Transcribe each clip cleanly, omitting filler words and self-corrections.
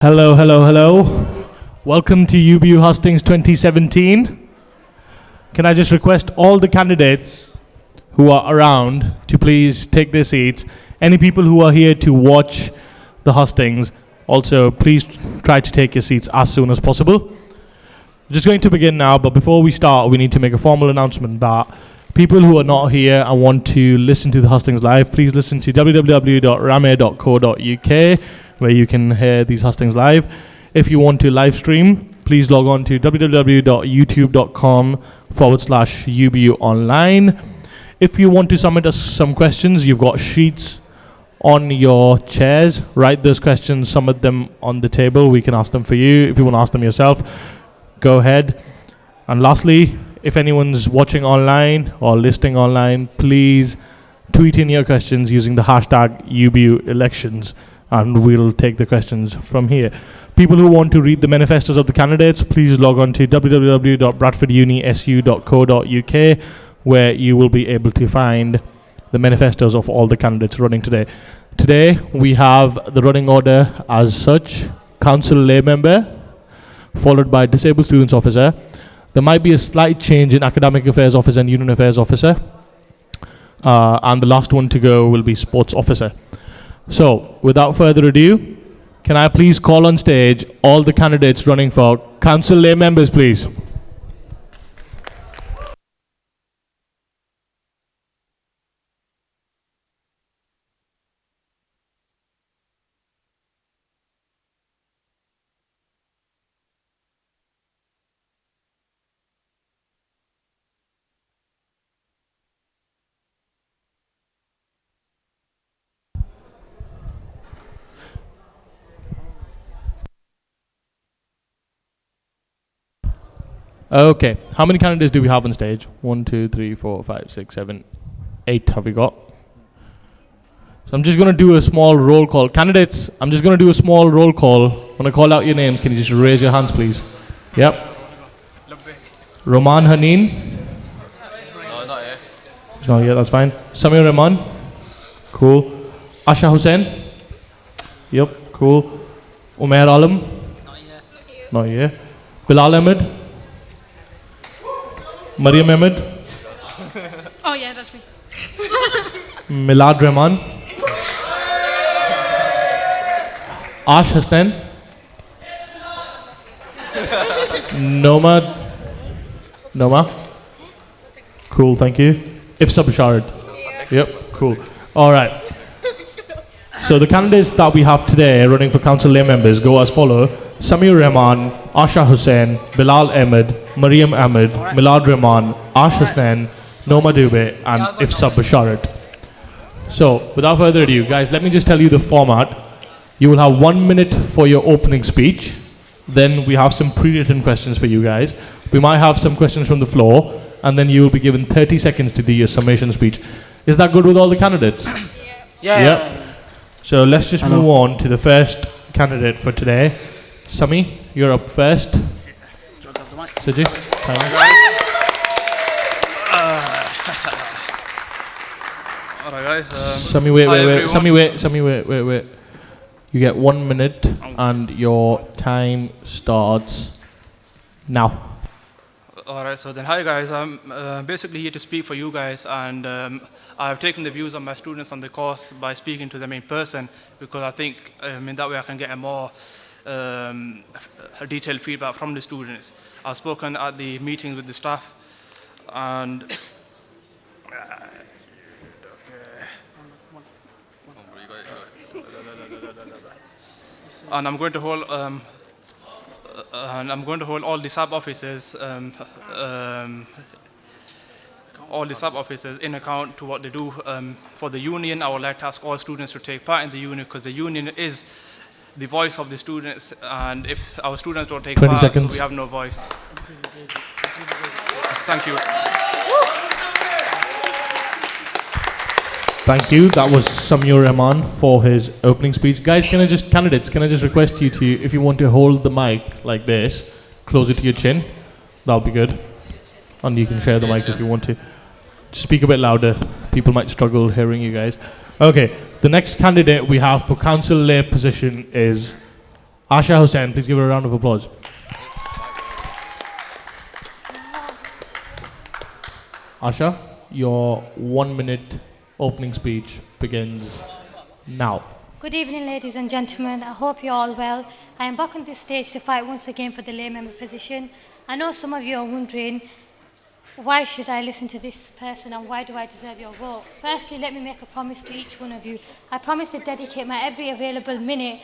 Hello, hello, hello. Welcome to UBU Hustings 2017. Can I just request all the candidates who are around to please take their seats? Any people who are here to watch the hustings, also please try to take your seats as soon as possible. Just going to begin now, but before we start, we need to make a formal announcement that people who are not here and want to listen to the hustings live, please listen to www.rame.co.uk, where you can hear these hustings live. If you want to live stream, please log on to www.youtube.com/UBU online. If you want to submit us some questions, you've got sheets on your chairs. Write those questions, submit them on the table. We can ask them for you. If you want to ask them yourself, go ahead. And lastly, if anyone's watching online or listening online, please tweet in your questions using the hashtag UBU elections, and we'll take the questions from here. People who want to read the manifestos of the candidates, please log on to www.bradfordunisu.co.uk, where you will be able to find the manifestos of all the candidates running today. Today, we have the running order as such: council lay member, followed by disabled students officer. There might be a slight change in academic affairs officer and union affairs officer. And the last one to go will be sports officer. So, without further ado, can I please call on stage all the candidates running for council lay members, please? Okay, how many candidates do we have on stage? 1, 2, 3, 4, 5, 6, 7, 8 have we got? So I'm just going to do a small roll call. Candidates, I'm just going to do a small roll call. When I call out your names, can you just raise your hands, please? Yep. Roman Haneen? No, not yet. He's not here, that's fine. Samir Rahman? Cool. Asha Hussain? Yep, cool. Umair Alam? Not yet. Not here. Bilal Ahmed? Mariam Ahmed? Oh yeah, that's me. Milad Rahman? Ash Hassan? Noma? Cool, thank you. Ifsa Basharat? Yep, cool. All right. So the candidates that we have today running for council lay members go as follow: Samir Rahman, Asha Hussain, Bilal Ahmed, Mariam Ahmed, Milad Rahman, Ash Hassan, Noma Dube, and Ifsa Basharat. So, without further ado, guys, let me just tell you the format. You will have 1 minute for your opening speech. Then we have some pre-written questions for you guys. We might have some questions from the floor, and then you will be given 30 seconds to do your summation speech. Is that good with all the candidates? Yeah. So let's just move on to the first candidate for today. Sami, you're up first. Siji? Alright guys. Sami, wait. Sami, wait. You get 1 minute and your time starts now. Alright, so then hi guys. I'm basically here to speak for you guys, and I've taken the views of my students on the course by speaking to them in person, because I think in that way I can get a more detailed feedback from the students. I've spoken at the meetings with the staff, and I'm going to hold all the sub officers in account to what they do for the union. I would like to ask all students to take part in the union, because the union is the voice of the students, and if our students don't take 20 part, seconds. so we have no voice. Thank you. Thank you. That was Samir Rahman for his opening speech. Guys, candidates, can I just request you to, if you want to hold the mic like this, closer to your chin, that'll be good. And you can share the mic if you want to. Just speak a bit louder. People might struggle hearing you guys. Okay, the next candidate we have for council lay position is Asha Hussain, please give her a round of applause. Asha, your 1 minute opening speech begins now. Good evening, ladies and gentlemen. I hope you're all well. I am back on this stage to fight once again for the lay member position. I know some of you are wondering, why should I listen to this person and why do I deserve your vote? Firstly, let me make a promise to each one of you. I promise to dedicate my every available minute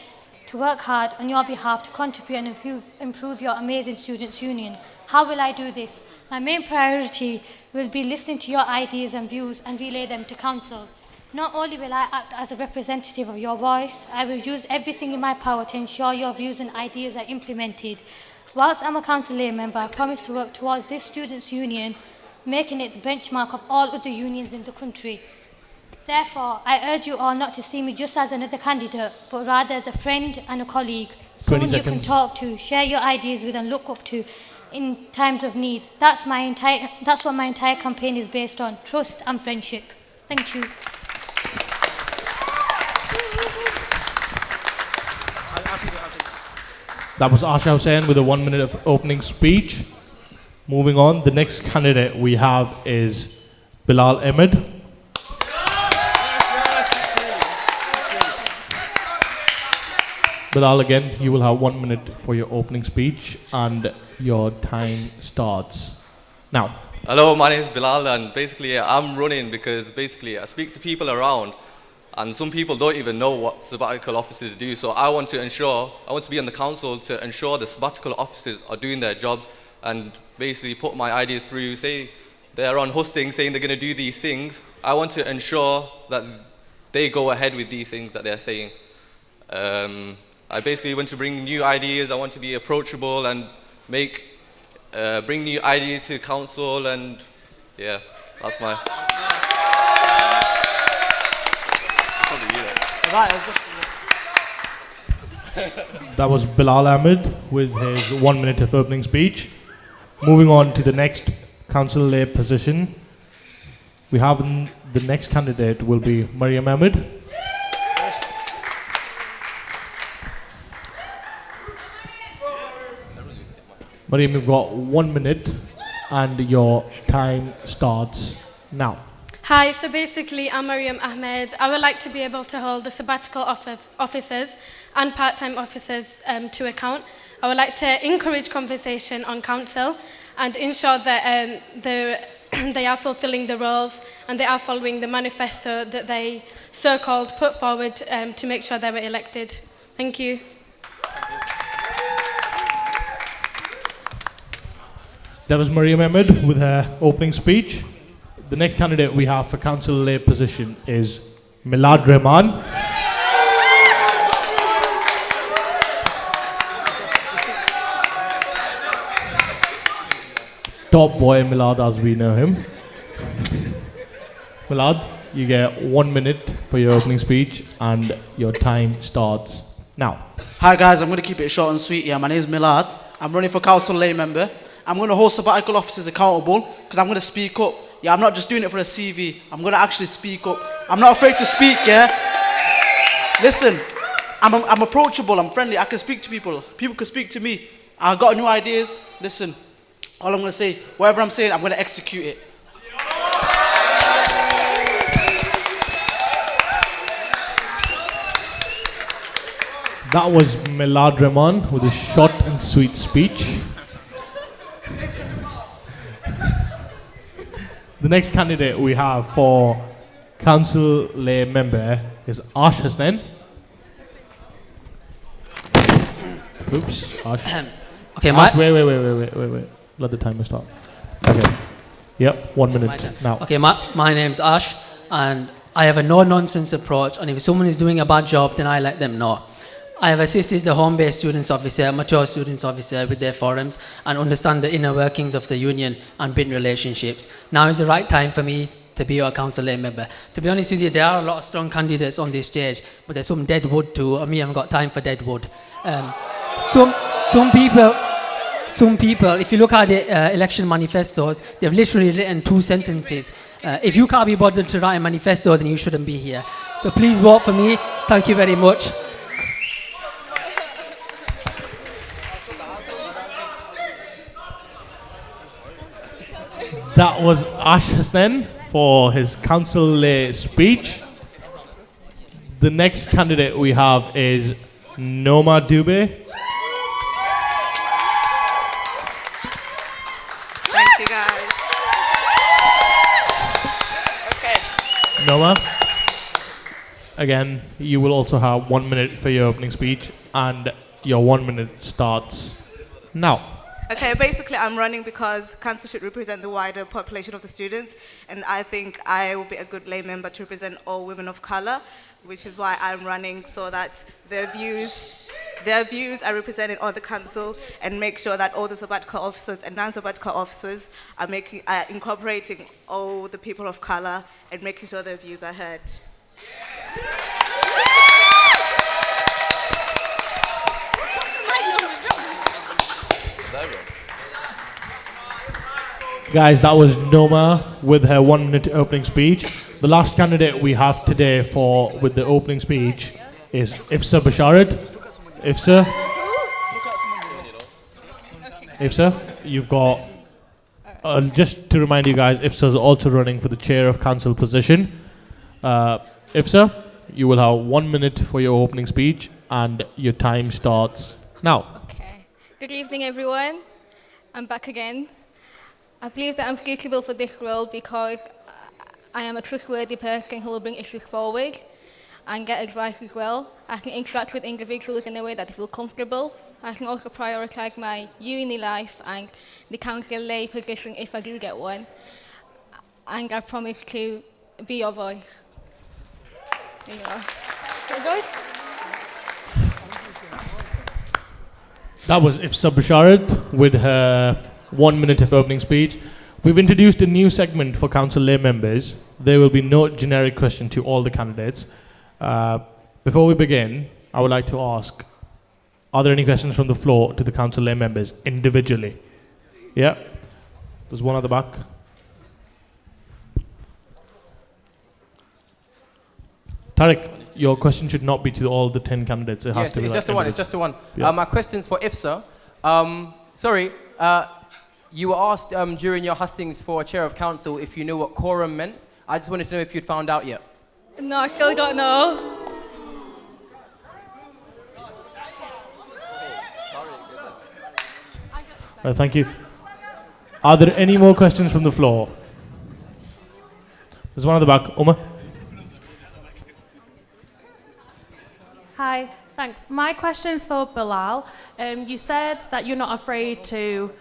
to work hard on your behalf to contribute and improve your amazing Students' Union. How will I do this? My main priority will be listening to your ideas and views and relay them to Council. Not only will I act as a representative of your voice, I will use everything in my power to ensure your views and ideas are implemented. Whilst I'm a Council lay member, I promise to work towards this Students' Union, making it the benchmark of all other unions in the country. Therefore, I urge you all not to see me just as another candidate, but rather as a friend and a colleague, someone you can talk to, share your ideas with and look up to in times of need. That's what my entire campaign is based on, trust and friendship. Thank you. That was Asha Hussain with a 1 minute of opening speech. Moving on, the next candidate we have is Bilal Ahmed. Bilal, again, you will have 1 minute for your opening speech and your time starts now. Hello, my name is Bilal, and basically I'm running because basically I speak to people around and some people don't even know what sabbatical officers do. So I want to be on the council to ensure the sabbatical officers are doing their jobs and basically put my ideas through. Say they're on Hustings saying they're going to do these things. I want to ensure that they go ahead with these things that they're saying. I basically want to bring new ideas. I want to be approachable and bring new ideas to council, and yeah, that's my. That was Bilal Ahmed with his 1 minute of opening speech. Moving on to the next council lay position, we have the next candidate will be Mariam Ahmed. Mariam, you've got 1 minute and your time starts now. Hi, so basically I'm Mariam Ahmed. I would like to be able to hold the sabbatical officers and part-time officers to account. I would like to encourage conversation on council and ensure that they are fulfilling the roles and they are following the manifesto that they so-called put forward to make sure they were elected. Thank you. That was Mariam Ahmed with her opening speech. The next candidate we have for council lay position is Milad Rahman. Top boy Milad as we know him. Milad, you get 1 minute for your opening speech and your time starts now. Hi guys, I'm going to keep it short and sweet. Yeah, my name is Milad. I'm running for council lay member. I'm going to hold sabbatical officers accountable because I'm going to speak up. Yeah, I'm not just doing it for a CV. I'm going to actually speak up. I'm not afraid to speak, yeah? Listen, I'm approachable, I'm friendly, I can speak to people. People can speak to me. I've got new ideas. Listen, all I'm going to say, whatever I'm saying, I'm going to execute it. That was Milad Rahman with a short and sweet speech. The next candidate we have for council lay member is Ash Hussain. Oops, Ash. Okay, Ash, wait. Let the timer start. Okay. Yep, 1 minute now. Okay, my name's Ash, and I have a no-nonsense approach, and if someone is doing a bad job, then I let them know. I have assisted the home-based students officer, mature students officer with their forums and understand the inner workings of the union and build relationships. Now is the right time for me to be your council lay member. To be honest with you, there are a lot of strong candidates on this stage, but there's some dead wood too, and me, I haven't got time for dead wood. Some people, if you look at the election manifestos, they've literally written 2 sentences. If you can't be bothered to write a manifesto, then you shouldn't be here. So please vote for me. Thank you very much. That was Ash Hassan for his council speech. The next candidate we have is Noma Dube. Thank you, guys. Okay. Noma, again, you will also have 1 minute for your opening speech, and your 1 minute starts now. Okay, basically I'm running because council should represent the wider population of the students, and I think I will be a good lay member to represent all women of color, which is why I'm running, so that their views are represented on the council, and make sure that all the sabbatical officers and non-sabbatical officers are incorporating all the people of color and making sure their views are heard. Guys, that was Noma with her 1 minute opening speech. The last candidate we have today with the opening speech is Ifsa Basharat. Ifsa, you've got, just to remind you guys, Ifsa is also running for the chair of council position. Ifsa, you will have 1 minute for your opening speech, and your time starts now. Okay. Good evening, everyone. I'm back again. I believe that I'm suitable for this role because I am a trustworthy person who will bring issues forward and get advice as well. I can interact with individuals in a way that they feel comfortable. I can also prioritise my uni life and the council lay position if I do get one. And I promise to be your voice. There you are. So good? That was Ifsa Basharat with her 1 minute of opening speech. We've introduced a new segment for council lay members. There will be no generic question to all the candidates. Before we begin, I would like to ask, are there any questions from the floor to the council lay members individually? Yeah? There's one at the back. Tariq, your question should not be to all the 10 candidates. It has to be it's like just the one. It's just the one. Yeah. My question's for Ifsa. Sorry, you were asked during your hustings for a chair of council if you knew what quorum meant. I just wanted to know if you'd found out yet. No, I still don't know. Thank you. Are there any more questions from the floor? There's one at the back. Uma? Hi, thanks. My question's for Bilal. You said that you're not afraid to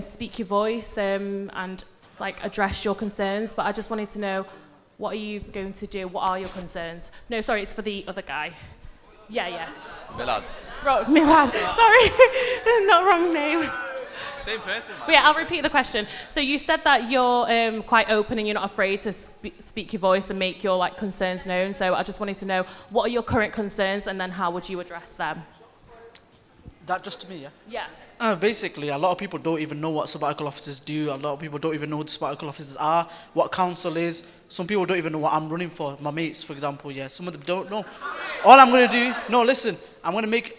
speak your voice and address your concerns, but I just wanted to know, what are you going to do? What are your concerns? No, sorry, it's for the other guy. Yeah. Milad. Milad, sorry, not wrong name. Same person. But yeah, I'll repeat the question. So you said that you're quite open and you're not afraid to speak your voice and make your concerns known. So I just wanted to know, what are your current concerns, and then how would you address them? That just to me, yeah? Yeah. Basically, a lot of people don't even know what sabbatical officers do. A lot of people don't even know who the sabbatical officers are, what council is. Some people don't even know what I'm running for. My mates, for example, yeah. Some of them don't know. All I'm going to do, I'm going to make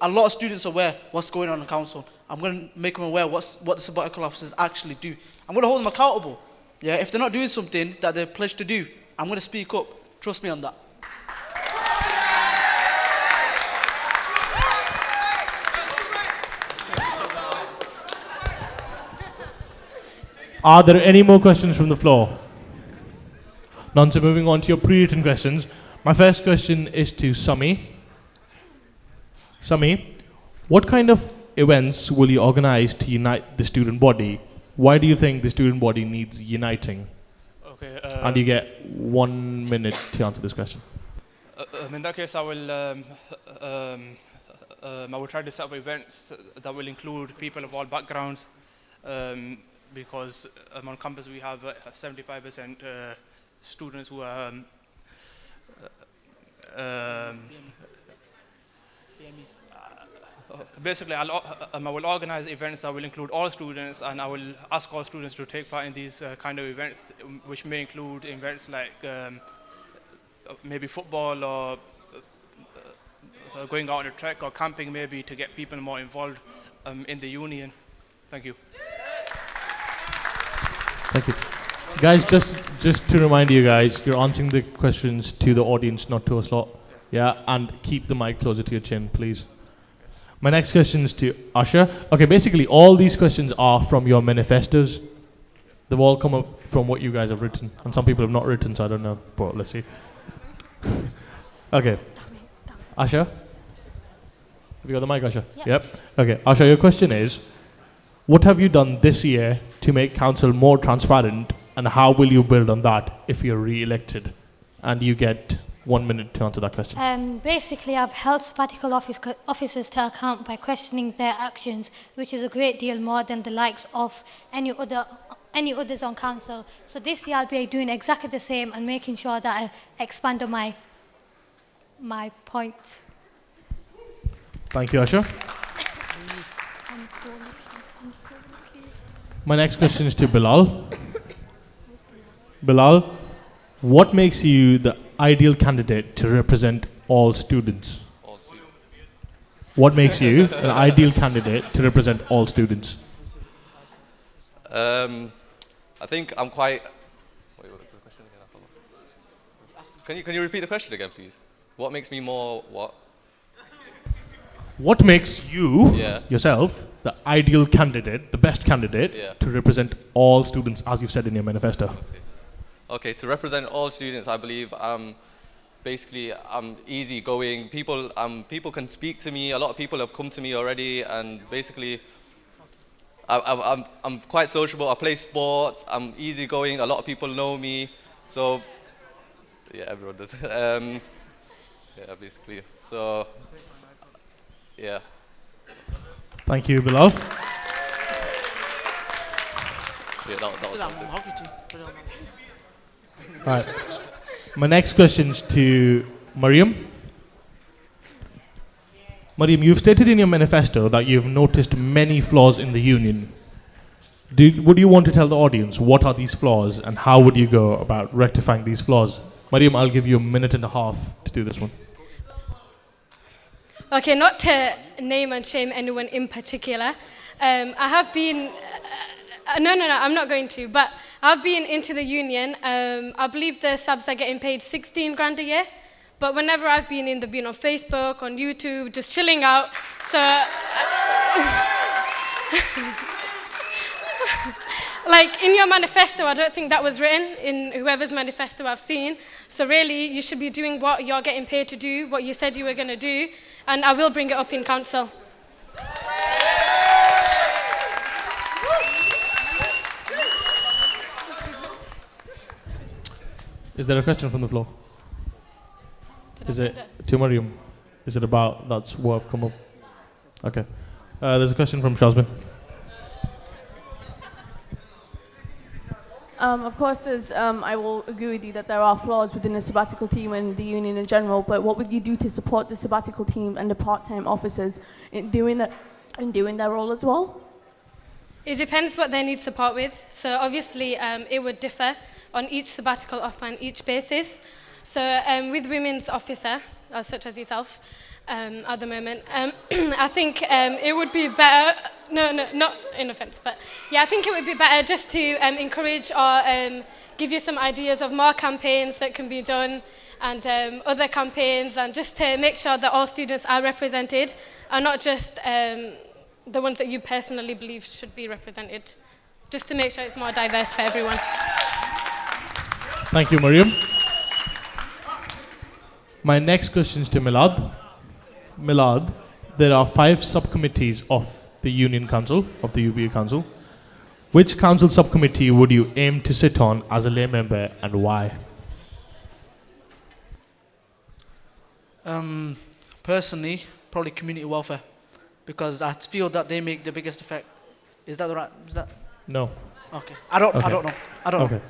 a lot of students aware what's going on in council. I'm going to make them aware what the sabbatical officers actually do. I'm going to hold them accountable. Yeah, if they're not doing something that they're pledged to do, I'm going to speak up. Trust me on that. Are there any more questions from the floor? None. So moving on to your pre-written questions. My first question is to Sami. Sami, what kind of events will you organize to unite the student body? Why do you think the student body needs uniting? Okay. And you get 1 minute to answer this question. In that case, I will try to set up events that will include people of all backgrounds, because on campus we have 75% students who are basically, I will organize events that will include all students, and I will ask all students to take part in these kind of events, which may include events like maybe football or going out on a trek or camping, maybe, to get people more involved in the union. Thank you. Thank you. Guys, just to remind you guys, you're answering the questions to the audience, not to us lot. Yeah, and keep the mic closer to your chin, please. My next question is to Asha. Okay, basically, all these questions are from your manifestos. They've all come up from what you guys have written. And some people have not written, so I don't know. But let's see. Okay. Asha? Have you got the mic, Asha? Yep. Okay, Asha, your question is, what have you done this year to make council more transparent, and how will you build on that if you're re-elected? And you get 1 minute to answer that question. Basically, I've held sabbatical officers to account by questioning their actions, which is a great deal more than the likes of any others on council. So this year I'll be doing exactly the same and making sure that I expand on my points. Thank you, Asha. I'm so lucky. My next question is to Bilal. Bilal, what makes you the ideal candidate to represent all students? What makes you an ideal candidate to represent all students? I think I'm quite... Wait, what was the question again? Can you repeat the question again, please? What makes me more what? What makes you, Yeah. yourself, the ideal candidate, the best candidate Yeah. to represent all students, as you've said in your manifesto? Okay, to represent all students, I believe basically I'm easygoing. People can speak to me. A lot of people have come to me already, and basically I'm quite sociable. I play sports. I'm easygoing. A lot of people know me, so yeah, everyone does. Yeah, basically. So yeah. Thank you, Bilal. Yeah, that Right. My next question is to Mariam. Mariam, you've stated in your manifesto that you've noticed many flaws in the union. Would you want to tell the audience what are these flaws and how would you go about rectifying these flaws? Mariam, I'll give you 1.5 minutes to do this one. Okay, not to name and shame anyone in particular. I have been... no, I'm not going to, but I've been into the union. I believe the subs are getting paid 16 grand a year, but whenever I've been in, they've been on Facebook, on YouTube, just chilling out. So, like in your manifesto, I don't think that was written in whoever's manifesto I've seen. So really, you should be doing what you're getting paid to do, what you said you were going to do, and I will bring it up in council. Is there a question from the floor? Is it to Mariam? Is it about that's what have come up? Okay. There's a question from Shazmin. Of course, I will agree with you that there are flaws within the sabbatical team and the union in general, but what would you do to support the sabbatical team and the part-time officers in doing their role as well? It depends what they need support with. So obviously, it would differ on each sabbatical offer and each basis. So with women's officer, such as yourself, at the moment, I think it would be better, no, not in offense, but yeah, I think it would be better just to encourage or give you some ideas of more campaigns that can be done and other campaigns, and just to make sure that all students are represented and not just the ones that you personally believe should be represented, just to make sure it's more diverse for everyone. Thank you, Mariam. My next question is to Milad. Milad, there are 5 subcommittees of the Union Council, of the UBA Council. Which council subcommittee would you aim to sit on as a lay member and why? Personally, probably community welfare, because I feel that they make the biggest effect. Is that the right? Is that? No. Okay. I don't know. Okay.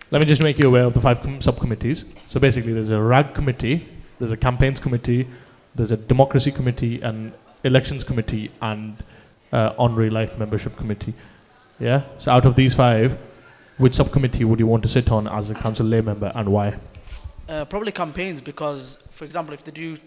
Let me just make you aware of the 5 subcommittees. So basically, there's a RAG committee, there's a campaigns committee, there's a democracy committee, and elections committee, and honorary life membership committee. Yeah. So out of these 5, which subcommittee would you want to sit on as a council lay member and why? Probably campaigns, because, for example, if they do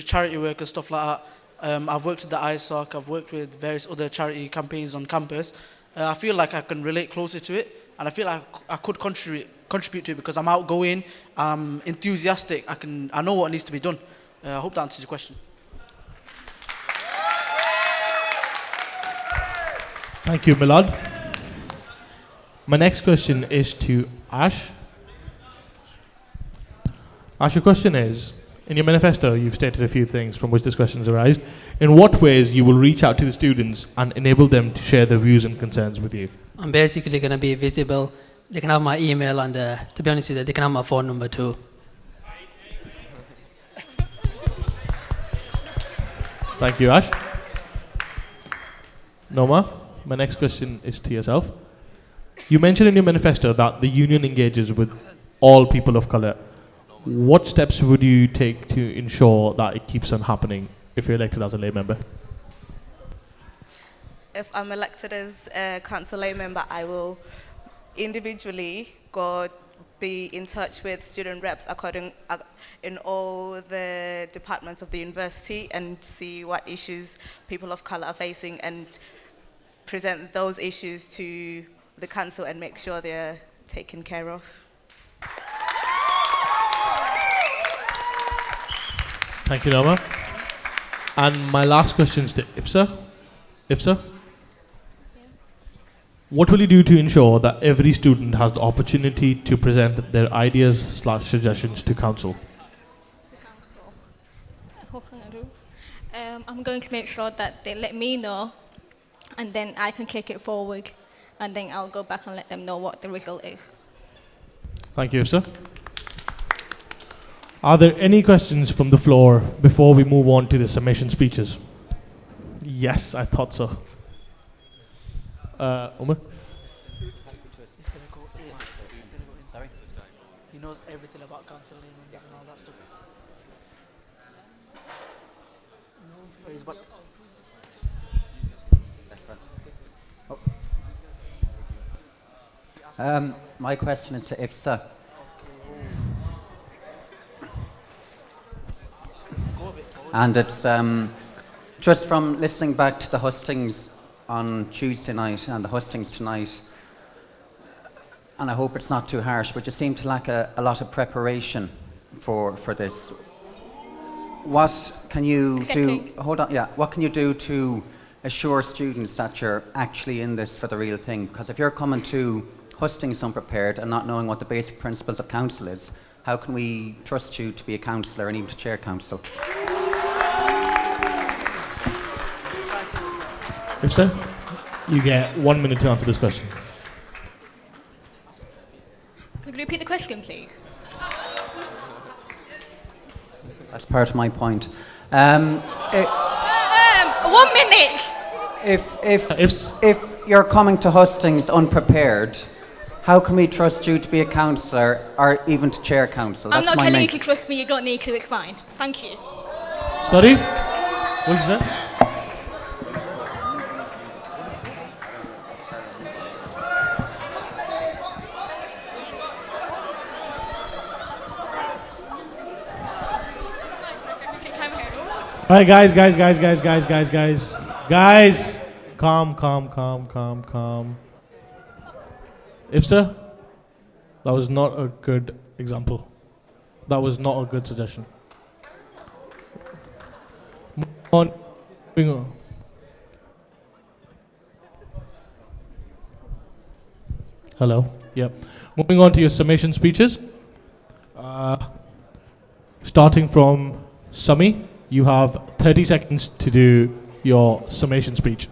charity work and stuff like that, I've worked with the ISOC, I've worked with various other charity campaigns on campus. I feel like I can relate closer to it, and I feel like I could contribute to it because I'm outgoing, I'm enthusiastic. I know what needs to be done. I hope that answers your question. Thank you, Milad. My next question is to Ash. Ash, your question is, in your manifesto, you've stated a few things from which this question has arisen. In what ways you will reach out to the students and enable them to share their views and concerns with you? I'm basically going to be visible. They can have my email and, to be honest with you, they can have my phone number too. Thank you, Ash. Noma, my next question is to yourself. You mentioned in your manifesto that the union engages with all people of colour. What steps would you take to ensure that it keeps on happening if you're elected as a lay member? If I'm elected as a council lay member, I will individually be in touch with student reps in all the departments of the university and see what issues people of colour are facing and present those issues to the council and make sure they're taken care of. Thank you, Noma. And my last question is to Ifsa. Ifsa? What will you do to ensure that every student has the opportunity to present their ideas/suggestions to council? What can I do? I'm going to make sure that they let me know, and then I can take it forward, and then I'll go back and let them know what the result is. Thank you, Ifsa. Are there any questions from the floor before we move on to the summation speeches? Yes, I thought so. Umar? He's going to go in. Sorry? He knows everything about council members and all that stuff. My question is to Ifsa. And it's just from listening back to the hustings on Tuesday night and the hustings tonight, and I hope it's not too harsh, but you seem to lack a lot of preparation for this. What can you do? Hold on, yeah. What can you do to assure students that you're actually in this for the real thing? Because if you're coming to hustings unprepared and not knowing what the basic principles of council is, how can we trust you to be a councillor and even to chair council? If so, you get 1 minute to answer this question. Could you repeat the question, please? That's part of my point. 1 minute! If you're coming to hustings unprepared, how can we trust you to be a councillor or even to chair council? I'm not telling you to trust me, you don't need to, it's fine. Thank you. Study? What is that? Alright, guys. Calm. Ifsa, that was not a good example. That was not a good suggestion. Moving on. Hello. Yep. Moving on to your summation speeches. Starting from Sami, you have 30 seconds to do your summation speech.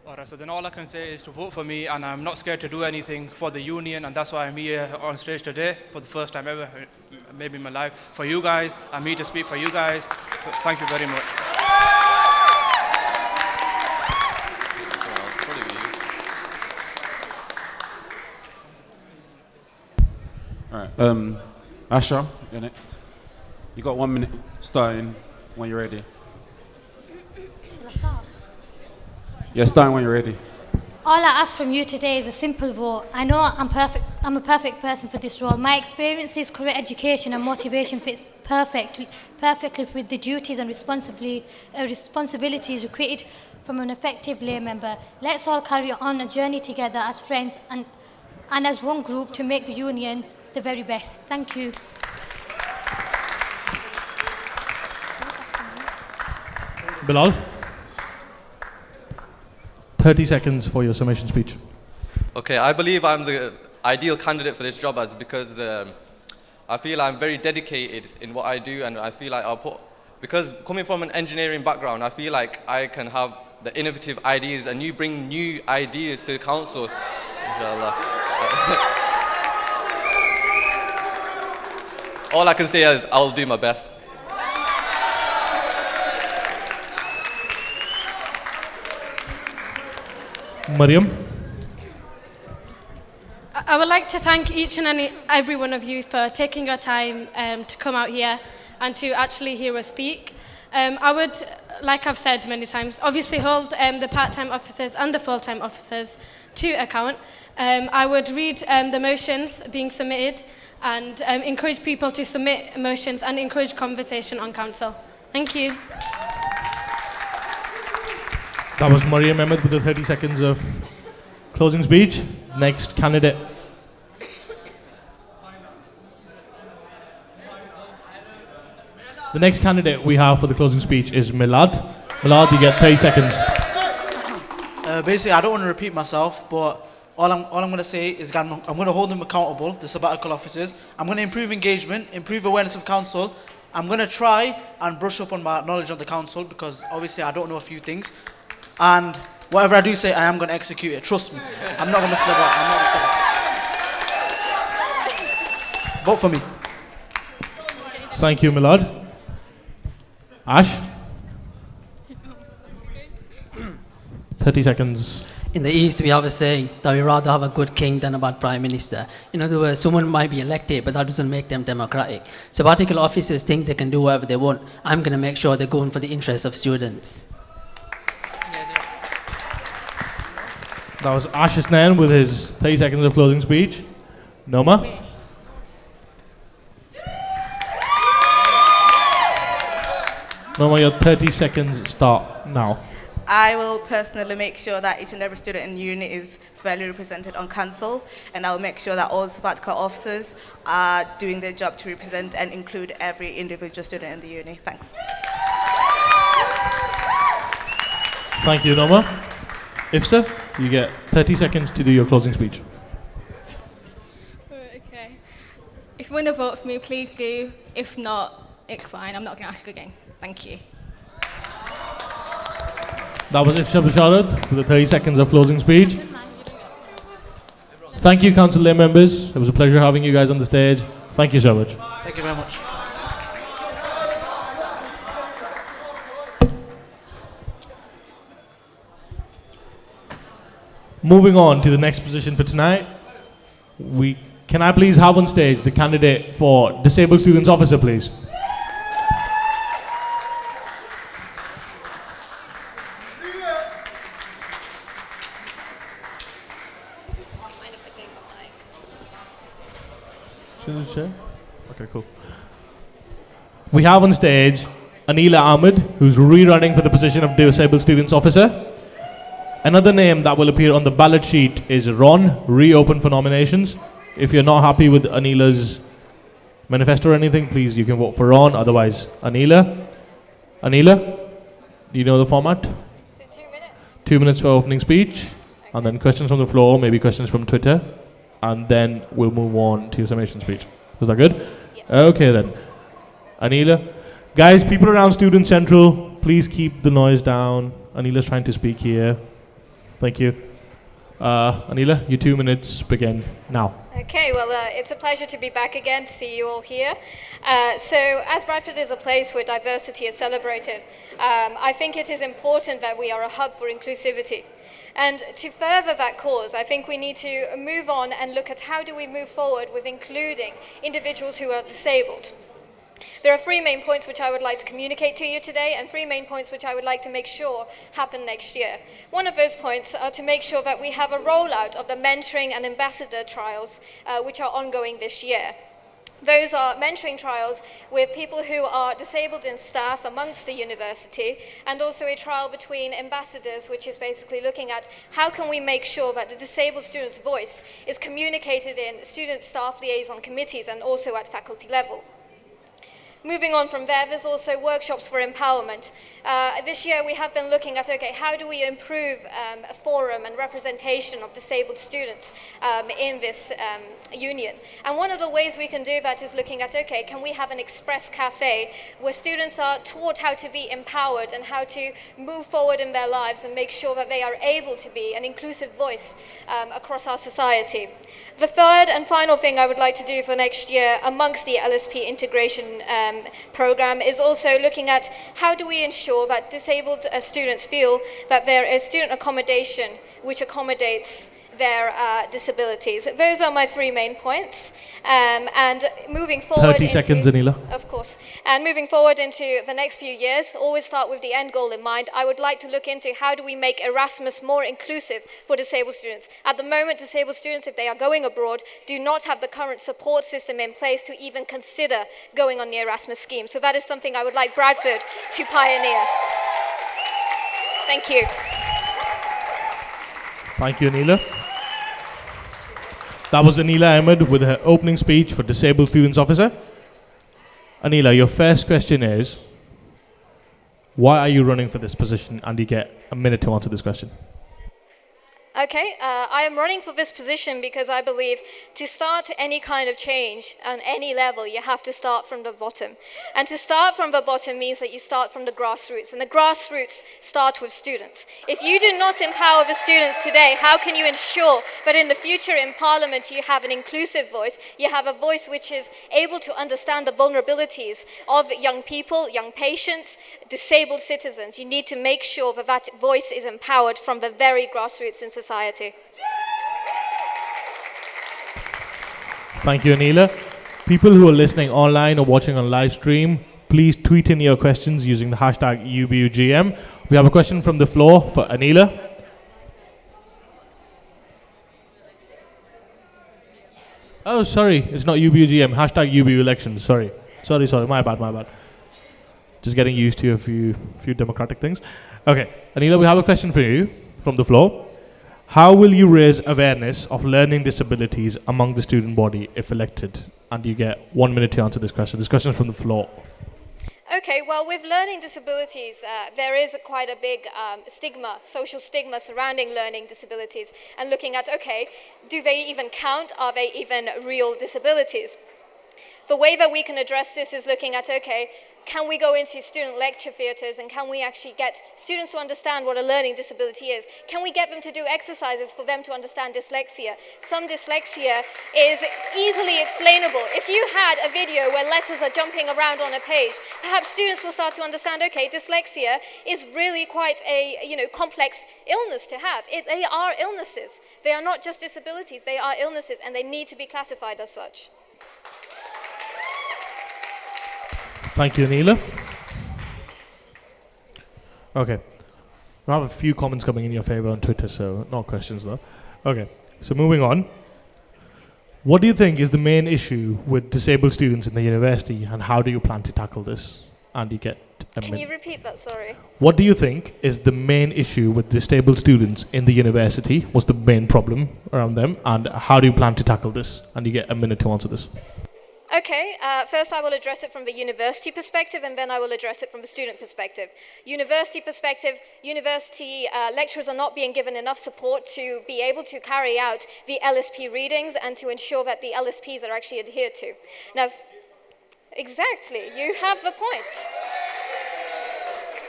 Alright, so then all I can say is to vote for me, and I'm not scared to do anything for the union, and that's why I'm here on stage today for the first time ever, maybe in my life, for you guys. I'm here to speak for you guys. Thank you very much. Alright, Asha, you're next. You got 1 minute, starting when you're ready. Shall I start? Yeah, starting when you're ready. All I ask from you today is a simple vote. I know I'm a perfect person for this role. My experiences, career education and motivation fits perfectly with the duties and responsibilities required from an effective lay member. Let's all carry on a journey together as friends and as one group to make the union the very best. Thank you. Bilal, 30 seconds for your summation speech. Okay, I believe I'm the ideal candidate for this job because I feel I'm very dedicated in what I do, and I feel like because coming from an engineering background, I feel like I can have the innovative ideas and you bring new ideas to the council, inshallah. All I can say is I'll do my best. Mariam? I would like to thank each and every one of you for taking your time to come out here and to actually hear us speak. I would, like I've said many times, obviously hold the part-time officers and the full-time officers to account. I would read the motions being submitted and encourage people to submit motions and encourage conversation on council. Thank you. That was Mariam Ahmed with the 30 seconds of closing speech. Next candidate. The next candidate we have for the closing speech is Milad. Milad, you get 30 seconds. Basically, I don't want to repeat myself, but all I'm going to say is I'm going to hold them accountable, the sabbatical officers. I'm going to improve engagement, improve awareness of council. I'm going to try and brush up on my knowledge of the council because obviously I don't know a few things. And whatever I do say, I am going to execute it. Trust me. I'm not going to mess it about. I'm not going to step up. Vote for me. Thank you, Milad. Ash? 30 seconds. In the East, we have a saying that we rather have a good king than a bad prime minister. In other words, someone might be elected, but that doesn't make them democratic. Sabbatical officers think they can do whatever they want. I'm going to make sure they're going for the interests of students. That was Ash Isnan with his 30 seconds of closing speech. Noma? Noma, your 30 seconds start now. I will personally make sure that each and every student in uni is fairly represented on council, and I will make sure that all sabbatical officers are doing their job to represent and include every individual student in the uni. Thanks. Thank you, Noma. Ifsa, you get 30 seconds to do your closing speech. Okay. If you want to vote for me, please do. If not, it's fine. I'm not going to ask again. Thank you. That was Ifsa Basharat with the 30 seconds of closing speech. Thank you, council lay members. It was a pleasure having you guys on the stage. Thank you so much. Thank you very much. Moving on to the next position for tonight, can I please have on stage the candidate for Disabled Students Officer, please? Okay, cool. We have on stage Anila Ahmed, who's rerunning for the position of Disabled Students Officer. Another name that will appear on the ballot sheet is Ron, reopen for nominations. If you're not happy with Anila's manifesto or anything, please, you can vote for Ron. Otherwise, Anila. Anila, do you know the format? 2 minutes for opening speech, and then questions from the floor, maybe questions from Twitter, and then we'll move on to your summation speech. Is that good? Yes. Okay then. Anila. Guys, people around Student Central, please keep the noise down. Anila's trying to speak here. Thank you. Anila, your 2 minutes begin now. Okay, well, it's a pleasure to be back again, to see you all here. So, as Bradford is a place where diversity is celebrated, I think it is important that we are a hub for inclusivity. And to further that cause, I think we need to move on and look at how do we move forward with including individuals who are disabled. There are three main points which I would like to communicate to you today, and three main points which I would like to make sure happen next year. One of those points are to make sure that we have a rollout of the mentoring and ambassador trials which are ongoing this year. Those are mentoring trials with people who are disabled in staff amongst the university, and also a trial between ambassadors, which is basically looking at how can we make sure that the disabled student's voice is communicated in student-staff liaison committees and also at faculty level. Moving on from there, there's also workshops for empowerment. This year we have been looking at, okay, how do we improve a forum and representation of disabled students in this union? And one of the ways we can do that is looking at, okay, can we have an express cafe where students are taught how to be empowered and how to move forward in their lives and make sure that they are able to be an inclusive voice across our society. The third and final thing I would like to do for next year amongst the LSP integration program is also looking at how do we ensure that disabled students feel that there is student accommodation which accommodates their disabilities. Those are my three main points. And moving forward 30 seconds, Anila. Of course. And moving forward into the next few years, always start with the end goal in mind. I would like to look into how do we make Erasmus more inclusive for disabled students. At the moment, disabled students, if they are going abroad, do not have the current support system in place to even consider going on the Erasmus scheme. So that is something I would like Bradford to pioneer. Thank you. Thank you, Anila. That was Anila Ahmed with her opening speech for Disabled Students Officer. Anila, your first question is, why are you running for this position? And you get a minute to answer this question. Okay, I am running for this position because I believe to start any kind of change on any level, you have to start from the bottom. And to start from the bottom means that you start from the grassroots, and the grassroots start with students. If you do not empower the students today, how can you ensure that in the future in Parliament you have an inclusive voice, you have a voice which is able to understand the vulnerabilities of young people, young patients, disabled citizens? You need to make sure that that voice is empowered from the very grassroots in society. Thank you, Anila. People who are listening online or watching on live stream, please tweet in your questions using the hashtag UBUGM. We have a question from the floor for Anila. Oh, sorry, it's not UBUGM, hashtag UBU elections, sorry, my bad. Just getting used to a few democratic things. Okay, Anila, we have a question for you from the floor. How will you raise awareness of learning disabilities among the student body if elected? And you get 1 minute to answer this question. This question is from the floor. Okay, well, with learning disabilities, there is quite a big stigma, social stigma surrounding learning disabilities, and looking at, okay, do they even count? Are they even real disabilities? The way that we can address this is looking at, okay, can we go into student lecture theatres and can we actually get students to understand what a learning disability is? Can we get them to do exercises for them to understand dyslexia? Some dyslexia is easily explainable. If you had a video where letters are jumping around on a page, perhaps students will start to understand, okay, dyslexia is really quite a complex illness to have. They are illnesses. They are not just disabilities, they are illnesses, and they need to be classified as such. Thank you, Anila. Okay. I have a few comments coming in your favor on Twitter, so not questions though. Okay, so moving on. What do you think is the main issue with disabled students in the university, and how do you plan to tackle this? And you get a Can you repeat that, sorry? What do you think is the main issue with disabled students in the university? What's the main problem around them? And how do you plan to tackle this? And you get a minute to answer this. Okay, first I will address it from the university perspective, and then I will address it from the student perspective. University perspective, university lecturers are not being given enough support to be able to carry out the LSP readings and to ensure that the LSPs are actually adhered to. Now, exactly, you have the point.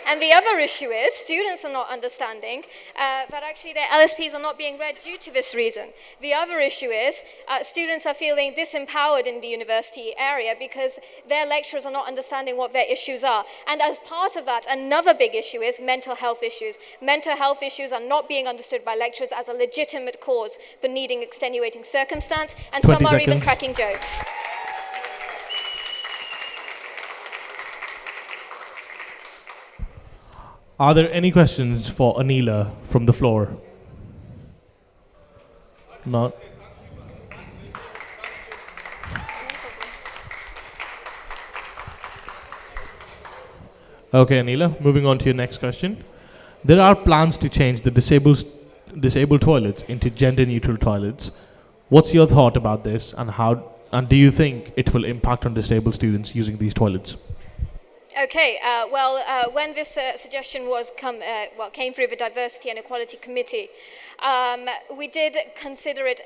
And the other issue is students are not understanding that actually their LSPs are not being read due to this reason. The other issue is students are feeling disempowered in the university area because their lecturers are not understanding what their issues are. And as part of that, another big issue is mental health issues. Mental health issues are not being understood by lecturers as a legitimate cause for needing extenuating circumstance, and some are even cracking jokes. Are there any questions for Anila from the floor? Not. Okay, Anila, moving on to your next question. There are plans to change the disabled toilets into gender-neutral toilets. What's your thought about this, and do you think it will impact on disabled students using these toilets? Okay, when this suggestion came through the Diversity and Equality Committee, we did consider it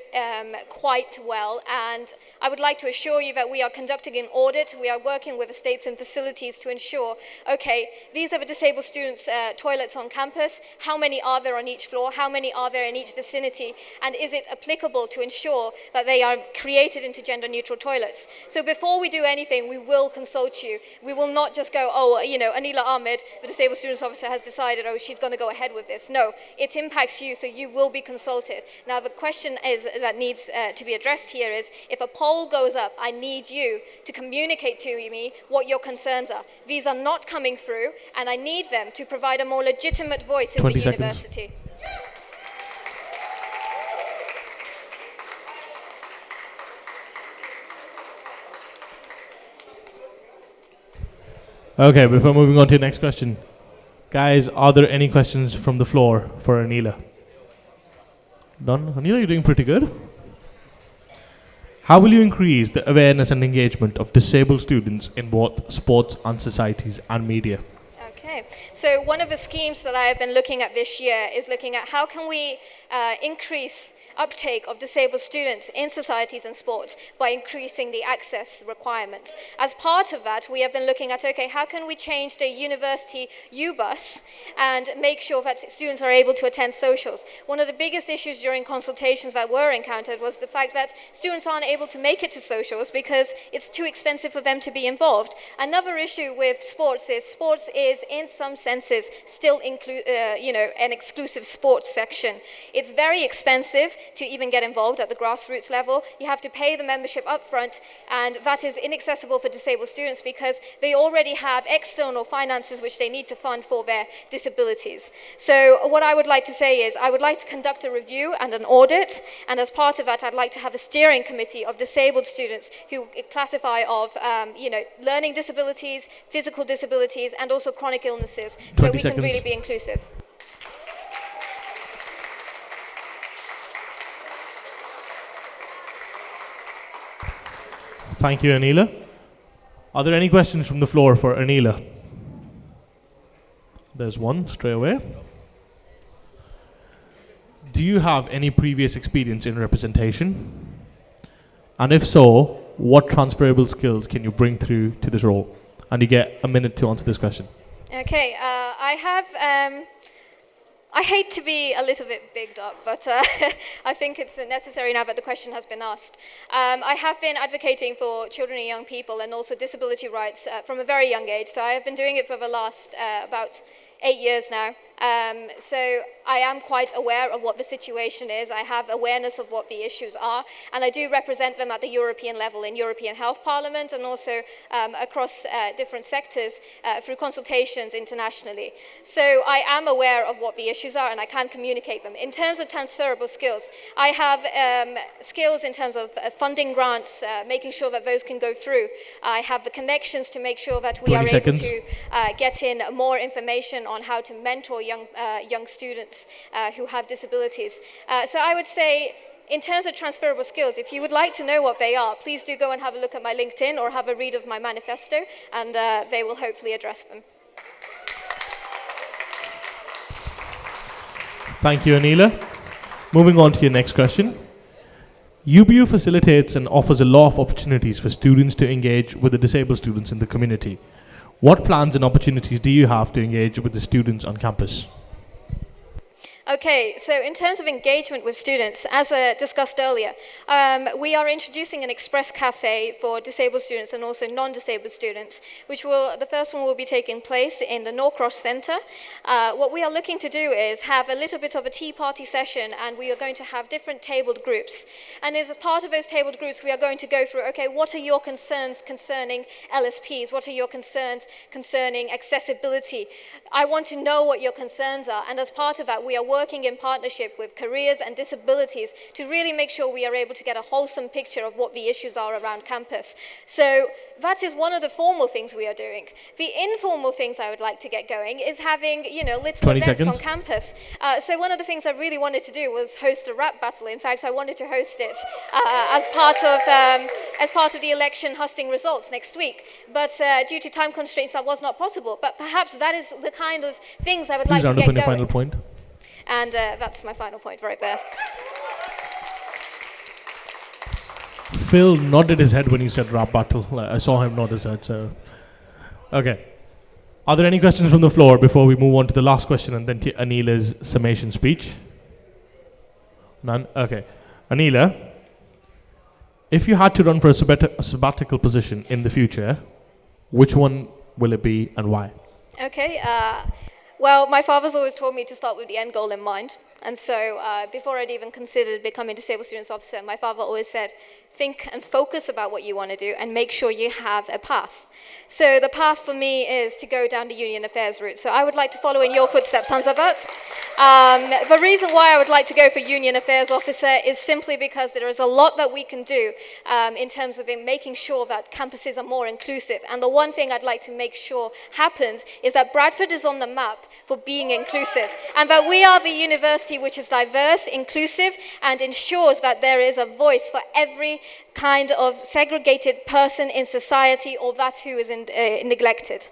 quite well, and I would like to assure you that we are conducting an audit. We are working with the states and facilities to ensure, okay, these are the disabled students' toilets on campus. How many are there on each floor? How many are there in each vicinity? And is it applicable to ensure that they are created into gender-neutral toilets? So before we do anything, we will consult you. We will not just go, oh, Anila Ahmed, the disabled students officer, has decided, oh, she's going to go ahead with this. No, it impacts you, so you will be consulted. Now, the question that needs to be addressed here is, if a poll goes up, I need you to communicate to me what your concerns are. These are not coming through, and I need them to provide a more legitimate voice in the 20 seconds. university. Okay, before moving on to the next question, guys, are there any questions from the floor for Anila? None? Anila, you're doing pretty good. How will you increase the awareness and engagement of disabled students in both sports and societies and media? Okay, so one of the schemes that I have been looking at this year is looking at how can we increase uptake of disabled students in societies and sports by increasing the access requirements. As part of that, we have been looking at, okay, how can we change the university U-bus and make sure that students are able to attend socials? One of the biggest issues during consultations that were encountered was the fact that students aren't able to make it to socials because it's too expensive for them to be involved. Another issue with sports is in some senses still an exclusive sports section. It's very expensive to even get involved at the grassroots level. You have to pay the membership upfront, and that is inaccessible for disabled students because they already have external finances which they need to fund for their disabilities. So what I would like to say is I would like to conduct a review and an audit, and as part of that I'd like to have a steering committee of disabled students who classify of learning disabilities, physical disabilities, and also chronic illnesses, so we can really be inclusive. Thank you, Anila. Are there any questions from the floor for Anila? There's one straight away. Do you have any previous experience in representation? And if so, what transferable skills can you bring through to this role? And you get a minute to answer this question. Okay, I hate to be a little bit bigged up, but I think it's necessary now that the question has been asked. I have been advocating for children and young people and also disability rights from a very young age, so I have been doing it for the last about 8 years now. So I am quite aware of what the situation is. I have awareness of what the issues are, and I do represent them at the European level in European Health Parliament and also across different sectors through consultations internationally. So I am aware of what the issues are and I can communicate them. In terms of transferable skills, I have skills in terms of funding grants, making sure that those can go through. I have the connections to make sure that we are able to get in more information on how to mentor young students who have disabilities. So I would say, in terms of transferable skills, if you would like to know what they are, please do go and have a look at my LinkedIn or have a read of my manifesto, and they will hopefully address them. Thank you, Anila. Moving on to your next question. UBU facilitates and offers a lot of opportunities for students to engage with the disabled students in the community. What plans and opportunities do you have to engage with the students on campus? Okay, so in terms of engagement with students, as discussed earlier, we are introducing an express cafe for disabled students and also non-disabled students, the first one will be taking place in the Norcross Centre. What we are looking to do is have a little bit of a tea party session, and we are going to have different tabled groups. And as a part of those tabled groups, we are going to go through, okay, what are your concerns concerning LSPs? What are your concerns concerning accessibility? I want to know what your concerns are, and as part of that, we are working in partnership with careers and disabilities to really make sure we are able to get a wholesome picture of what the issues are around campus. So that is one of the formal things we are doing. The informal things I would like to get going is having, little events on campus. So one of the things I really wanted to do was host a rap battle. In fact, I wanted to host it as part of the election hustings results next week. But due to time constraints, that was not possible. But perhaps that is the kind of things I would like to get going. Please round up on your final point. And that's my final point right there. Phil nodded his head when he said rap battle. I saw him nod his head. So, okay. Are there any questions from the floor before we move on to the last question and then to Anila's summation speech? None? Okay. Anila, if you had to run for a sabbatical position in the future, which one will it be and why? Okay. Well, my father's always told me to start with the end goal in mind. And so before I'd even considered becoming a disabled students officer, my father always said, think and focus about what you want to do and make sure you have a path. So the path for me is to go down the union affairs route. So I would like to follow in your footsteps, Hamzabat. The reason why I would like to go for union affairs officer is simply because there is a lot that we can do in terms of making sure that campuses are more inclusive. And the one thing I'd like to make sure happens is that Bradford is on the map for being inclusive, and that we are the university which is diverse, inclusive, and ensures that there is a voice for every kind of segregated person in society or that who is neglected.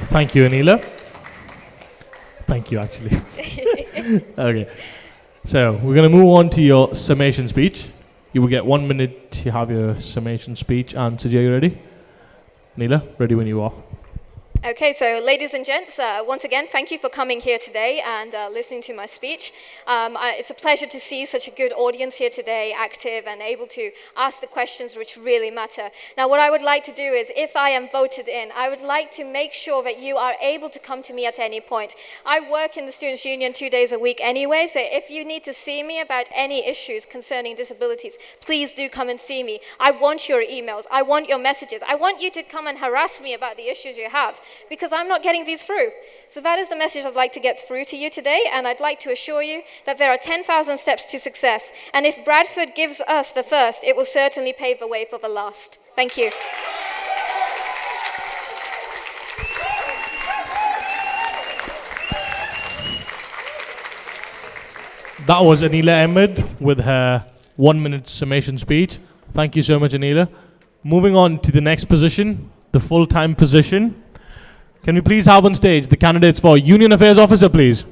Thank you, Anila. Thank you, actually. Okay. So we're going to move on to your summation speech. You will get 1 minute to have your summation speech. And Sajay, you ready? Anila, ready when you are. Okay, so ladies and gents, once again, thank you for coming here today and listening to my speech. It's a pleasure to see such a good audience here today, active and able to ask the questions which really matter. Now, what I would like to do is, if I am voted in, I would like to make sure that you are able to come to me at any point. I work in the Students' Union 2 days a week anyway, so if you need to see me about any issues concerning disabilities, please do come and see me. I want your emails. I want your messages. I want you to come and harass me about the issues you have, because I'm not getting these through. So that is the message I'd like to get through to you today, and I'd like to assure you that there are 10,000 steps to success, and if Bradford gives us the first, it will certainly pave the way for the last. Thank you. That was Anila Ahmed with her 1 minute summation speech. Thank you so much, Anila. Moving on to the next position, the full-time position. Can we please have on stage the candidates for Union Affairs Officer, please?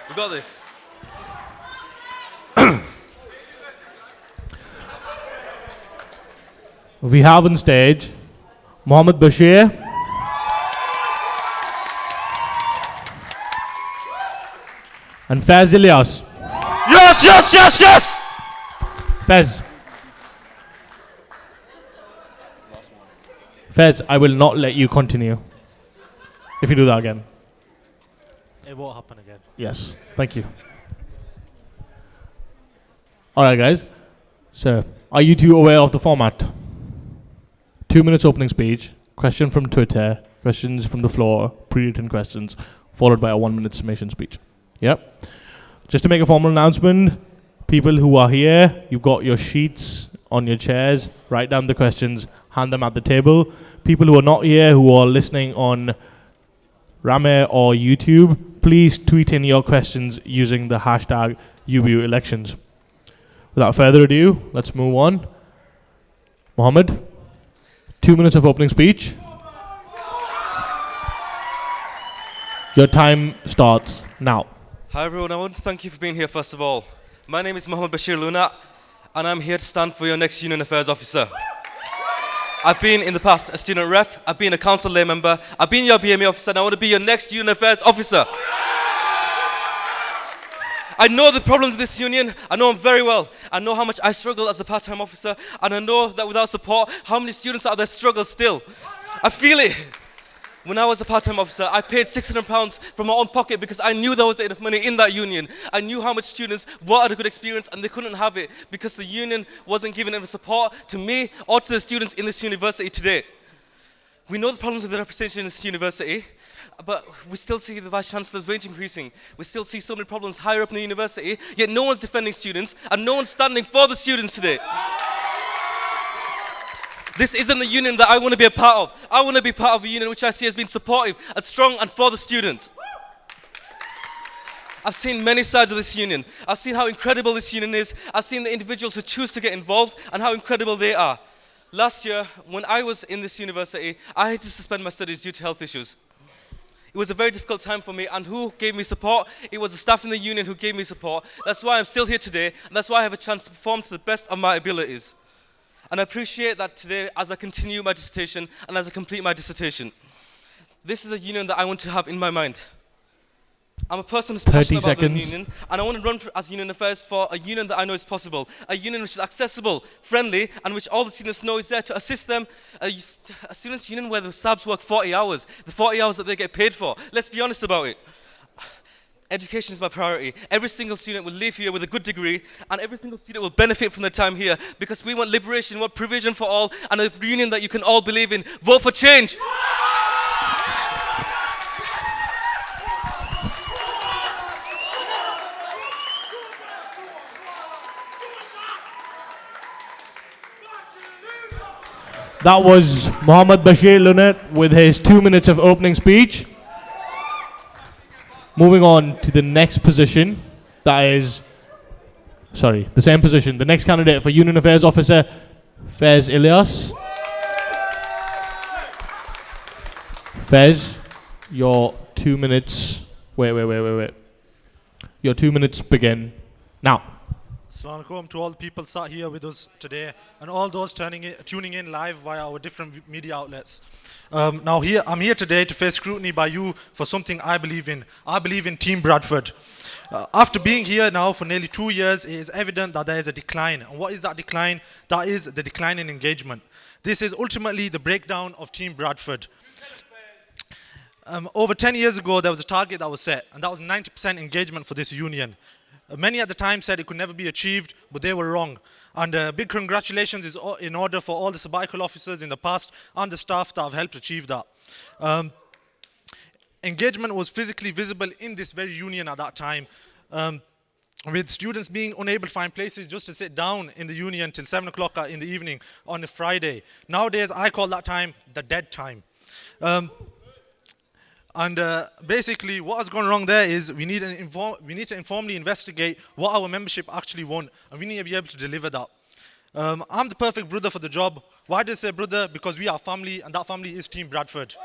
We got this. We have on stage Mohammed Bashir, and Faz Ilyas. Yes, yes, yes, yes! Fez. Fez, I will not let you continue if you do that again. It won't happen again. Yes, thank you. All right, guys. So, are you two aware of the format? 2 minutes opening speech, question from Twitter, questions from the floor, pre-written questions, followed by a 1 minute summation speech. Yep. Just to make a formal announcement, people who are here, you've got your sheets on your chairs, write down the questions, hand them at the table. People who are not here, who are listening on Rame or YouTube, please tweet in your questions using the hashtag UBU elections. Without further ado, let's move on. Mohammed, 2 minutes of opening speech. Your time starts now. Hi everyone, I want to thank you for being here first of all. My name is Mohammed Bashir Luna and I'm here to stand for your next Union Affairs Officer. I've been in the past a student rep, I've been a council lay member, I've been your BME officer and I want to be your next Union Affairs Officer. I know the problems of this union, I know them very well. I know how much I struggle as a part-time officer and I know that without support, how many students out there struggle still. I feel it. When I was a part-time officer, I paid £600 from my own pocket because I knew there wasn't enough money in that union. I knew how much students wanted a good experience and they couldn't have it because the union wasn't giving enough support to me or to the students in this university today. We know the problems with the representation in this university, but we still see the Vice-Chancellor's wage increasing. We still see so many problems higher up in the university, yet no one's defending students and no one's standing for the students today. This isn't the union that I want to be a part of. I want to be part of a union which I see as being supportive and strong and for the students. I've seen many sides of this union. I've seen how incredible this union is. I've seen the individuals who choose to get involved and how incredible they are. Last year, when I was in this university, I had to suspend my studies due to health issues. It was a very difficult time for me, and who gave me support? It was the staff in the union who gave me support. That's why I'm still here today, and that's why I have a chance to perform to the best of my abilities. And I appreciate that today as I continue my dissertation and as I complete my dissertation. This is a union that I want to have in my mind. I'm a person who's passionate about the union, and I want to run as Union Affairs for a union that I know is possible. A union which is accessible, friendly, and which all the students know is there to assist them. A students' union where the SABs work 40 hours, the 40 hours that they get paid for. Let's be honest about it. Education is my priority. Every single student will leave here with a good degree and every single student will benefit from their time here because we want liberation, we want provision for all and a union that you can all believe in. Vote for change! That was Mohammed Bashir Lunet with his 2 minutes of opening speech. Moving on to the next position, that is, sorry, the same position. The next candidate for Union Affairs Officer, Fez Ilyas. Fez, your 2 minutes, wait. Your 2 minutes begin now. Assalamu alaikum to all the people sat here with us today and all those tuning in live via our different media outlets. I'm here today to face scrutiny by you for something I believe in. I believe in Team Bradford. After being here now for nearly 2 years, it is evident that there is a decline. And what is that decline? That is the decline in engagement. This is ultimately the breakdown of Team Bradford. Over 10 years ago, there was a target that was set, and that was 90% engagement for this union. Many at the time said it could never be achieved, but they were wrong. And big congratulations is in order for all the sabbatical officers in the past and the staff that have helped achieve that. Engagement was physically visible in this very union at that time, with students being unable to find places just to sit down in the union till 7 o'clock in the evening on a Friday. Nowadays, I call that time the dead time. Basically, what has gone wrong there is we need to informally investigate what our membership actually want, and we need to be able to deliver that. I'm the perfect brother for the job. Why do I say brother? Because we are family, and that family is Team Bradford.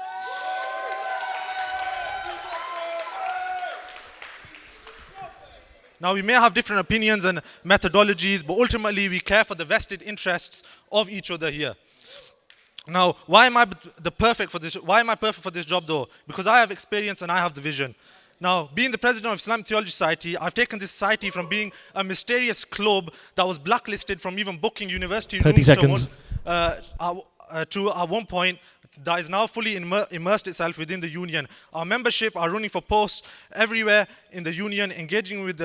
Now, we may have different opinions and methodologies, but ultimately we care for the vested interests of each other here. Now, why am I perfect for this job though? Because I have experience and I have the vision. Now, being the president of Islamic Theology Society, I've taken this society from being a mysterious club that was blacklisted from even booking university rooms to at one point that is now fully immersed itself within the union. Our membership are running for posts everywhere in the union, engaging with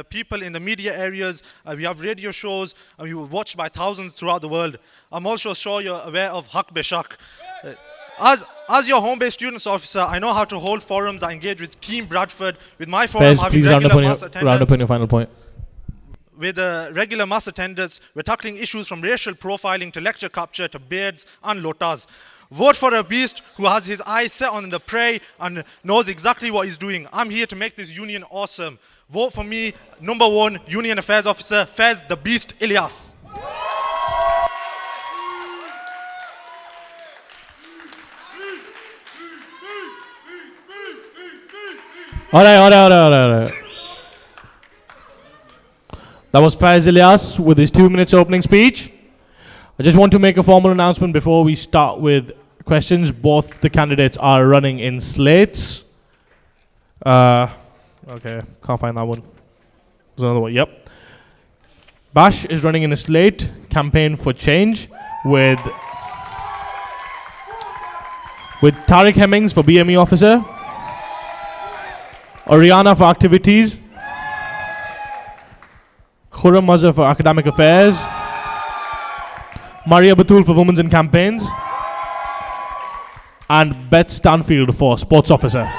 people in the media areas. We have radio shows, and we were watched by thousands throughout the world. I'm also sure you're aware of Haq Beshak. As your home-based students officer, I know how to hold forums that engage with Team Bradford. With my forum, having regular mass attendance. Round up on your final point. With regular mass attendance, we're tackling issues from racial profiling to lecture capture to beards and lotas. Vote for a beast who has his eyes set on the prey and knows exactly what he's doing. I'm here to make this union awesome. Vote for me, number 1 Union Affairs Officer, Fez the Beast Ilyas. All right. That was Faiz Ilyas with his 2 minutes opening speech. I just want to make a formal announcement before we start with questions. Both the candidates are running in slates. Okay, can't find that one. There's another one, yep. Bash is running in a slate, Campaign for Change, with Tariq Hemmings for BME Officer, Oriana for Activities, Khurram Mazhar for Academic Affairs, Maria Batul for Women's and Campaigns, and Beth Stanfield for Sports Officer.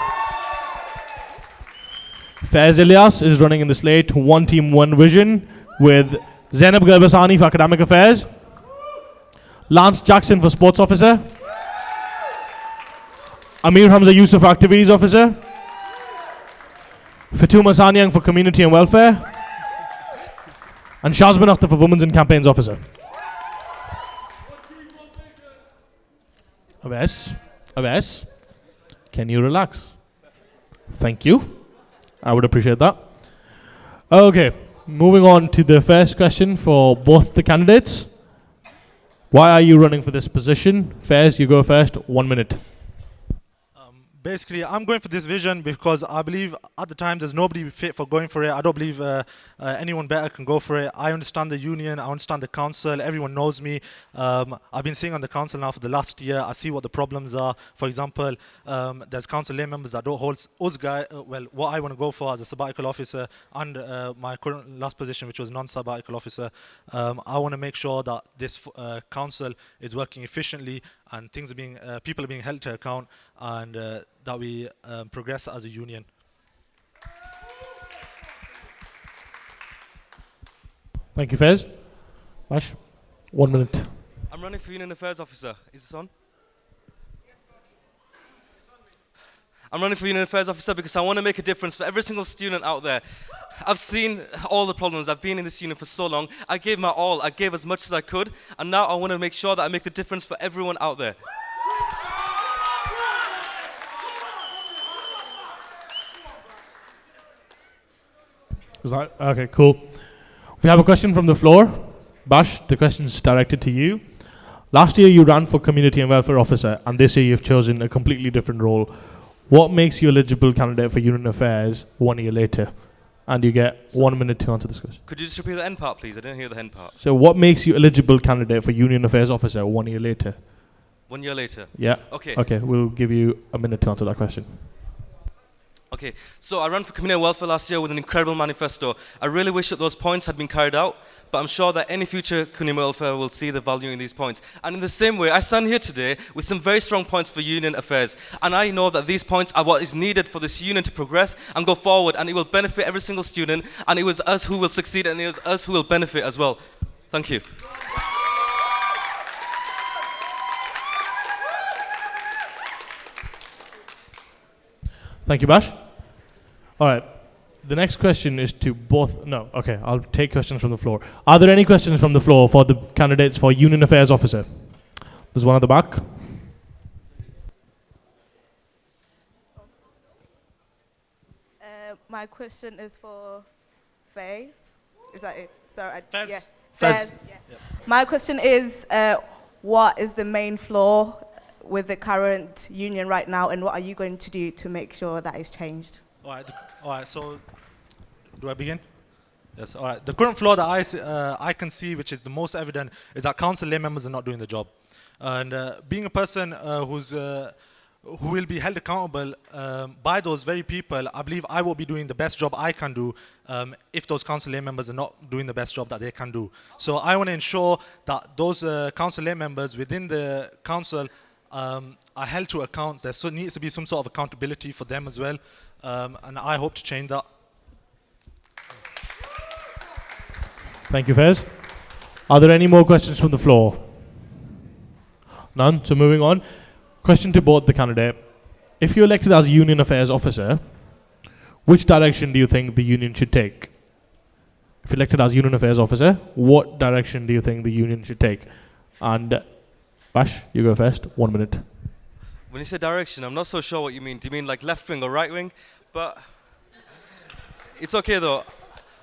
Faiz Ilyas is running in the slate, One Team, One Vision, with Zainab Galbasani for Academic Affairs, Lance Jackson for Sports Officer, Amir Hamza Yusuf for Activities Officer, Fatuma Sanyang for Community and Welfare, and Shazban Akhtar for Women's and Campaigns Officer. Abbas, can you relax? Thank you. I would appreciate that. Okay, moving on to the first question for both the candidates. Why are you running for this position? Faiz, you go first, 1 minute. Basically, I'm going for this vision because I believe at the time there's nobody fit for going for it. I don't believe anyone better can go for it. I understand the union, I understand the council, everyone knows me. I've been sitting on the council now for the last year. I see what the problems are. For example, there's council lay members that don't hold us what I want to go for as a sabbatical officer and my current last position, which was non-sabbatical officer. I want to make sure that this council is working efficiently and things are being, people are being held to account, and that we progress as a union. Thank you, Faiz. Ash, 1 minute. I'm running for Union Affairs Officer. Is this on? I'm running for Union Affairs Officer because I want to make a difference for every single student out there. I've seen all the problems. I've been in this union for so long. I gave my all. I gave as much as I could. And now I want to make sure that I make the difference for everyone out there. Is that okay? Cool. We have a question from the floor. Bash, the question is directed to you. Last year you ran for Community and Welfare Officer, and this year you've chosen a completely different role. What makes you eligible candidate for Union Affairs 1 year later? And you get 1 minute to answer this question. Could you just repeat the end part, please? I didn't hear the end part. So what makes you eligible candidate for Union Affairs Officer 1 year later? 1 year later? Yeah. Okay. Okay, we'll give you a minute to answer that question. Okay, so I ran for Community and Welfare last year with an incredible manifesto. I really wish that those points had been carried out, but I'm sure that any future Community and Welfare will see the value in these points. And in the same way, I stand here today with some very strong points for Union Affairs. And I know that these points are what is needed for this union to progress and go forward, and it will benefit every single student, and it was us who will succeed, and it was us who will benefit as well. Thank you. Thank you, Bash. All right. The next question is to both. No, okay. I'll take questions from the floor. Are there any questions from the floor for the candidates for Union Affairs Officer? There's one at the back. My question is for Faiz. Is that it? Sorry. Faiz. Yeah. Faiz. Yeah. Yep. My question is, what is the main flaw with the current union right now, and what are you going to do to make sure that is changed? All right. So, do I begin? Yes. All right. The current flaw that I can see, which is the most evident, is that council lay members are not doing the job. And being a person who will be held accountable by those very people, I believe I will be doing the best job I can do if those council lay members are not doing the best job that they can do. So I want to ensure that those council lay members within the council are held to account. There needs to be some sort of accountability for them as well, and I hope to change that. Thank you, Faiz. Are there any more questions from the floor? None? So moving on. Question to both the candidate. If you're elected as Union Affairs Officer, which direction do you think the union should take? If elected as Union Affairs Officer, what direction do you think the union should take? And Bash, you go first. 1 minute. When you say direction, I'm not so sure what you mean. Do you mean like left wing or right wing? But it's okay though.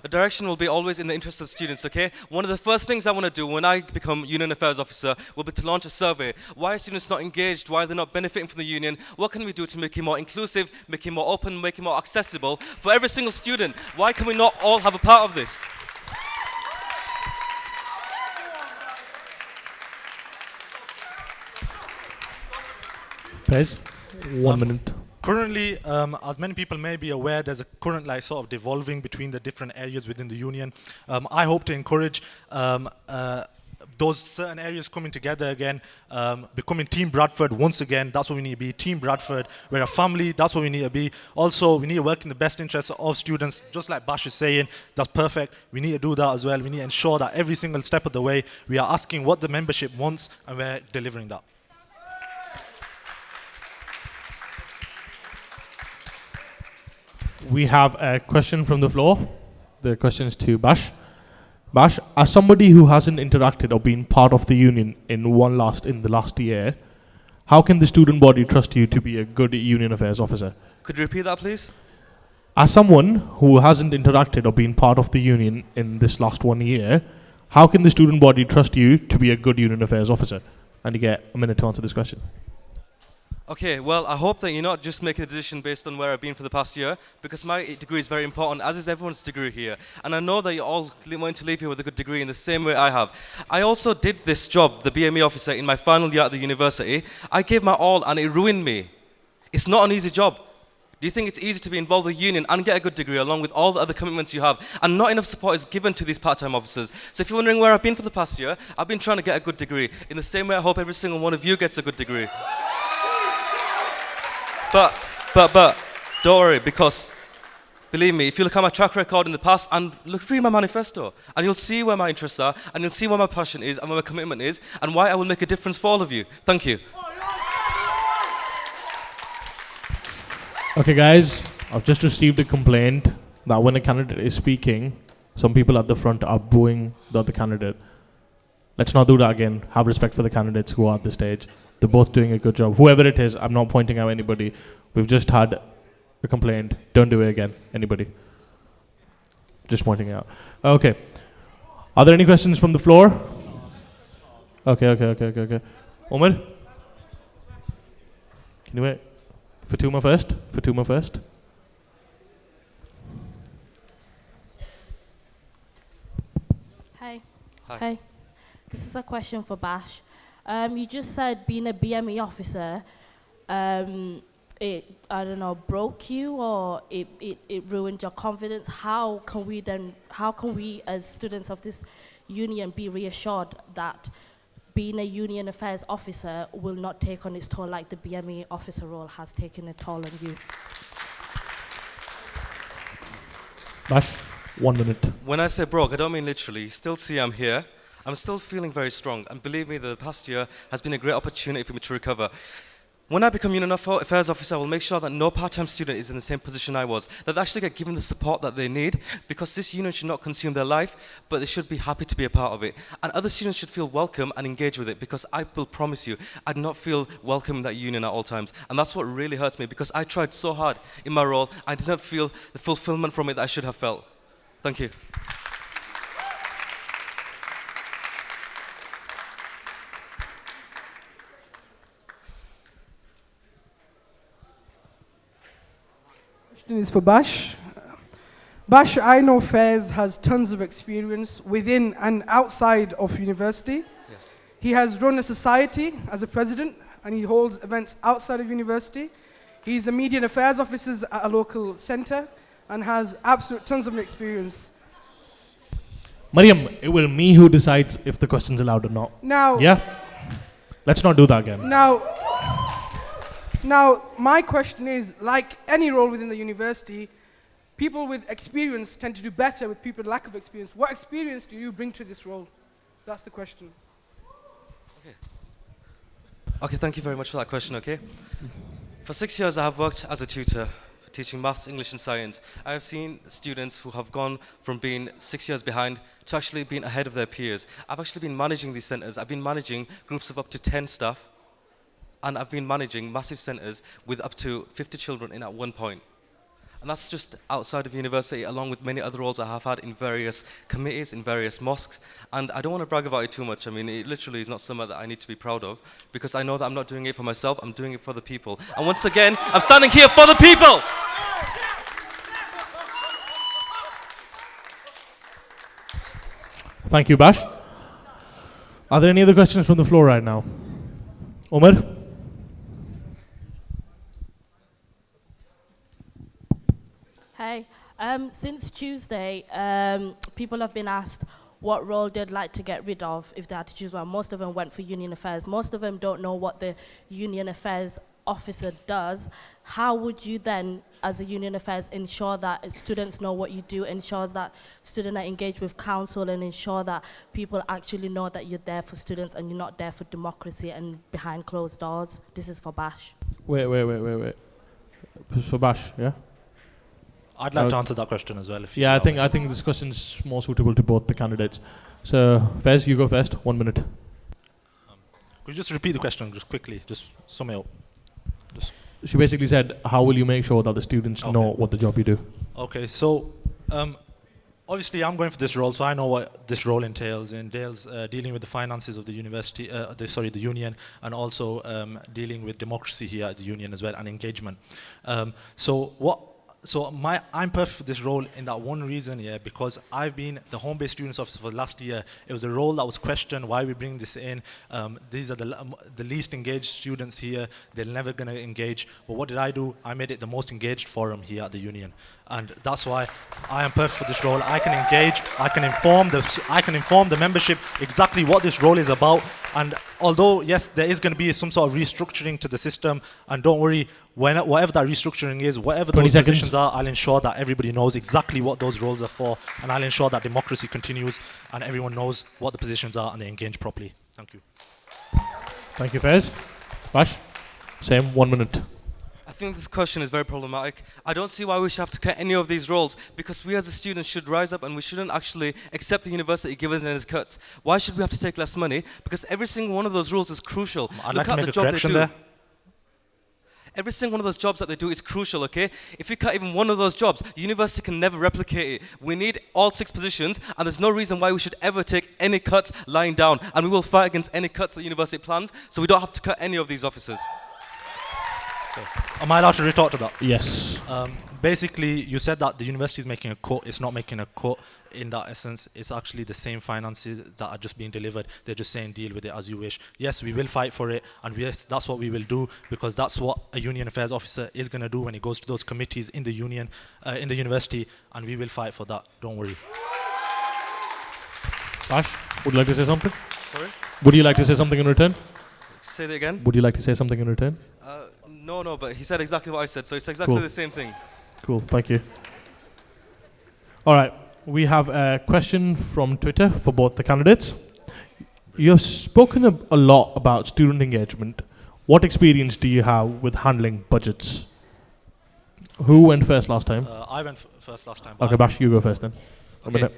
The direction will be always in the interest of students, okay? One of the first things I want to do when I become Union Affairs Officer will be to launch a survey. Why are students not engaged? Why are they not benefiting from the union? What can we do to make it more inclusive, make it more open, make it more accessible for every single student? Why can we not all have a part of this? Faiz, 1 minute. Currently, as many people may be aware, there's a current sort of devolving between the different areas within the union. I hope to encourage those certain areas coming together again, becoming Team Bradford once again. That's what we need to be, Team Bradford. We're a family, that's what we need to be. Also, we need to work in the best interest of students, just like Bash is saying. That's perfect. We need to do that as well. We need to ensure that every single step of the way, we are asking what the membership wants and we're delivering that. We have a question from the floor. The question is to Bash. Bash, as somebody who hasn't interacted or been part of the union in the last year, how can the student body trust you to be a good Union Affairs Officer? Could you repeat that, please? As someone who hasn't interacted or been part of the union in this last 1 year, how can the student body trust you to be a good Union Affairs Officer? And you get a minute to answer this question. Okay, well, I hope that you're not just making a decision based on where I've been for the past year, because my degree is very important, as is everyone's degree here. And I know that you all want to leave here with a good degree in the same way I have. I also did this job, the BME officer, in my final year at the university. I gave my all and it ruined me. It's not an easy job. Do you think it's easy to be involved with the union and get a good degree along with all the other commitments you have? And not enough support is given to these part-time officers. So if you're wondering where I've been for the past year, I've been trying to get a good degree. In the same way I hope every single one of you gets a good degree. But, don't worry, because believe me, if you look at my track record in the past and read my manifesto, and you'll see where my interests are, and you'll see where my passion is, and where my commitment is, and why I will make a difference for all of you. Thank you. Okay, guys, I've just received a complaint that when a candidate is speaking, some people at the front are booing the other candidate. Let's not do that again. Have respect for the candidates who are at the stage. They're both doing a good job. Whoever it is, I'm not pointing out anybody. We've just had a complaint. Don't do it again. Anybody? Just pointing out. Okay. Are there any questions from the floor? Okay. Omar? Can you wait? Fatuma first. Hi. This is a question for Bash. You just said being a BME officer, it, I don't know, broke you or it ruined your confidence. How can we as students of this union be reassured that being a union affairs officer will not take on its toll like the BME officer role has taken a toll on you? Bash, 1 minute. When I say broke, I don't mean literally. Still see I'm here. I'm still feeling very strong, and believe me, the past year has been a great opportunity for me to recover. When I become Union Affairs Officer, I will make sure that no part-time student is in the same position I was, that they actually get given the support that they need, because this union should not consume their life, but they should be happy to be a part of it. And other students should feel welcome and engage with it, because I will promise you, I did not feel welcome in that union at all times. And that's what really hurts me, because I tried so hard in my role, I did not feel the fulfillment from it that I should have felt. Thank you. Is for Bash. Bash, I know Faiz has tons of experience within and outside of university. Yes. He has run a society as a president and he holds events outside of university. He's a media and affairs officer at a local centre and has absolute tons of experience. Mariam, it will me who decides if the question's allowed or not. Now, yeah? Let's not do that again. Now, my question is, like any role within the university, people with experience tend to do better with people with lack of experience. What experience do you bring to this role? That's the question. Okay. Okay, thank you very much for that question, okay? For 6 years, I have worked as a tutor, teaching maths, English, and science. I have seen students who have gone from being 6 years behind to actually being ahead of their peers. I've actually been managing these centres. I've been managing groups of up to 10 staff, and I've been managing massive centres with up to 50 children in at one point. And that's just outside of university, along with many other roles I have had in various committees, in various mosques. And I don't want to brag about it too much. I mean, it literally is not something that I need to be proud of, because I know that I'm not doing it for myself, I'm doing it for the people. And once again, I'm standing here for the people! Thank you, Bash. Are there any other questions from the floor right now? Omar? Hey, since Tuesday, people have been asked what role they'd like to get rid of if they had to choose one. Most of them went for union affairs. Most of them don't know what the union affairs officer does. How would you then, as a union affairs, ensure that students know what you do, ensures that students are engaged with council, and ensure that people actually know that you're there for students and you're not there for democracy and behind closed doors? This is for Bash. Wait. This is for Bash, yeah? I'd like to answer that question as well. If you Yeah, allow I think this question's more suitable to both the candidates. So, Fez, you go first. 1 minute. Could you just repeat the question just quickly? Just sum it up. She basically said, how will you make sure that the students know what the job you do? Okay, so obviously I'm going for this role, so I know what this role entails. It entails dealing with the finances of the university, the union, and also dealing with democracy here at the union as well, and engagement. I'm perfect for this role in that one reason, because I've been the home-based students officer for the last year. It was a role that was questioned, why we bring this in. These are the least engaged students here. They're never going to engage. But what did I do? I made it the most engaged forum here at the union. And that's why I am perfect for this role. I can engage, I can inform the membership exactly what this role is about. And although, yes, there is going to be some sort of restructuring to the system, and don't worry, whatever that restructuring is, whatever those positions are, I'll ensure that everybody knows exactly what those roles are for, and I'll ensure that democracy continues and everyone knows what the positions are and they engage properly. Thank you. Thank you, Fez. Bash? Same, 1 minute. I think this question is very problematic. I don't see why we should have to cut any of these roles, because we as a students should rise up and we shouldn't actually accept the university giving us any cuts. Why should we have to take less money? Because every single one of those roles is crucial. I'd like to make a correction there. Every single one of those jobs that they do is crucial, okay? If we cut even one of those jobs, the university can never replicate it. We need all 6 positions, and there's no reason why we should ever take any cuts lying down. And we will fight against any cuts that the university plans, so we don't have to cut any of these officers. Am I allowed to retort to that? Yes. Basically, you said that the university is making a cut. It's not making a cut in that essence. It's actually the same finances that are just being delivered. They're just saying deal with it as you wish. Yes, we will fight for it, and yes, that's what we will do, because that's what a union affairs officer is going to do when he goes to those committees in the union, in the university, and we will fight for that. Don't worry. Bash, would you like to say something? Sorry? Would you like to say something in return? Say that again? Would you like to say something in return? No, but he said exactly what I said, so it's exactly Cool. the same thing. Cool, thank you. All right, we have a question from Twitter for both the candidates. You have spoken a lot about student engagement. What experience do you have with handling budgets? Who went first last time? I went first last time. Okay, Bash, you go first then. A minute.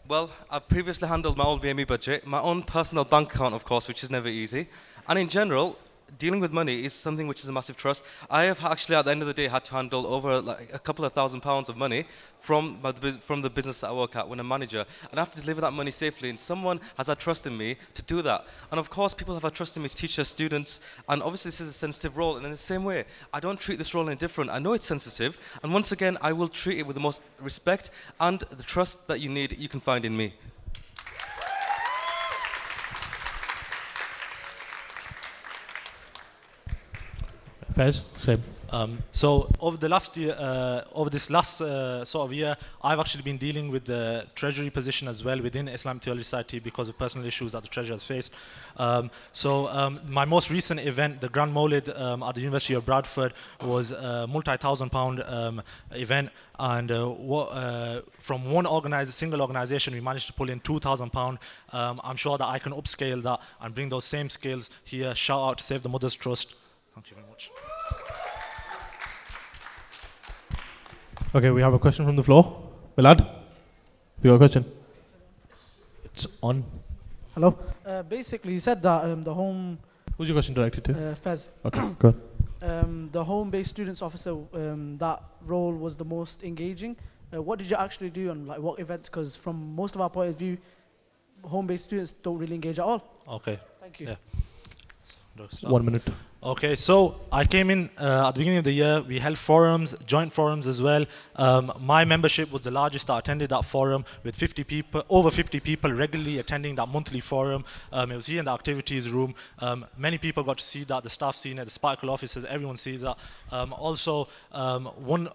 Well, I've previously handled my own VME budget, my own personal bank account, of course, which is never easy. And in general, dealing with money is something which is a massive trust. I have actually, at the end of the day, had to handle over like a couple of £1,000s of money from the business that I work at when I'm manager. And I have to deliver that money safely, and someone has had trust in me to do that. And of course, people have had trust in me to teach their students, and obviously this is a sensitive role, and in the same way, I don't treat this role any different. I know it's sensitive, and once again, I will treat it with the most respect and the trust that you need, you can find in me. Fez, same. So over the last year, over this last sort of year, I've actually been dealing with the treasury position as well within Islamic Theology Society because of personal issues that the treasurer has faced. My most recent event, the Grand Maulid at the University of Bradford, was a multi-thousand-pound event, and from one single organisation, we managed to pull in £2,000. I'm sure that I can upscale that and bring those same skills here. Shout out to Save the Mothers Trust. Thank you very much. Okay, we have a question from the floor. Milad, you got a question? It's on. Hello. Basically, you said that the home... Who's your question directed to? Fez. Okay, good. The home-based students officer, that role was the most engaging. What did you actually do and like what events? Because from most of our point of view, home-based students don't really engage at all. Okay. Thank you. Yeah. 1 minute. Okay, so I came in at the beginning of the year. We held forums, joint forums as well. My membership was the largest that attended that forum, with 50 people, over 50 people regularly attending that monthly forum. It was here in the activities room. Many people got to see that, the staff seen it, the Sparkle officers, everyone sees that. Also, one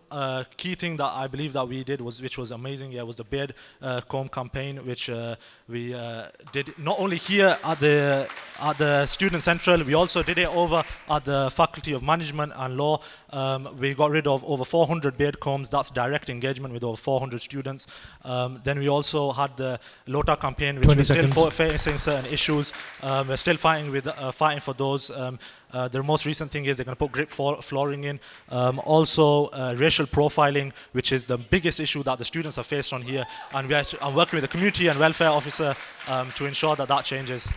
key thing that I believe that we did, which was amazing, was the beard comb campaign, which we did not only here at the Student Central, we also did it over at the Faculty of Management and Law. We got rid of over 400 beard combs. That's direct engagement with over 400 students. Then we also had the LOTA campaign, which we're still facing certain issues. We're still fighting for those. The most recent thing is they're going to put grip flooring in. Also, racial profiling, which is the biggest issue that the students have faced on here. And I'm working with the community and welfare officer to ensure that that changes.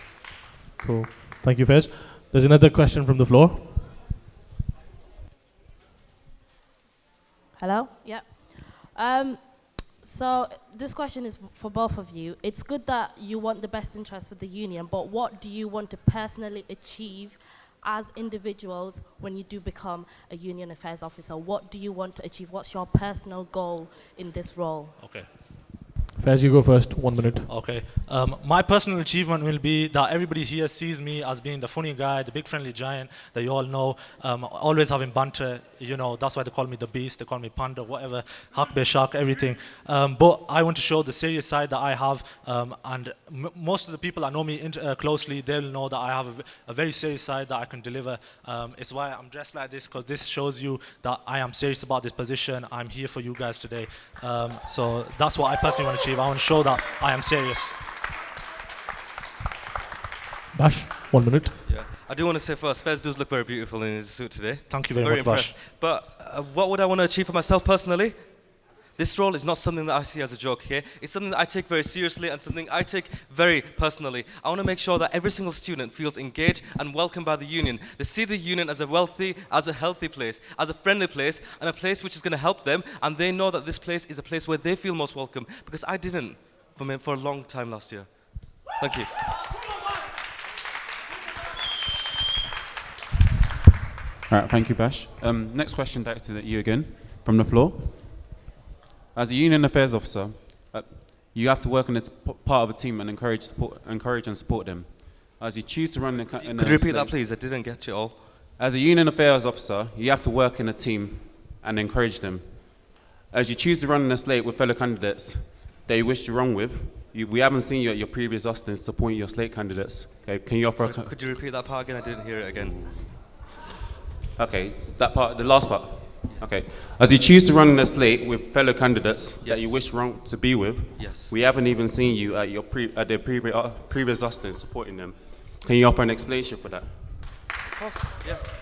Cool. Thank you, Faiz. There's another question from the floor. Hello? Yeah. So this question is for both of you. It's good that you want the best interest for the union, but what do you want to personally achieve as individuals when you do become a union affairs officer? What do you want to achieve? What's your personal goal in this role? Okay. Faiz, you go first. 1 minute. Okay. My personal achievement will be that everybody here sees me as being the funny guy, the big friendly giant that you all know. Always having banter, that's why they call me the beast, they call me panda, whatever, hakbe shark, everything. But I want to show the serious side that I have, and most of the people that know me closely, they'll know that I have a very serious side that I can deliver. It's why I'm dressed like this, because this shows you that I am serious about this position. I'm here for you guys today. So that's what I personally want to achieve. I want to show that I am serious. Bash, 1 minute. Yeah, I do want to say first, Fez does look very beautiful in his suit today. Thank you very much, Bash. But what would I want to achieve for myself personally? This role is not something that I see as a joke, okay? It's something that I take very seriously and something I take very personally. I want to make sure that every single student feels engaged and welcomed by the union. They see the union as a healthy place, as a friendly place, and a place which is going to help them, and they know that this place is a place where they feel most welcome, because I didn't for a long time last year. Thank you. All right, thank you, Bash. Next question directed at you again, from the floor. As a union affairs officer, you have to work as part of a team and encourage and support them. As you choose to run Could you repeat that, please? I didn't get you all. As a union affairs officer, you have to work in a team and encourage them. As you choose to run in a slate with fellow candidates that you wish to run with, we haven't seen you at your previous Hustings to appoint your slate candidates. Okay, can you offer? Could you repeat that part again? I didn't hear it again. Okay, that part, the last part. Okay. As you choose to run in a slate with fellow candidates that you wish to be with, we haven't even seen you at their previous Hustings supporting them. Can you offer an explanation for that? Of course, yes.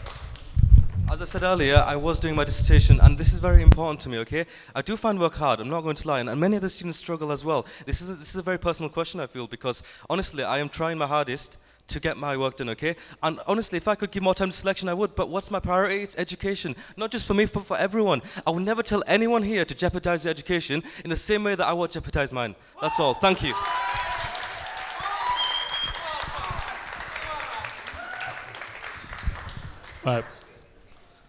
As I said earlier, I was doing my dissertation, and this is very important to me, okay? I do find work hard, I'm not going to lie, and many of the students struggle as well. This is a very personal question, I feel, because honestly, I am trying my hardest to get my work done, okay? And honestly, if I could give more time to selection, I would, but what's my priority? It's education. Not just for me, but for everyone. I will never tell anyone here to jeopardize their education in the same way that I won't jeopardize mine. That's all. Thank you. Right.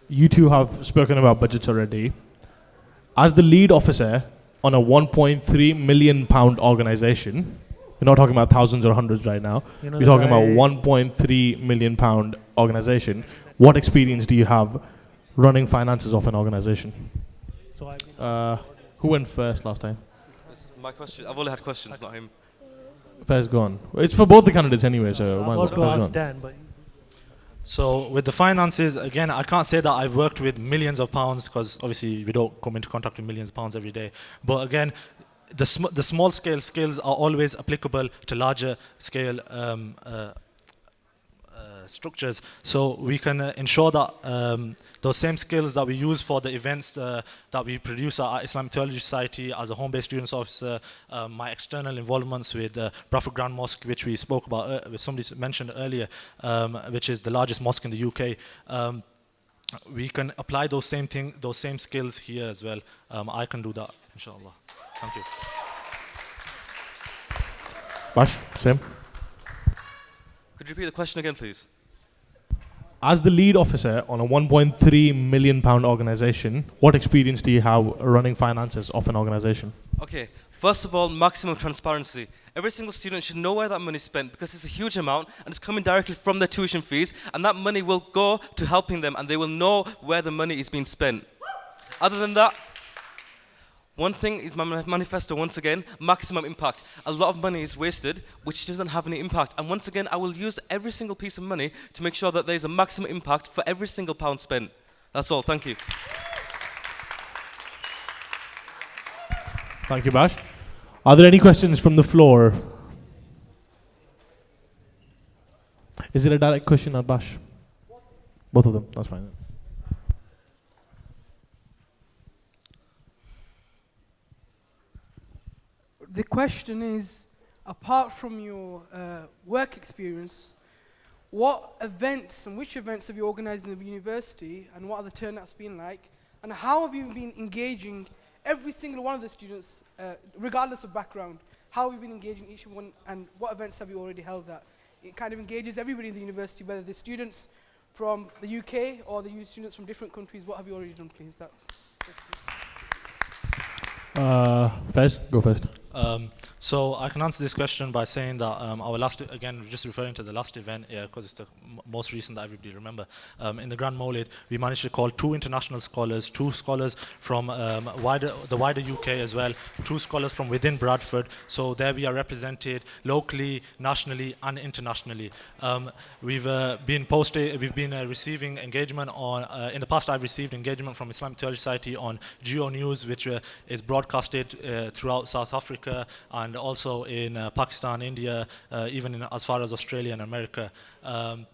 You two have spoken about budgets already. As the lead officer on a £1.3 million organisation, we're not talking about thousands or hundreds right now. We're talking about £1.3 million organisation. What experience do you have running finances of an organization. Who went first last time? This is my question. I've only had questions, not him. First gone. It's for both the candidates anyway, so might as well first gone. So with the finances, again, I can't say that I've worked with millions of pounds because obviously we don't come into contact with millions of pounds every day. But again, the small scale skills are always applicable to larger scale structures. So we can ensure that those same skills that we use for the events that we produce at Islamic Theology Society as a home-based students officer, my external involvements with Bradford Grand Mosque, which we spoke about, which somebody mentioned earlier, which is the largest mosque in the UK. We can apply those same skills here as well. I can do that, inshallah. Thank you. Bash, same. Could you repeat the question again, please? As the lead officer on a £1.3 million organisation, what experience do you have running finances of an organisation? Okay, first of all, maximum transparency. Every single student should know where that money is spent because it's a huge amount and it's coming directly from their tuition fees, and that money will go to helping them and they will know where the money is being spent. Other than that, one thing is my manifesto, once again, maximum impact. A lot of money is wasted, which doesn't have any impact. And once again, I will use every single piece of money to make sure that there's a maximum impact for every single pound spent. That's all. Thank you. Thank you, Bash. Are there any questions from the floor? Is it a direct question at Bash? Both of them. That's fine. The question is, apart from your work experience, what events and which events have you organized in the university and what are the turnouts been like? And how have you been engaging every single one of the students, regardless of background? How have you been engaging each one and what events have you already held that? It kind of engages everybody in the university, whether the students from the UK or the students from different countries. What have you already done, please? Fez, go first. So I can answer this question by saying that our last, again, just referring to the last event, because it's the most recent that everybody remember. In the Grand Molid, we managed to call 2 international scholars, 2 scholars from the wider UK as well, 2 scholars from within Bradford. So there we are represented locally, nationally, and internationally. We've been receiving engagement on. In the past, I've received engagement from Islamic Theology Society on Geo News, which is broadcasted throughout South Africa and also in Pakistan, India, even as far as Australia and America. And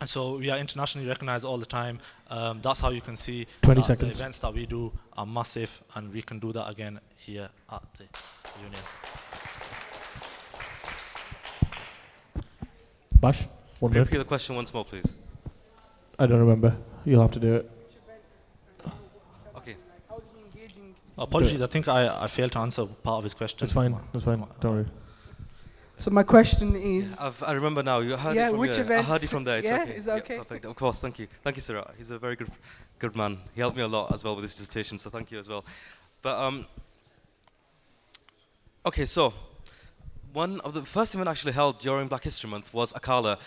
so we are internationally recognized all the time. That's how you can see 20 that seconds. the events that we do are massive, and we can do that again here at the union. Bash, one Can you minute. repeat the question once more, please? I don't remember. You'll have to do it. Okay. Apologies, I think I failed to answer part of his question. That's fine. That's fine. Don't worry. So my question is... I remember now. You heard it from which there. I events? heard it from there. It's yeah, okay. is that okay? Perfect. Of course. Thank you. Thank you, Siraj. He's a very good man. He helped me a lot as well with his dissertation, so thank you as well. But okay, so one of the first event actually held during Black History Month was Akala.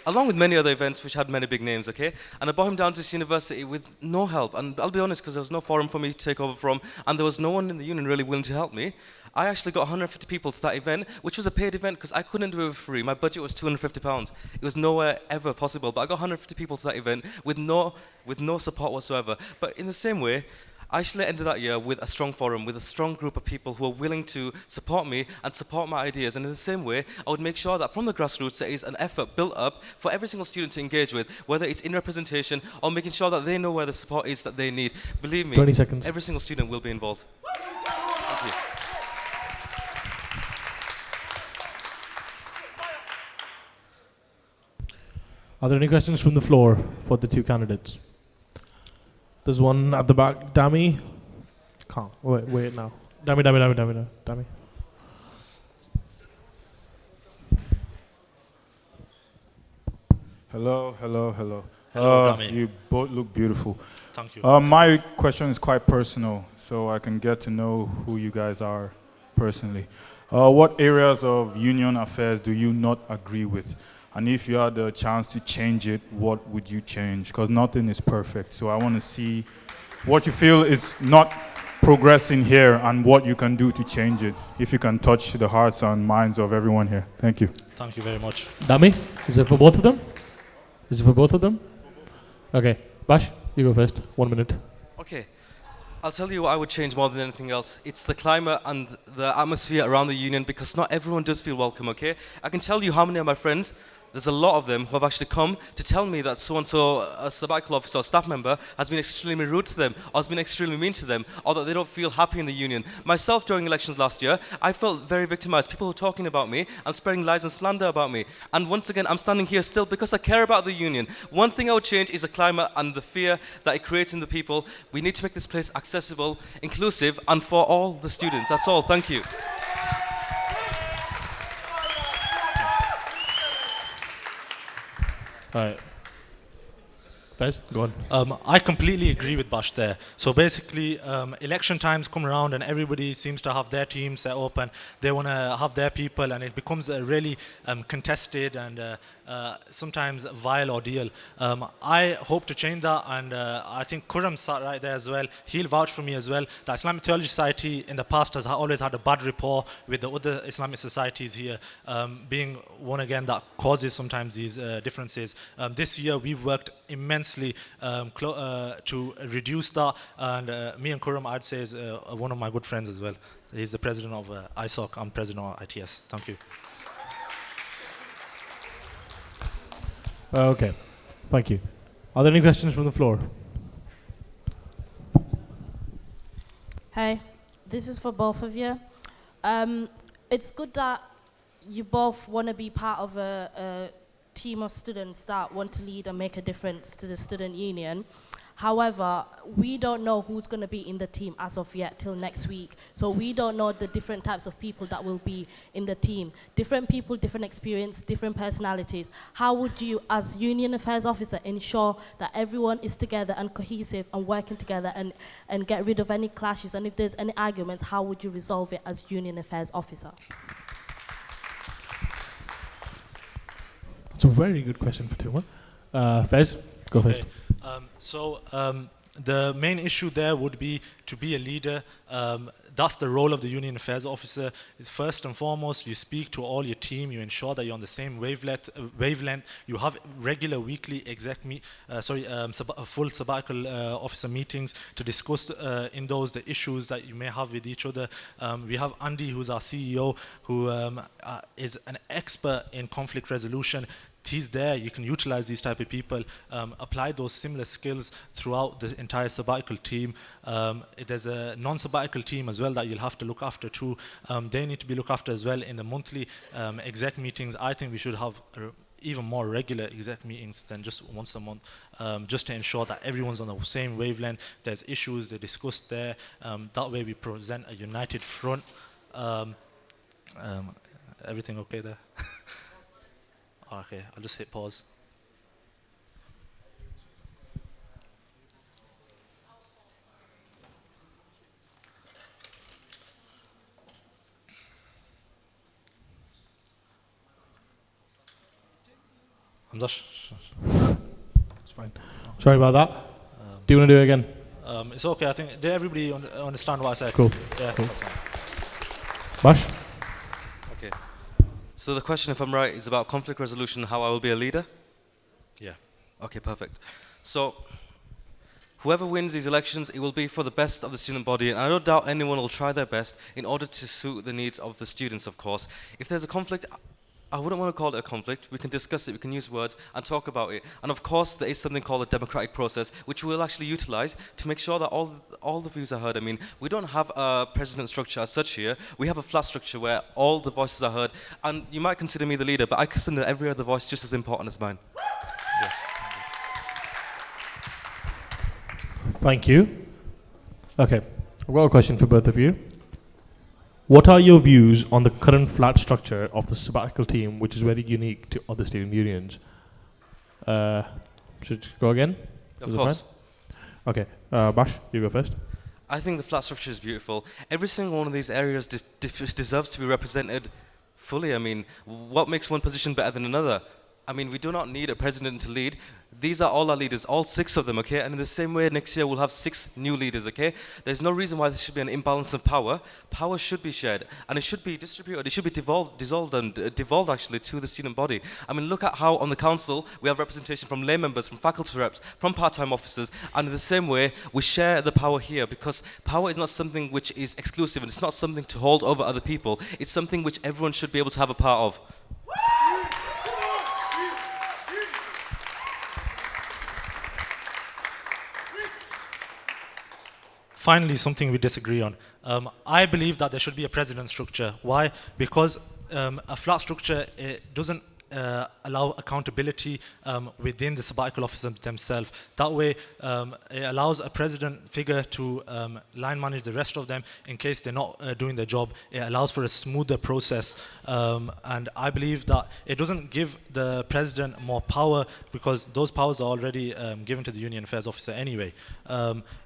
Along with many other events which had many big names, okay? And I brought him down to this university with no help. And I'll be honest, because there was no forum for me to take over from, and there was no one in the union really willing to help me. I actually got 150 people to that event, which was a paid event because I couldn't do it for free. My budget was £250. It was nowhere ever possible. But I got 150 people to that event with no support whatsoever. But in the same way, I actually ended that year with a strong forum, with a strong group of people who are willing to support me and support my ideas. And in the same way, I would make sure that from the grassroots there is an effort built up for every single student to engage with, whether it's in representation or making sure that they know where the support is that they need. Believe me, 20 seconds. Every single student will be involved. Thank you. Are there any questions from the floor for the 2 candidates? There's one at the back. Dami? Can't. Wait now. Dami. Hello. Hello, Dami. You both look beautiful. Thank you. My question is quite personal, so I can get to know who you guys are personally. What areas of union affairs do you not agree with? And if you had the chance to change it, what would you change? Because nothing is perfect. So I want to see what you feel is not progressing here and what you can do to change it. If you can touch the hearts and minds of everyone here. Thank you. Thank you very much. Dami, is it for both of them? Is it for both of them? Okay, Bash, you go first. 1 minute. Okay. I'll tell you what I would change more than anything else. It's the climate and the atmosphere around the union, because not everyone does feel welcome, okay? I can tell you how many of my friends, there's a lot of them who have actually come to tell me that so-and-so, a sabbatical officer or staff member, has been extremely rude to them, or has been extremely mean to them, or that they don't feel happy in the union. Myself, during elections last year, I felt very victimized. People were talking about me and spreading lies and slander about me. And once again, I'm standing here still because I care about the union. One thing I would change is the climate and the fear that it creates in the people. We need to make this place accessible, inclusive, and for all the students. That's all. Thank you. All right. Fez, go on. I completely agree with Bash there. So basically, election times come around and everybody seems to have their team set up and they want to have their people, and it becomes a really contested and sometimes vile ordeal. I hope to change that, and I think Khurram sat right there as well. He'll vouch for me as well. The Islamic Theology Society in the past has always had a bad rapport with the other Islamic societies here, being one again that causes sometimes these differences. This year we've worked immensely to reduce that, and me and Khurram, I'd say, is one of my good friends as well. He's the president of ISOC, I'm president of ITS. Thank you. Okay, thank you. Are there any questions from the floor? Hey, this is for both of you. It's good that you both want to be part of a team of students that want to lead and make a difference to the student union. However, we don't know who's going to be in the team as of yet till next week. So we don't know the different types of people that will be in the team. Different people, different experience, different personalities. How would you, as Union Affairs Officer, ensure that everyone is together and cohesive and working together and get rid of any clashes? And if there's any arguments, how would you resolve it as Union Affairs Officer? It's a very good question for Tuma. Fez, go first. The main issue there would be to be a leader. That's the role of the Union Affairs Officer. First and foremost, you speak to all your team. You ensure that you're on the same wavelength. You have regular weekly full sabbatical officer meetings to discuss in those the issues that you may have with each other. We have Andy, who's our CEO, who is an expert in conflict resolution. He's there. You can utilize these type of people, apply those similar skills throughout the entire sabbatical team. There's a non-sabbatical team as well that you'll have to look after too. They need to be looked after as well in the monthly exec meetings. I think we should have even more regular exec meetings than just once a month, just to ensure that everyone's on the same wavelength. There's issues, they're discussed there. That way we present a united front. Everything okay there? Okay, I'll just hit pause. It's fine. Sorry about that. Do you want to do it again? It's okay. I think did everybody understand what I said? Cool. Yeah. Cool. That's fine. Bash? Okay. So the question, if I'm right, is about conflict resolution, how I will be a leader? Yeah. Okay, perfect. So whoever wins these elections, it will be for the best of the student body, and I don't doubt anyone will try their best in order to suit the needs of the students, of course. If there's a conflict, I wouldn't want to call it a conflict. We can discuss it, we can use words and talk about it. And of course, there is something called a democratic process, which we'll actually utilize to make sure that all the views are heard. I mean, we don't have a president structure as such here. We have a flat structure where all the voices are heard. And you might consider me the leader, but I consider every other voice just as important as mine. Yes. Thank you. Okay, I've got a question for both of you. What are your views on the current flat structure of the sabbatical team, which is very unique to other student unions? Should we go again? Of course. Okay, Bash, you go first. I think the flat structure is beautiful. Every single one of these areas deserves to be represented fully. I mean, what makes one position better than another? I mean, we do not need a president to lead. These are all our leaders, all 6 of them, okay? And in the same way, next year we'll have 6 new leaders, okay? There's no reason why there should be an imbalance of power. Power should be shared, and it should be distributed. It should be devolved actually to the student body. I mean, look at how on the council we have representation from lay members, from faculty reps, from part-time officers, and in the same way we share the power here, because power is not something which is exclusive, and it's not something to hold over other people. It's something which everyone should be able to have a part of. Finally, something we disagree on. I believe that there should be a president structure. Why? Because a flat structure, it doesn't allow accountability within the sabbatical officers themselves. That way, it allows a president figure to line manage the rest of them in case they're not doing their job. It allows for a smoother process. And I believe that it doesn't give the president more power, because those powers are already given to the Union Affairs Officer anyway.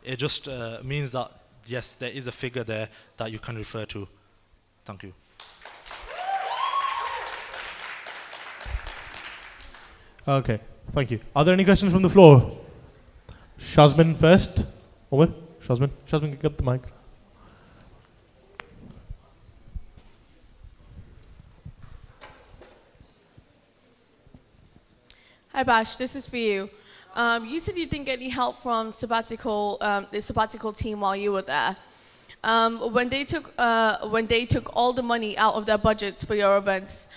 It just means that, yes, there is a figure there that you can refer to. Thank you. Okay, thank you. Are there any questions from the floor? Shazmin first. Over. Shazmin, get the mic. Hi Bash, this is for you. You said you didn't get any help from the sabbatical team while you were there. When they took all the money out of their budgets for your events,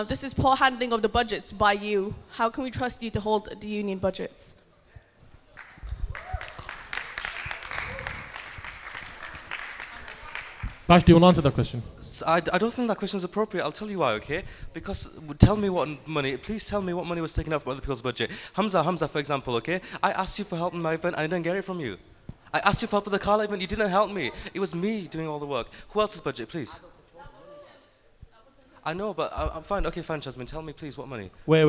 this is poor handling of the budgets by you. How can we trust you to hold the union budgets? Bash, do you want to answer that question? I don't think that question is appropriate. I'll tell you why, okay? Because please tell me what money was taken out from other people's budget. Hamza, for example, okay? I asked you for help in my event and I didn't get it from you. I asked you for help with the car event, you didn't help me. It was me doing all the work. Who else's budget, please? I know, but I'm fine. Okay, fine, Jasmine. Tell me, please, what money? Wait.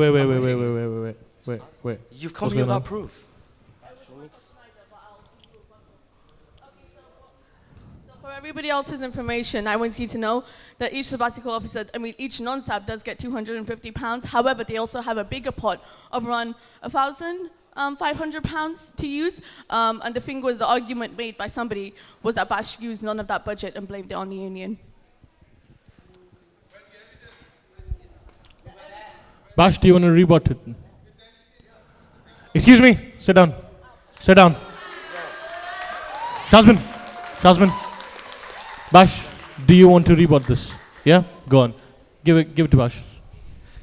You've come here without proof. For everybody else's information, I want you to know that each sabbatical officer, each non-sab does get £250. However, they also have a bigger pot of around £1,500 to use. And the thing was, the argument made by somebody was that Bash used none of that budget and blamed it on the union. Bash, do you want to rebut it? Excuse me. Sit down. Shazmin. Bash, do you want to rebut this? Yeah? Go on. Give it to Bash.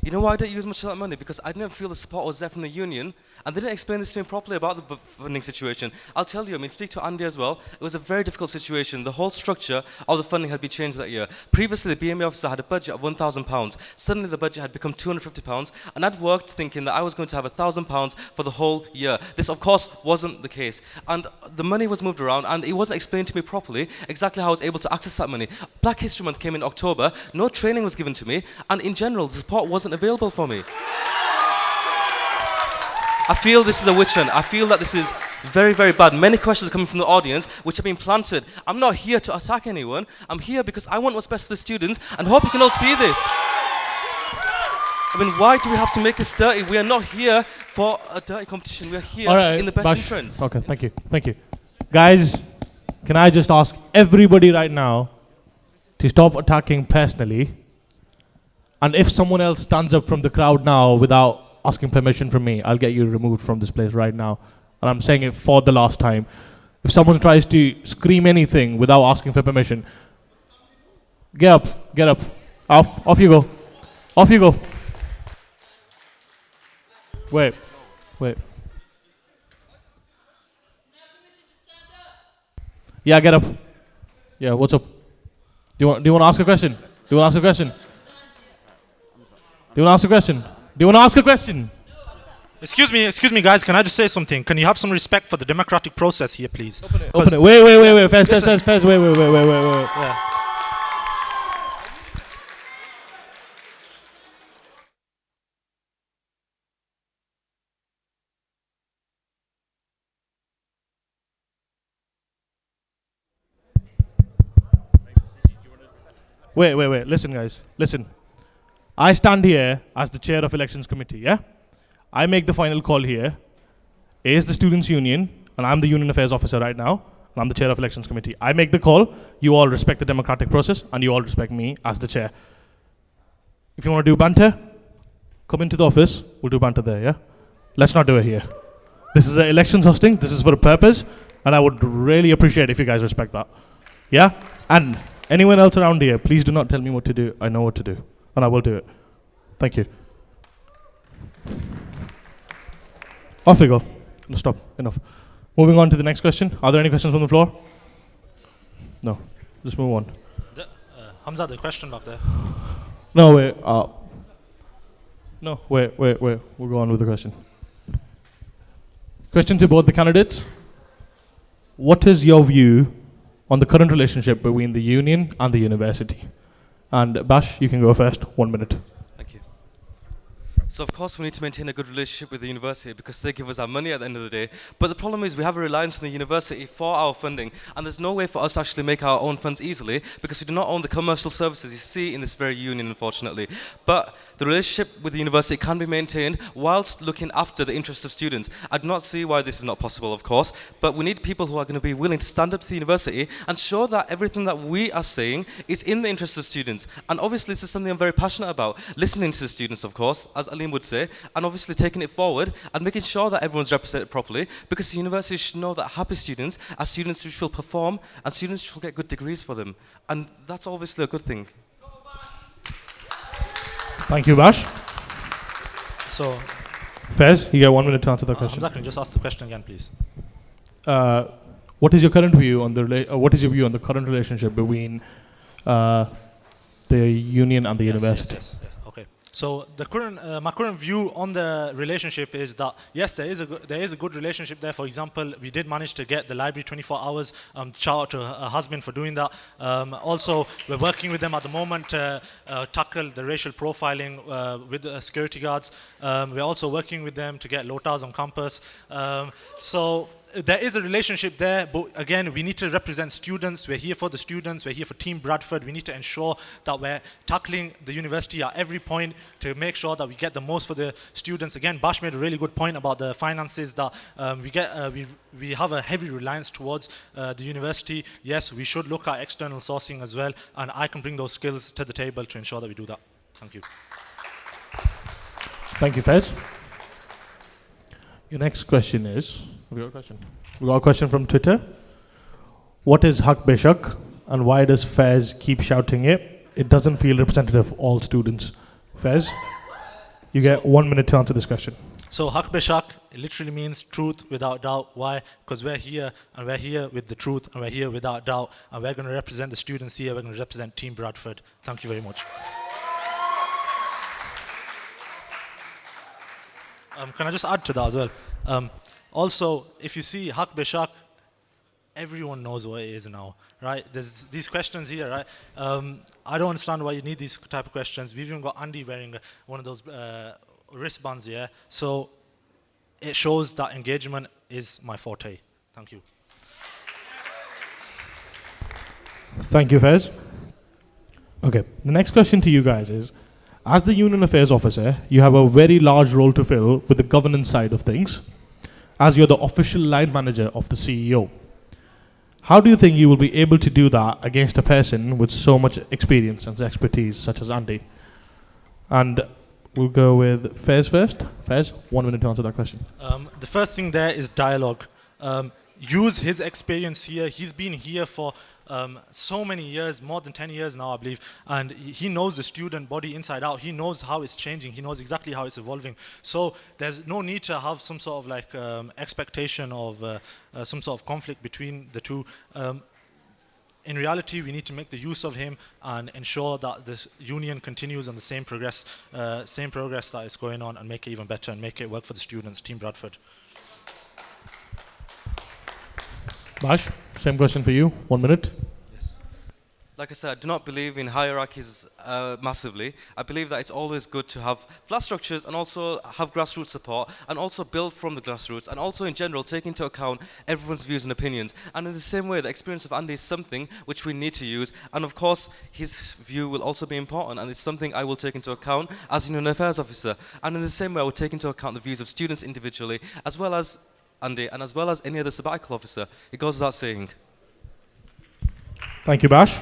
You know why I didn't use much of that money? Because I didn't feel the support was there from the union, and they didn't explain this to me properly about the funding situation. I'll tell you, speak to Andy as well. It was a very difficult situation. The whole structure of the funding had been changed that year. Previously, the BME officer had a budget of £1,000. Suddenly, the budget had become £250, and I'd worked thinking that I was going to have £1,000 for the whole year. This, of course, wasn't the case. And the money was moved around, and it wasn't explained to me properly exactly how I was able to access that money. Black History Month came in October. No training was given to me, and in general, the support wasn't available for me. I feel this is a witch hunt. I feel that this is very, very bad. Many questions are coming from the audience which have been planted. I'm not here to attack anyone. I'm here because I want what's best for the students and hope you can all see this. Why do we have to make this dirty? We are not here for a dirty competition. We are here in the best interest. Okay, thank you. Guys, can I just ask everybody right now to stop attacking personally? And if someone else stands up from the crowd now without asking permission from me, I'll get you removed from this place right now. And I'm saying it for the last time. If someone tries to scream anything without asking for permission, get up. Off you go. Wait. Yeah, get up. Yeah, what's up? Do you want to ask a question? Do you want to ask a question? Excuse me, guys. Can I just say something? Can you have some respect for the democratic process here, please? Open it. Wait. Fast. Wait. Yeah. Wait. Listen, guys. Listen. I stand here as the chair of elections committee, yeah? I make the final call here. A is the students' union, and I'm the union affairs officer right now, and I'm the chair of elections committee. I make the call, you all respect the democratic process, and you all respect me as the chair. If you want to do banter, come into the office, we'll do banter there, yeah? Let's not do it here. This is an elections hosting, this is for a purpose, and I would really appreciate if you guys respect that. Yeah? And anyone else around here, please do not tell me what to do. I know what to do, and I will do it. Thank you. Off we go. No, stop. Enough. Moving on to the next question. Are there any questions from the floor? No. Just move on. Hamza, the question back there. No, wait. No, wait. We'll go on with the question. Question to both the candidates. What is your view on the current relationship between the union and the university? And Bash, you can go first. 1 minute. Thank you. So of course we need to maintain a good relationship with the university because they give us our money at the end of the day. But the problem is we have a reliance on the university for our funding, and there's no way for us to actually make our own funds easily because we do not own the commercial services you see in this very union, unfortunately. But the relationship with the university can be maintained whilst looking after the interests of students. I do not see why this is not possible, of course, but we need people who are going to be willing to stand up to the university and show that everything that we are saying is in the interests of students. And obviously this is something I'm very passionate about, listening to the students, of course, as Alim would say, and obviously taking it forward and making sure that everyone's represented properly, because the university should know that happy students are students which will perform and students which will get good degrees for them. And that's obviously a good thing. Thank you, Bash. So, Fez, you get 1 minute to answer that question. Hamza, can you just ask the question again, please? What is your current view on what is your view on the current relationship between the union and the university? Yes. Okay. So the current, my current view on the relationship is that yes, there is a good relationship there. For example, we did manage to get the library 24 hours. Shout out to her husband for doing that. Also, we're working with them at the moment to tackle the racial profiling with the security guards. We're also working with them to get lotas on campus. So there is a relationship there, but again, we need to represent students. We're here for the students. We're here for Team Bradford. We need to ensure that we're tackling the university at every point to make sure that we get the most for the students. Again, Bash made a really good point about the finances that we have a heavy reliance towards the university. Yes, we should look at external sourcing as well, and I can bring those skills to the table to ensure that we do that. Thank you. Thank you, Fez. Your next question is, have you got a question? We got a question from Twitter. What is Haq Beshak and why does Fez keep shouting it? It doesn't feel representative of all students. Fez, you get 1 minute to answer this question. So Haq Beshak literally means truth without doubt. Why? Because we're here and we're here with the truth and we're here without doubt and we're going to represent the students here. We're going to represent Team Bradford. Thank you very much. Can I just add to that as well? Also, if you see Haq Beshak, everyone knows what it is now, right? There's these questions here, right? I don't understand why you need these type of questions. We've even got Andy wearing one of those wristbands here. So it shows that engagement is my forte. Thank you. Thank you, Fez. Okay, the next question to you guys is, as the Union Affairs Officer, you have a very large role to fill with the governance side of things, as you're the official line manager of the CEO. How do you think you will be able to do that against a person with so much experience and expertise, such as Andy? And we'll go with Fez first. Fez, 1 minute to answer that question. The first thing there is dialogue. Use his experience here. He's been here for so many years, more than 10 years now, I believe, and he knows the student body inside out. He knows how it's changing. He knows exactly how it's evolving. So there's no need to have some sort of like expectation of some sort of conflict between the two. In reality, we need to make the use of him and ensure that the union continues on the same progress that is going on, and make it even better and make it work for the students, Team Bradford. Bash, same question for you. 1 minute. Yes. Like I said, I do not believe in hierarchies massively. I believe that it's always good to have flat structures and also have grassroots support and also build from the grassroots and also in general take into account everyone's views and opinions. And in the same way, the experience of Andy is something which we need to use. And of course, his view will also be important and it's something I will take into account as Union Affairs Officer. And in the same way, I will take into account the views of students individually as well as Andy and as well as any other sabbatical officer. It goes without saying. Thank you, Bash.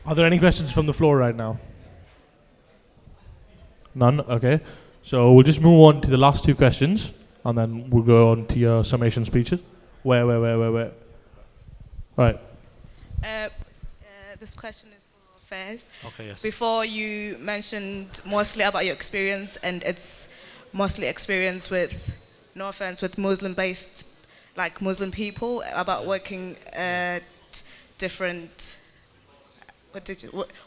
Are there any questions from the floor right now? None? Okay. So we'll just move on to the last two questions, and then we'll go on to your summation speeches. Where? Right. This question is for Faiz. Okay, yes. Before you mentioned mostly about your experience, and it's mostly experience with, no offense, with Muslim-based, like Muslim people, about working at different...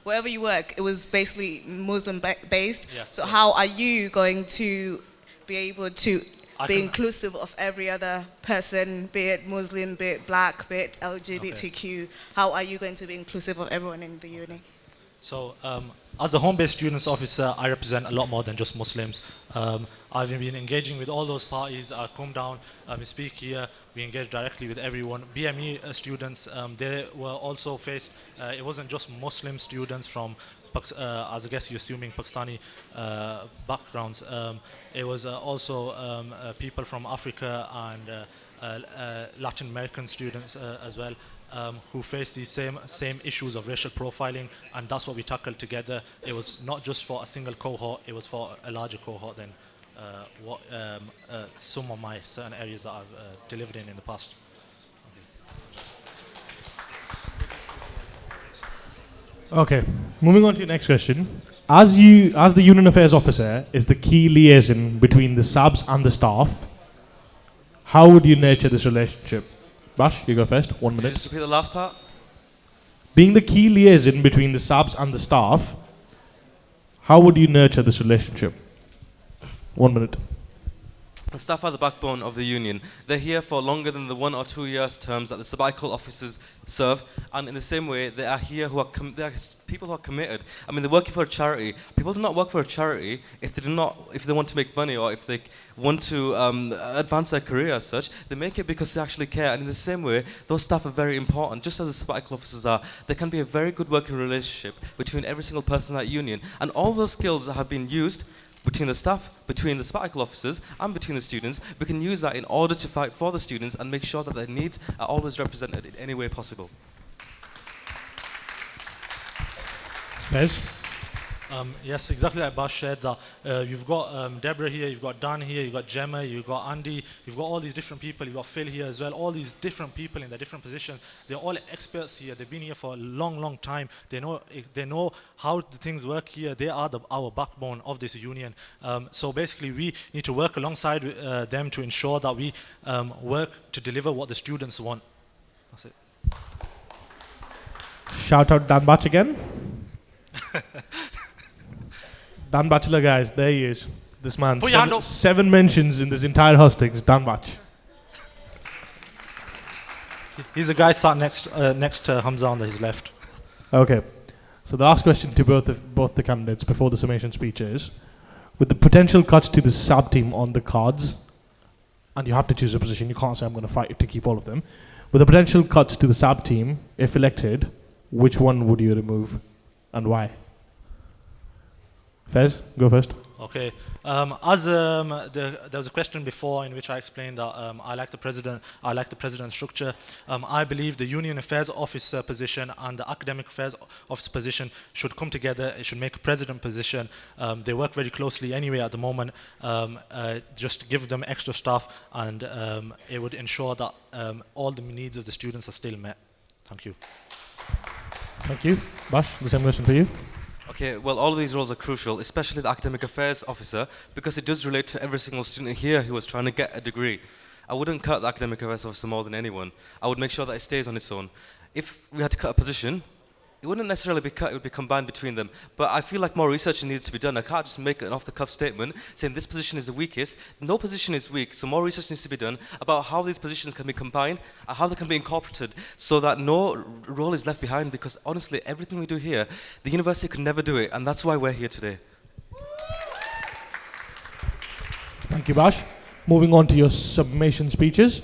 wherever you work, it was basically Muslim-based. Yes, so yes. how are you going to be able to I be can- inclusive of every other person, be it Muslim, be it black, be it LGBTQ? How are you going to be inclusive of everyone in the uni? So, as a home-based students officer, I represent a lot more than just Muslims. I've been engaging with all those parties. I come down, we speak here, we engage directly with everyone. BME students, they were also faced, it wasn't just Muslim students from, as I guess you're assuming, Pakistani backgrounds. It was also people from Africa and Latin American students as well. Who face these same issues of racial profiling, and that's what we tackled together. It was not just for a single cohort, it was for a larger cohort than what some of my certain areas that I've delivered in the past. Okay, moving on to your next question. As the Union Affairs Officer is the key liaison between the SABs and the staff, how would you nurture this relationship? Bash, you go first. 1 minute. Just repeat the last part. Being the key liaison between the SABs and the staff, how would you nurture this relationship? 1 minute. The staff are the backbone of the union. They're here for longer than the 1 or 2 years terms that the sabbatical officers serve, and in the same way, they are here who are they are people who are committed. I mean, they're working for a charity. People do not work for a charity if they want to make money or if they want to advance their career as such. They make it because they actually care, and in the same way, those staff are very important. Just as the sabbatical officers are, there can be a very good working relationship between every single person in that union, and all those skills that have been used between the staff, between the sabbatical officers, and between the students, we can use that in order to fight for the students and make sure that their needs are always represented in any way possible. Faiz? Yes, exactly like Bash said, that you've got Deborah here, you've got Dan here, you've got Gemma, you've got Andy, you've got all these different people, you've got Phil here as well, all these different people in their different positions. They're all experts here, they've been here for a long, long time. They know how the things work here. They are our backbone of this union. So basically we need to work alongside them to ensure that we work to deliver what the students want. That's it. Shout out Dan Batch again. Dan Bachelor, guys, there he is. This man, Put your hand up. 7 mentions in this entire hustings. Dan Batch. He's the guy sat next to Hamza on his left. Okay, so the last question to both the candidates before the summation speech is, with the potential cuts to the SAB team on the cards, and you have to choose a position, you can't say I'm going to fight to keep all of them. With the potential cuts to the SAB team, if elected, which one would you remove and why? Faiz, go first. Okay. There was a question before in which I explained that I like the president structure. I believe the Union Affairs Officer position and the Academic Affairs Officer position should come together. It should make a president position. They work very closely anyway at the moment. Just give them extra staff, and it would ensure that all the needs of the students are still met. Thank you. Thank you. Bash, the same question for you. Okay, well, all of these roles are crucial, especially the Academic Affairs Officer, because it does relate to every single student here who is trying to get a degree. I wouldn't cut the Academic Affairs Officer more than anyone. I would make sure that it stays on its own. If we had to cut a position, it wouldn't necessarily be cut, it would be combined between them. But I feel like more research needs to be done. I can't just make an off-the-cuff statement saying this position is the weakest. No position is weak, so more research needs to be done about how these positions can be combined and how they can be incorporated so that no role is left behind, because honestly, everything we do here, the university could never do it, and that's why we're here today. Thank you, Bash. Moving on to your summation speeches.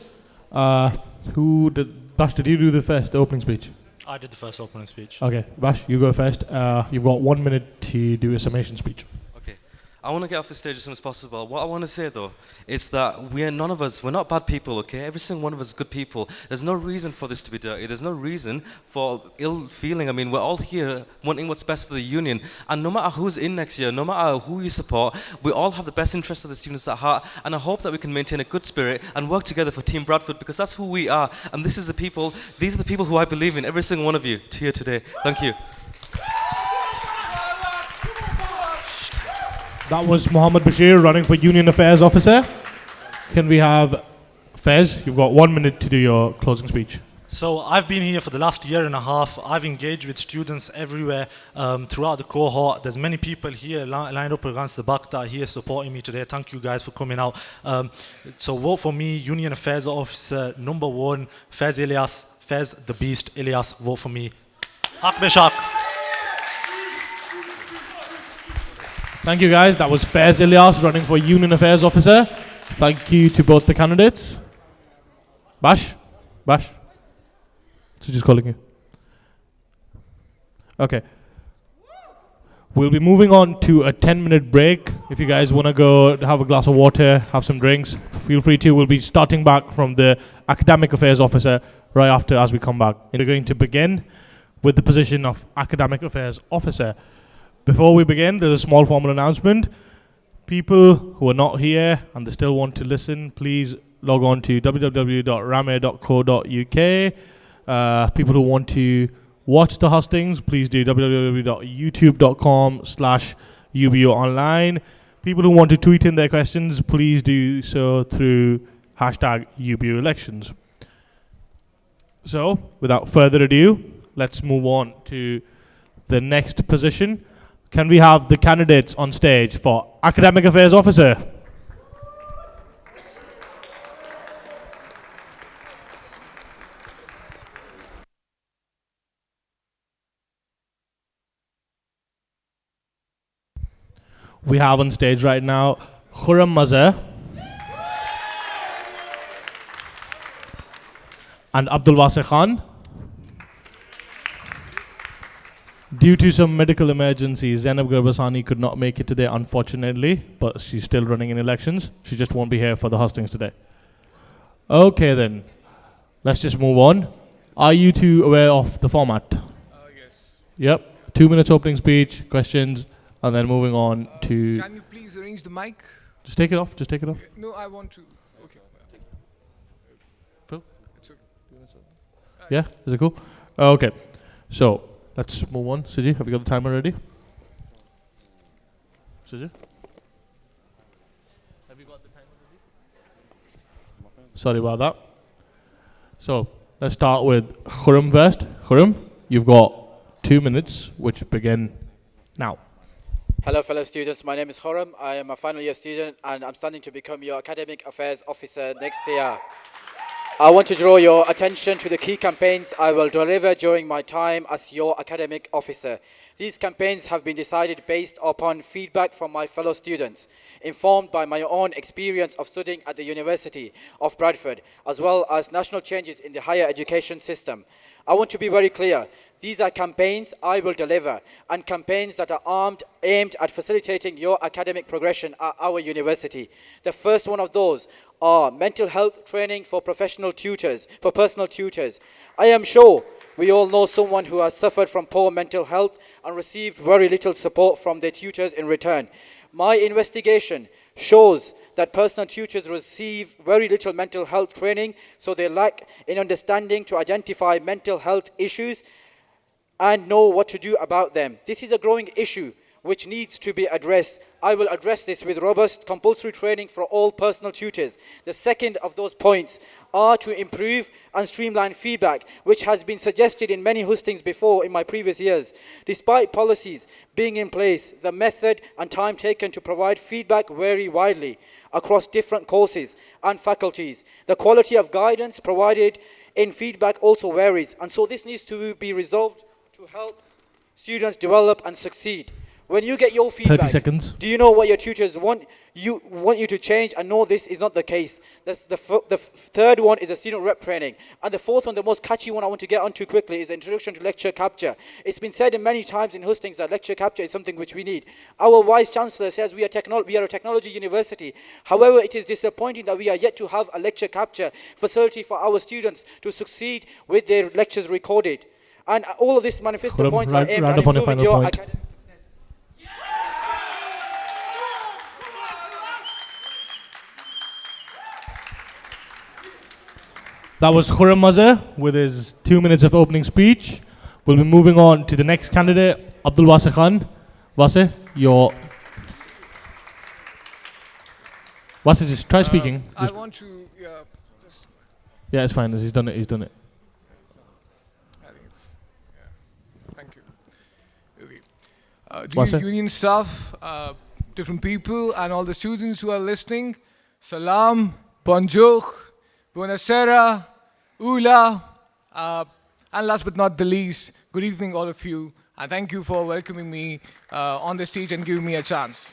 Bash, did you do the opening speech? I did the first opening speech. Okay, Bash, you go first. You've got 1 minute to do a summation speech. Okay. I want to get off the stage as soon as possible. What I want to say, though, is that we're not bad people, okay? Every single one of us is good people. There's no reason for this to be dirty. There's no reason for ill feeling. I mean, we're all here wanting what's best for the union. And no matter who's in next year, no matter who you support, we all have the best interests of the students at heart. And I hope that we can maintain a good spirit and work together for Team Bradford, because that's who we are. And these are the people who I believe in, every single one of you here today. Thank you. That was Mohammed Bashir running for Union Affairs Officer. Can we have Fez? You've got 1 minute to do your closing speech. So I've been here for the last year and a half. I've engaged with students everywhere throughout the cohort. There's many people here lined up against the back that are here supporting me today. Thank you guys for coming out. So vote for me, Union Affairs Officer number 1, Fez Ilyas, Fez the Beast Ilyas. Vote for me. Haq Beshak. Thank you, guys. That was Fez Ilyas running for Union Affairs Officer. Thank you to both the candidates. Bash? So just calling you. Okay. We'll be moving on to a 10-minute break. If you guys want to go have a glass of water, have some drinks, feel free to. We'll be starting back from the Academic Affairs Officer right after as we come back. We're going to begin with the position of Academic Affairs Officer. Before we begin, there's a small formal announcement. People who are not here and they still want to listen, please log on to www.rame.co.uk. People who want to watch the hustings, please do www.youtube.com/UBOonline. People who want to tweet in their questions, please do so through #UBOelections. So, without further ado, let's move on to the next position. Can we have the candidates on stage for Academic Affairs Officer? We have on stage right now Khurram Mazhar and Abdul Wasi Khan. Due to some medical emergency, Zainab Garbasani could not make it today, unfortunately, but she's still running in elections. She just won't be here for the hustings today. Okay then, let's just move on. Are you two aware of the format? Yes. Yep, 2 minutes opening speech, questions, and then moving on to... Can you please arrange the mic? Just take it off, No, I want to. Okay. Phil? It's okay. Yeah, is it cool? Okay, so let's move on. Siji, have you got the timer ready? Siji? Have you got the timer ready? Sorry about that. So, let's start with Khurram first. Khurram, you've got 2 minutes, which begin now. Hello fellow students, my name is Khurram. I am a final year student and I'm studying to become your Academic Affairs Officer next year. I want to draw your attention to the key campaigns I will deliver during my time as your academic officer. These campaigns have been decided based upon feedback from my fellow students, informed by my own experience of studying at the University of Bradford, as well as national changes in the higher education system. I want to be very clear. These are campaigns I will deliver, and campaigns that are aimed at facilitating your academic progression at our university. The first one of those are mental health training for personal tutors. I am sure we all know someone who has suffered from poor mental health and received very little support from their tutors in return. My investigation shows that personal tutors receive very little mental health training, so they lack in understanding to identify mental health issues and know what to do about them. This is a growing issue which needs to be addressed. I will address this with robust compulsory training for all personal tutors. The second of those points are to improve and streamline feedback, which has been suggested in many hustings before in my previous years. Despite policies being in place, the method and time taken to provide feedback vary widely across different courses and faculties. The quality of guidance provided in feedback also varies, and so this needs to be resolved to help students develop and succeed. When you get your 30 feedback, seconds. do you know what your tutors want you to change? And no, this is not the case. That's the third one is a student rep training. And the fourth one, the most catchy one I want to get onto quickly, is introduction to lecture capture. It's been said many times in hustings that lecture capture is something which we need. Our vice chancellor says we are a technology university. However, it is disappointing that we are yet to have a lecture capture facility for our students to succeed with their lectures recorded. And all of these manifesto points are aimed at improving your academic. That was Khurram Mazhar with his 2 minutes of opening speech. We'll be moving on to the next candidate, Abdul Wasi Khan. Wasi, Wasi, just try speaking. I want to, just... Yeah, it's fine. He's done it. I think it's, thank you. Okay. Wasi? Dear union staff, different people, and all the students who are listening, salam, bonjour, buonasera, Ula, and last but not the least, good evening all of you, and thank you for welcoming me on the stage and giving me a chance.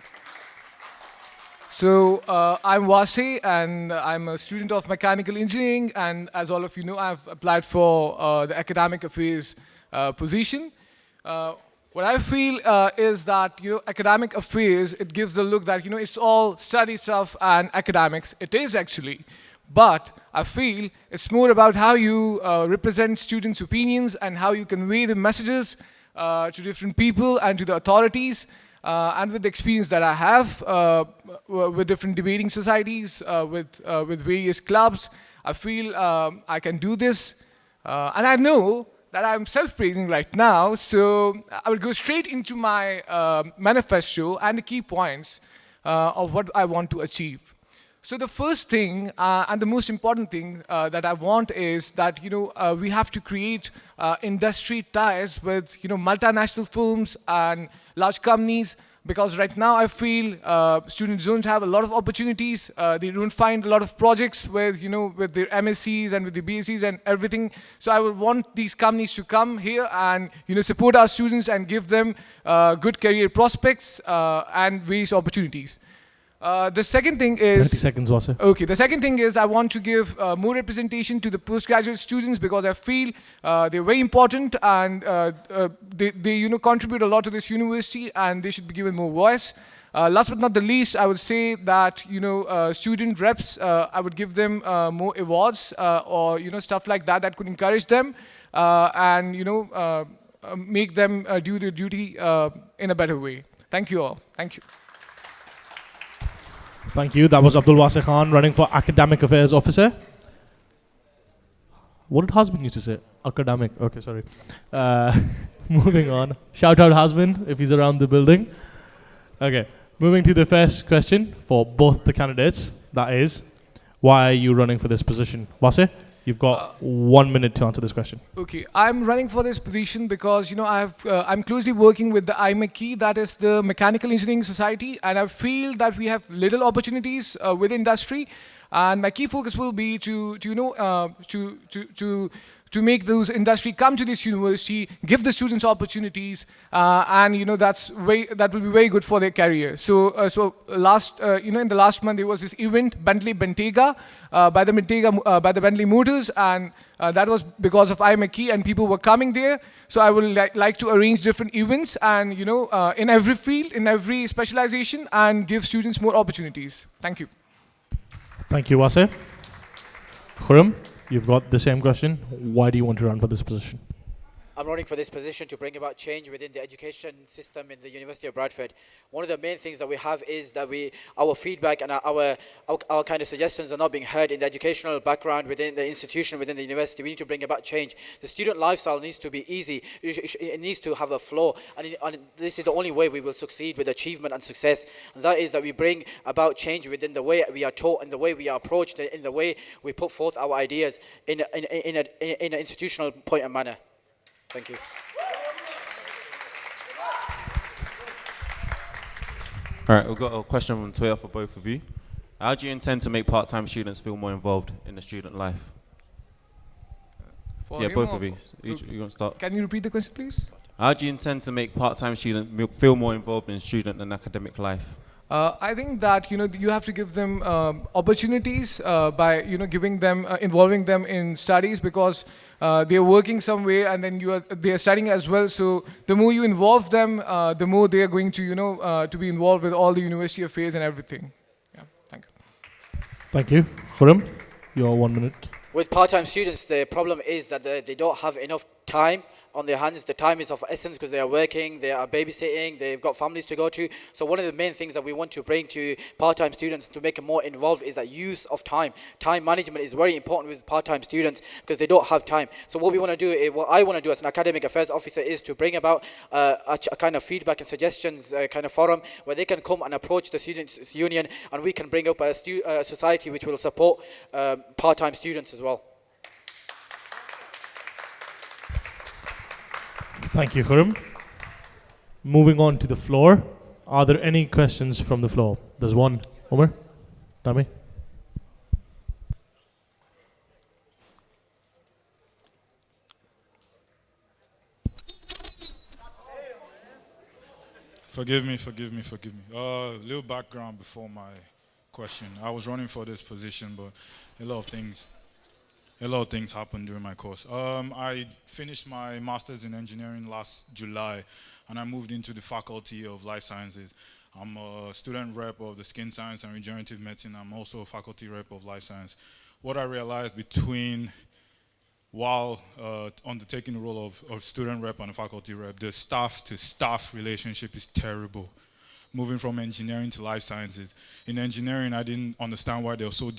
So I'm Wasi, and I'm a student of mechanical engineering, and as all of you know, I've applied for the academic affairs position. What I feel is that academic affairs, it gives the look that it's all study stuff and academics. It is actually. But I feel it's more about how you represent students' opinions and how you convey the messages to different people and to the authorities. And with the experience that I have with different debating societies, with various clubs, I feel I can do this. And I know that I'm self-praising right now, so I will go straight into my manifesto and the key points of what I want to achieve. So the first thing and the most important thing that I want is that we have to create industry ties with multinational firms and large companies, because right now I feel students don't have a lot of opportunities. They don't find a lot of projects with with their MScs and with the BScs and everything. So I would want these companies to come here and support our students and give them good career prospects and various opportunities. The second thing is... 30 seconds, Wasi. Okay, the second thing is I want to give more representation to the postgraduate students, because I feel they're very important and they contribute a lot to this university, and they should be given more voice. Last but not the least, I would say that student reps, I would give them more awards or stuff like that that could encourage them and make them do their duty in a better way. Thank you all. Thank you. Thank you. That was Abdul Wasi Khan running for Academic Affairs Officer. What did Hasbin used to say? Academic. Okay, sorry. Moving on. Shout out Hasbin if he's around the building. Okay. Moving to the first question for both the candidates. That is, why are you running for this position? Wasi, you've got 1 minute to answer this question. Okay, I'm running for this position because I'm closely working with the IMechE, that is the Mechanical Engineering Society, and I feel that we have little opportunities with industry, and my key focus will be to make those industry come to this university, give the students opportunities, and that will be very good for their career. So, in the last month there was this event, Bentley Bentayga, by the Bentley Motors, and that was because of IMechE, and people were coming there. So I would like to arrange different events, and in every field, in every specialization, and give students more opportunities. Thank you. Thank you, Wasi. Khurram, you've got the same question. Why do you want to run for this position? I'm running for this position to bring about change within the education system in the University of Bradford. One of the main things that we have is that our feedback and our kind of suggestions are not being heard in the educational background within the institution, within the university. We need to bring about change. The student lifestyle needs to be easy. It needs to have a flow, and this is the only way we will succeed with achievement and success. And that is that we bring about change within the way we are taught, in the way we are approached, in the way we put forth our ideas in an institutional point and manner. Thank you. All right, we've got a question from Twitter for both of you. How do you intend to make part-time students feel more involved in the student life? For Yeah, him both or of you. for- You want to start? Can you repeat the question, please? How do you intend to make part-time students feel more involved in student and academic life? I think that you have to give them opportunities by giving them involving them in studies, because they're working some way and then they are studying as well. So the more you involve them, the more they are going to to be involved with all the university affairs and everything. Yeah, thank you. Thank you. Khurram, your 1 minute. With part-time students, the problem is that they don't have enough time on their hands. The time is of essence because they are working, they are babysitting, they've got families to go to. So one of the main things that we want to bring to part-time students to make them more involved is that use of time. Time management is very important with part-time students because they don't have time. So what we want to do, what I want to do as an academic affairs officer is to bring about a kind of feedback and suggestions kind of forum where they can come and approach the students' union, and we can bring up a society which will support part-time students as well. Thank you, Khurram. Moving on to the floor. Are there any questions from the floor? There's one. Omar? Dami? Forgive me. Little background before my question. I was running for this position, but a lot of things happened during my course. I finished my master's in engineering last July, and I moved into the faculty of life sciences. I'm a student rep of the skin science and regenerative medicine. I'm also a faculty rep of life science. What I realized while undertaking the role of student rep and a faculty rep, the staff-to-staff relationship is terrible. Moving from engineering to life sciences. In engineering, I didn't understand why there was so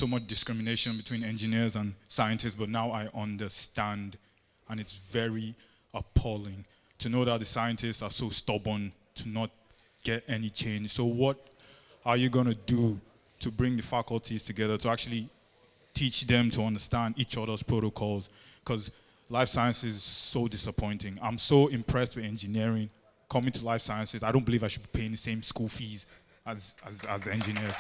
much discrimination between engineers and scientists, but now I understand, and it's very appalling to know that the scientists are so stubborn to not get any change. So what are you going to do to bring the faculties together to actually teach them to understand each other's protocols? Because life sciences is so disappointing. I'm so impressed with engineering. Coming to life sciences, I don't believe I should be paying the same school fees as engineers.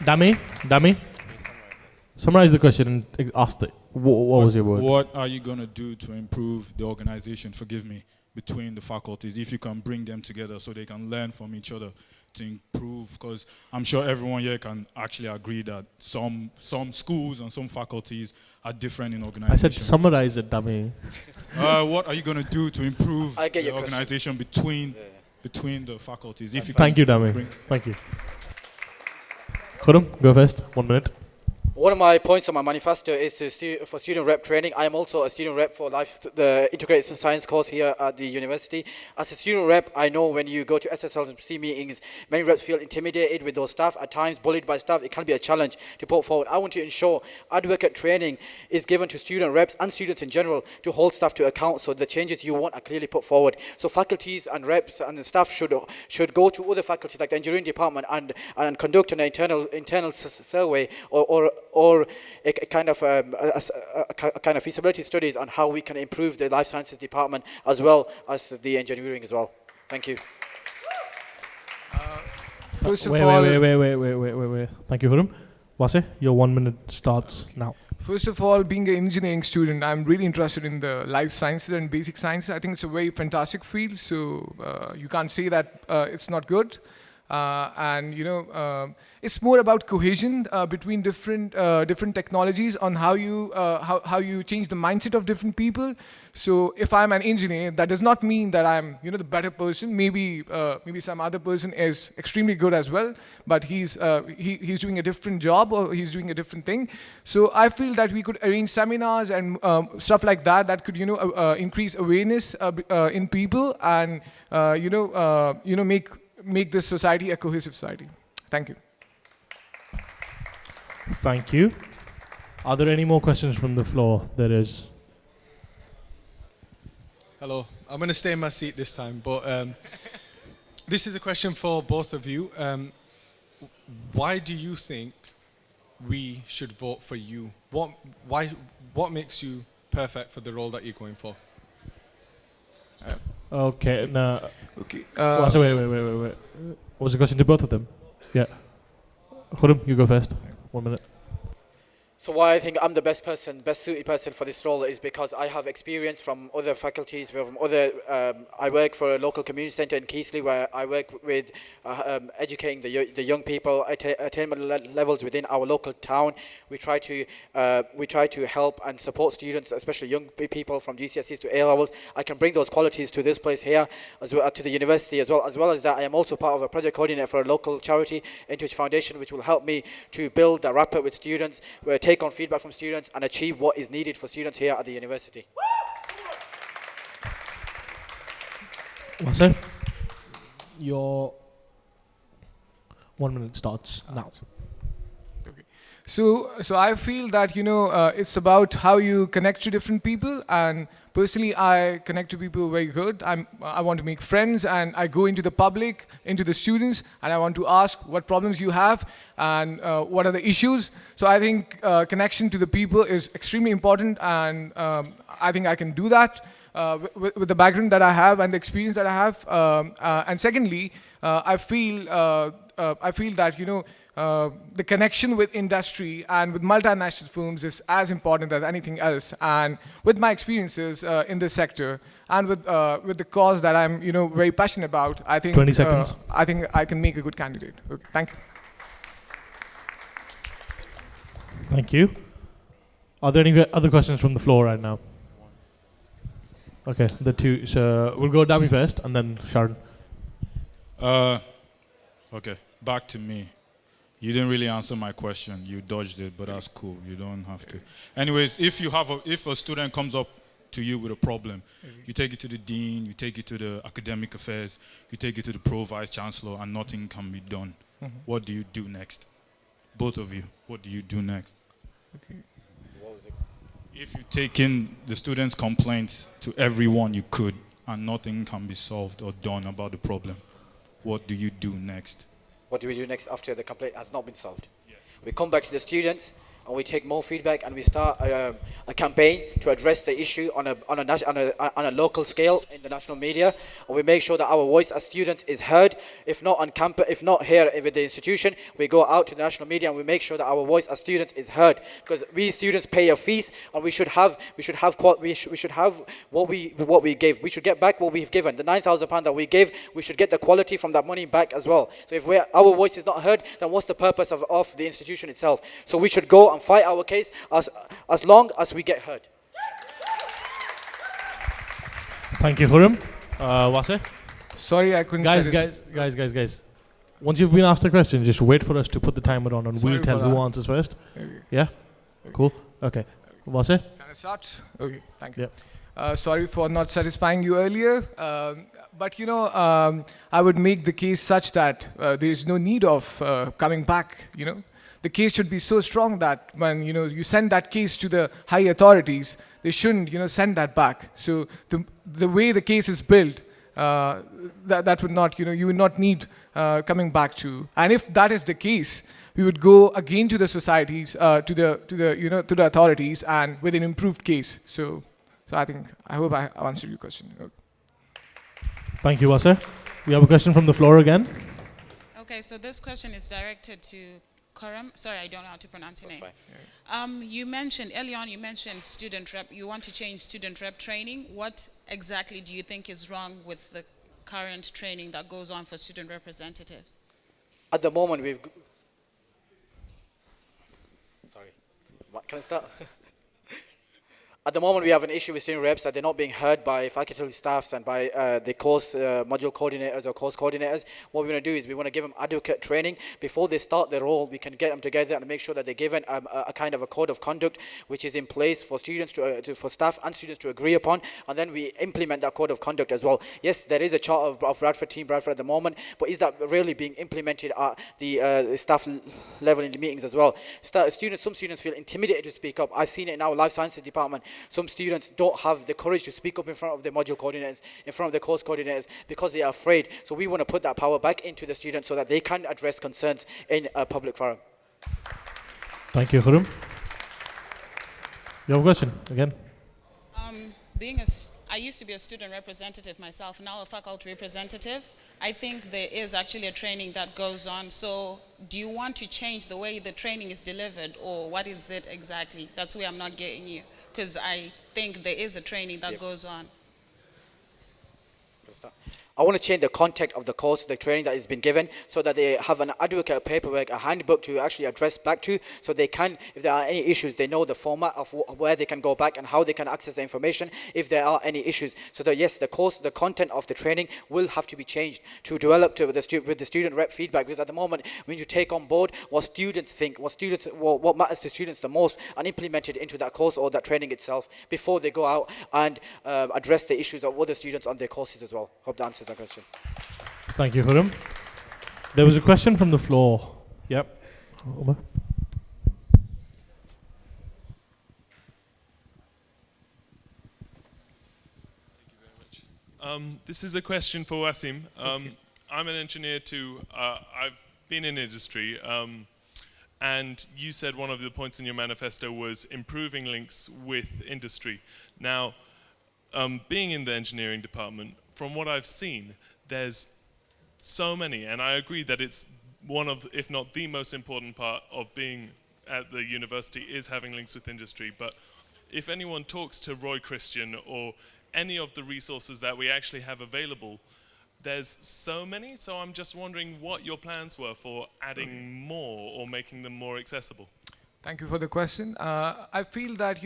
Dami? Summarize the question and ask it. What was your word? What are you going to do to improve the organization, between the faculties, if you can bring them together so they can learn from each other to improve? Because I'm sure everyone here can actually agree that some schools and some faculties are different in organization. I said summarize it, Dami. What are you going to do to improve the organization between the faculties? Thank you, Dami. Thank you. Khurram, go first. 1 minute. One of my points on my manifesto is for student rep training. I am also a student rep for the integrated science course here at the university. As a student rep, I know when you go to SSLC meetings, many reps feel intimidated with those staff, at times bullied by staff. It can be a challenge to put forward. I want to ensure advocate training is given to student reps and students in general to hold staff to account so the changes you want are clearly put forward. So faculties and reps and the staff should go to other faculties like the engineering department and conduct an internal survey or a kind of feasibility studies on how we can improve the life sciences department as well as the engineering as well. Thank you. First of wait. Thank you, Khurram. Wase, your 1 minute starts now. First of all, being an engineering student, I'm really interested in the life sciences and basic sciences. I think it's a very fantastic field, so you can't say that it's not good. And it's more about cohesion between different technologies on how you change the mindset of different people. So if I'm an engineer, that does not mean that I'm the better person. Maybe some other person is extremely good as well, but he's doing a different job or he's doing a different thing. So I feel that we could arrange seminars and stuff like that could increase awareness in people and make this society a cohesive society. Thank you. Thank you. Are there any more questions from the floor? There is. Hello. I'm going to stay in my seat this time, but this is a question for both of you. Why do you think we should vote for you? What makes you perfect for the role that you're going for? Okay. No. Okay. So wait. Was the question to both of them? Yeah. Khurram, you go first. 1 minute. So why I think I'm the best suited person for this role is because I have experience from other faculties, from other. I work for a local community centre in Keighley where I work with educating the young people attainment levels within our local town. We try to help and support students, especially young people from GCSEs to A levels. I can bring those qualities to this place here, as well to the university as well. As well as that, I am also part of a project coordinator for a local charity, Intuition Foundation, which will help me to build that rapport with students, take on feedback from students and achieve what is needed for students here at the university. What's it? Your 1 minute starts now. So I feel that it's about how you connect to different people, and personally I connect to people very good. I want to make friends, and I go into the public, into the students, and I want to ask what problems you have and what are the issues. So I think connection to the people is extremely important, and I think I can do that with the background that I have and the experience that I have. And secondly, I feel that the connection with industry and with multinational firms is as important as anything else. And with my experiences in this sector and with the cause that I'm very passionate about, I think 20 seconds. I think I can make a good candidate. Okay, thank you. Thank you. Are there any other questions from the floor right now? Okay, the two. So we'll go Dami first, and then Sharon. Okay, back to me. You didn't really answer my question. You dodged it, but that's cool. You don't have to. Anyways, if a student comes up to you with a problem, you take it to the dean, you take it to the academic affairs, you take it to the pro vice chancellor, and nothing can be done. What do you do next? Both of you, what do you do next? Okay. If you take in the students' complaints to everyone you could, and nothing can be solved or done about the problem, what do you do next? What do we do next after the complaint has not been solved? Yes. We come back to the students and we take more feedback, and we start a campaign to address the issue on a local scale in the national media, and we make sure that our voice as students is heard. If not on campus, if not here with the institution, we go out to the national media and we make sure that our voice as students is heard, because we students pay a fees, and we should have what we gave. We should get back what we've given. The £9,000 that we gave, we should get the quality from that money back as well. So if our voice is not heard, then what's the purpose of the institution itself? So we should go and fight our case as long as we get heard. Thank you, Khurram. Wase? Sorry, I couldn't say this. Guys. Once you've been asked a question, just wait for us to put the timer on, and we'll tell who answers first. Okay. Yeah? Cool. Okay. Wase? Can I start? Okay, thank you. Sorry for not satisfying you earlier, but I would make the case such that there is no need of coming back. The case should be so strong that when you send that case to the high authorities, they shouldn't send that back. So the way the case is built, that would not you would not need coming back to. And if that is the case, we would go again to the societies, to the authorities, and with an improved case. So I hope I answered your question. Okay. Thank you, Wase. We have a question from the floor again. Okay, so this question is directed to Khurram. Sorry, I don't know how to pronounce your name. You mentioned early on, student rep. You want to change student rep training. What exactly do you think is wrong with the current training that goes on for student representatives? At the moment, sorry, can I start? At the moment, we have an issue with student reps that they're not being heard by faculty staffs and by the course module coordinators or course coordinators. What we want to do is we want to give them adequate training before they start their role. We can get them together and make sure that they're given a kind of a code of conduct which is in place for students for staff and students to agree upon, and then we implement that code of conduct as well. Yes, there is a chart of Bradford, Team Bradford at the moment, but is that really being implemented at the staff level in the meetings as well? Some students feel intimidated to speak up. I've seen it in our life sciences department. Some students don't have the courage to speak up in front of their module coordinators, in front of their course coordinators, because they are afraid. So we want to put that power back into the students so that they can address concerns in a public forum. Thank you, Khurram. You have a question again? I used to be a student representative myself, now a faculty representative. I think there is actually a training that goes on. So do you want to change the way the training is delivered, or what is it exactly? That's where I'm not getting you, because I think there is a training that goes on. I want to change the content of the course, the training that has been given, so that they have an adequate paperwork, a handbook to actually address back to, so they can, if there are any issues, they know the format of where they can go back and how they can access the information if there are any issues. So that yes, the course, the content of the training will have to be changed to develop with the student rep feedback, because at the moment, when you take on board what students think, what matters to students the most, and implement it into that course or that training itself before they go out and address the issues of other students on their courses as well. Hope that answers that question. Thank you, Khurram. There was a question from the floor. Yep. Umar. This is a question for Wasim. I'm an engineer too. I've been in industry, and you said one of the points in your manifesto was improving links with industry. Now, being in the engineering department, from what I've seen, there's so many, and I agree that it's one of, if not the most important part of being at the university is having links with industry. But if anyone talks to Roy Christian or any of the resources that we actually have available, there's so many, so I'm just wondering what your plans were for adding more or making them more accessible. Thank you for the question. I feel that,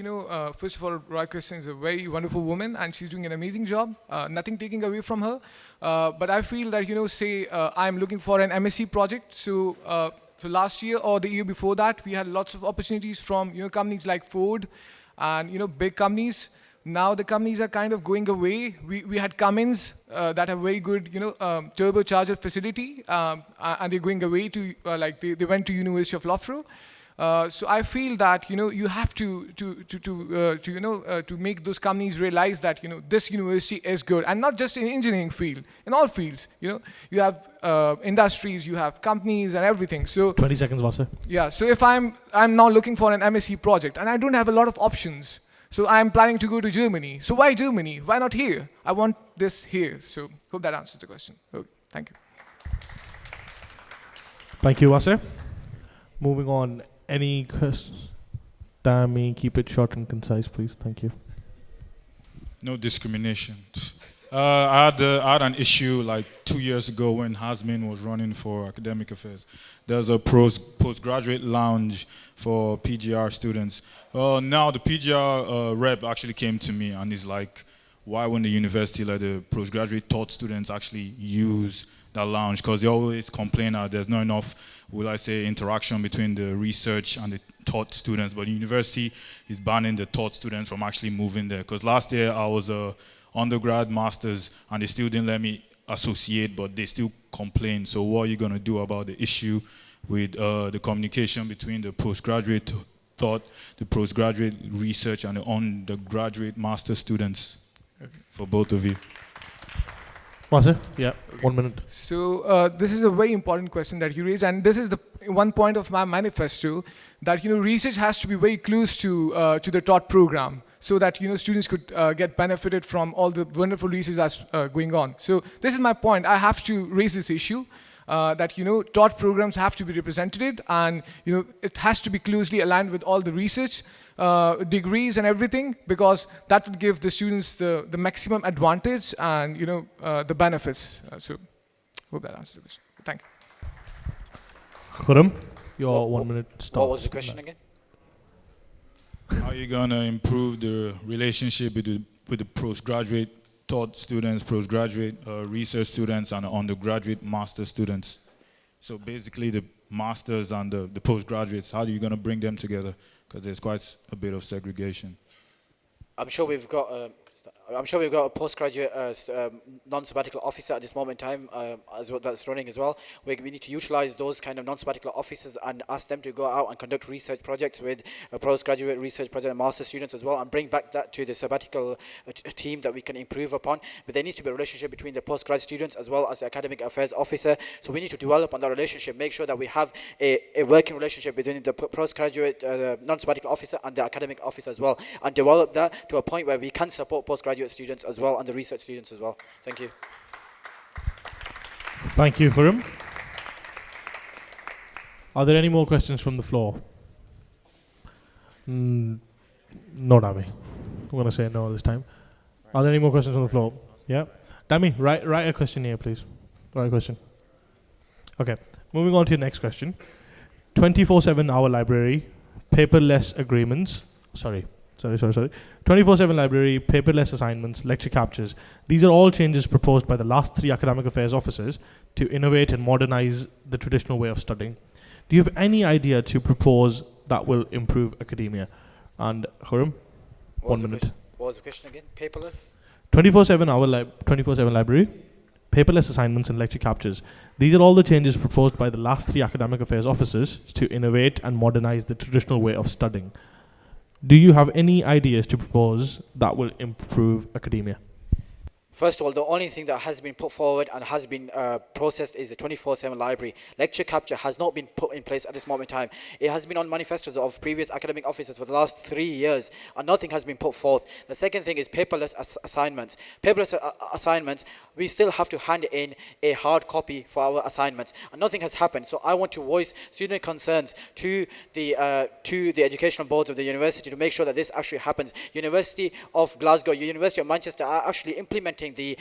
first of all, Roy Christian is a very wonderful woman and she's doing an amazing job, nothing taking away from her. But I feel that, I'm looking for an MSc project. So last year or the year before that, we had lots of opportunities from, companies like Ford and, big companies. Now the companies are kind of going away. We had Cummins that have very good, turbocharger facility, and they're going away to, they went to University of Loughborough. So I feel that you have to make those companies realize that this university is good, and not just in engineering field, in all fields. You have industries, you have companies, and everything. So 20 seconds, Vasa. Yeah. So if I'm now looking for an MSc project, and I don't have a lot of options, so I'm planning to go to Germany. So why Germany? Why not here? I want this here. So hope that answers the question. Okay, thank you. Thank you, Vasa. Moving on. Any questions? Dami, keep it short and concise, please. Thank you. No discrimination. I had an issue like 2 years ago when Hasmin was running for academic affairs. There's a postgraduate lounge for PGR students. Now the PGR rep actually came to me and is like, why wouldn't the university let the postgraduate taught students actually use that lounge? Because they always complain that there's not enough, will I say, interaction between the research and the taught students, but the university is banning the taught students from actually moving there. Because last year I was a undergrad, masters, and they still didn't let me associate, but they still complain. So what are you going to do about the issue with the communication between the postgraduate thought, the postgraduate research, and the undergraduate master students for both of you? Vasa? Yeah, 1 minute. So this is a very important question that you raised, and this is the one point of my manifesto, that research has to be very close to the taught program, so that students could get benefited from all the wonderful research that's going on. So this is my point. I have to raise this issue that taught programs have to be represented, and it has to be closely aligned with all the research degrees and everything, because that would give the students the maximum advantage and the benefits. So hope that answers the question. Thank you. Khurram, your 1 minute starts. What was the question again? How are you going to improve the relationship with the postgraduate taught students, postgraduate research students, and undergraduate master students? So basically the masters and the postgraduates, how are you going to bring them together? Because there's quite a bit of segregation. I'm sure we've got a postgraduate non-sabbatical officer at this moment in time as well, that's running as well. We need to utilize those kind of non-sabbatical officers and ask them to go out and conduct research projects with postgraduate research project and master students as well, and bring back that to the sabbatical team that we can improve upon. But there needs to be a relationship between the postgrad students as well as the academic affairs officer. So we need to develop on that relationship, make sure that we have a working relationship between the postgraduate non-sabbatical officer and the academic officer as well, and develop that to a point where we can support postgraduate students as well and the research students as well. Thank you. Thank you, Khurram. Are there any more questions from the floor? No, Dami. I'm going to say no this time. Are there any more questions from the floor? Yeah? Dami, write a question here, please. Write a question. Okay, moving on to your next question. 24/7 hour library, paperless agreements. Sorry. 24/7 library, paperless assignments, lecture captures. These are all changes proposed by the last 3 academic affairs officers to innovate and modernize the traditional way of studying. Do you have any idea to propose that will improve academia? And Khurram, 1 minute. What was the question again? Paperless? 24/7 library, paperless assignments and lecture captures. These are all the changes proposed by the last 3 academic affairs officers to innovate and modernize the traditional way of studying. Do you have any ideas to propose that will improve academia? First of all, the only thing that has been put forward and has been processed is the 24/7 library. Lecture capture has not been put in place at this moment in time. It has been on manifestos of previous academic officers for the last 3 years, and nothing has been put forth. The second thing is paperless assignments. Paperless assignments, we still have to hand in a hard copy for our assignments, and nothing has happened. So I want to voice student concerns to the educational boards of the university to make sure that this actually happens. University of Glasgow, University of Manchester are actually implementing the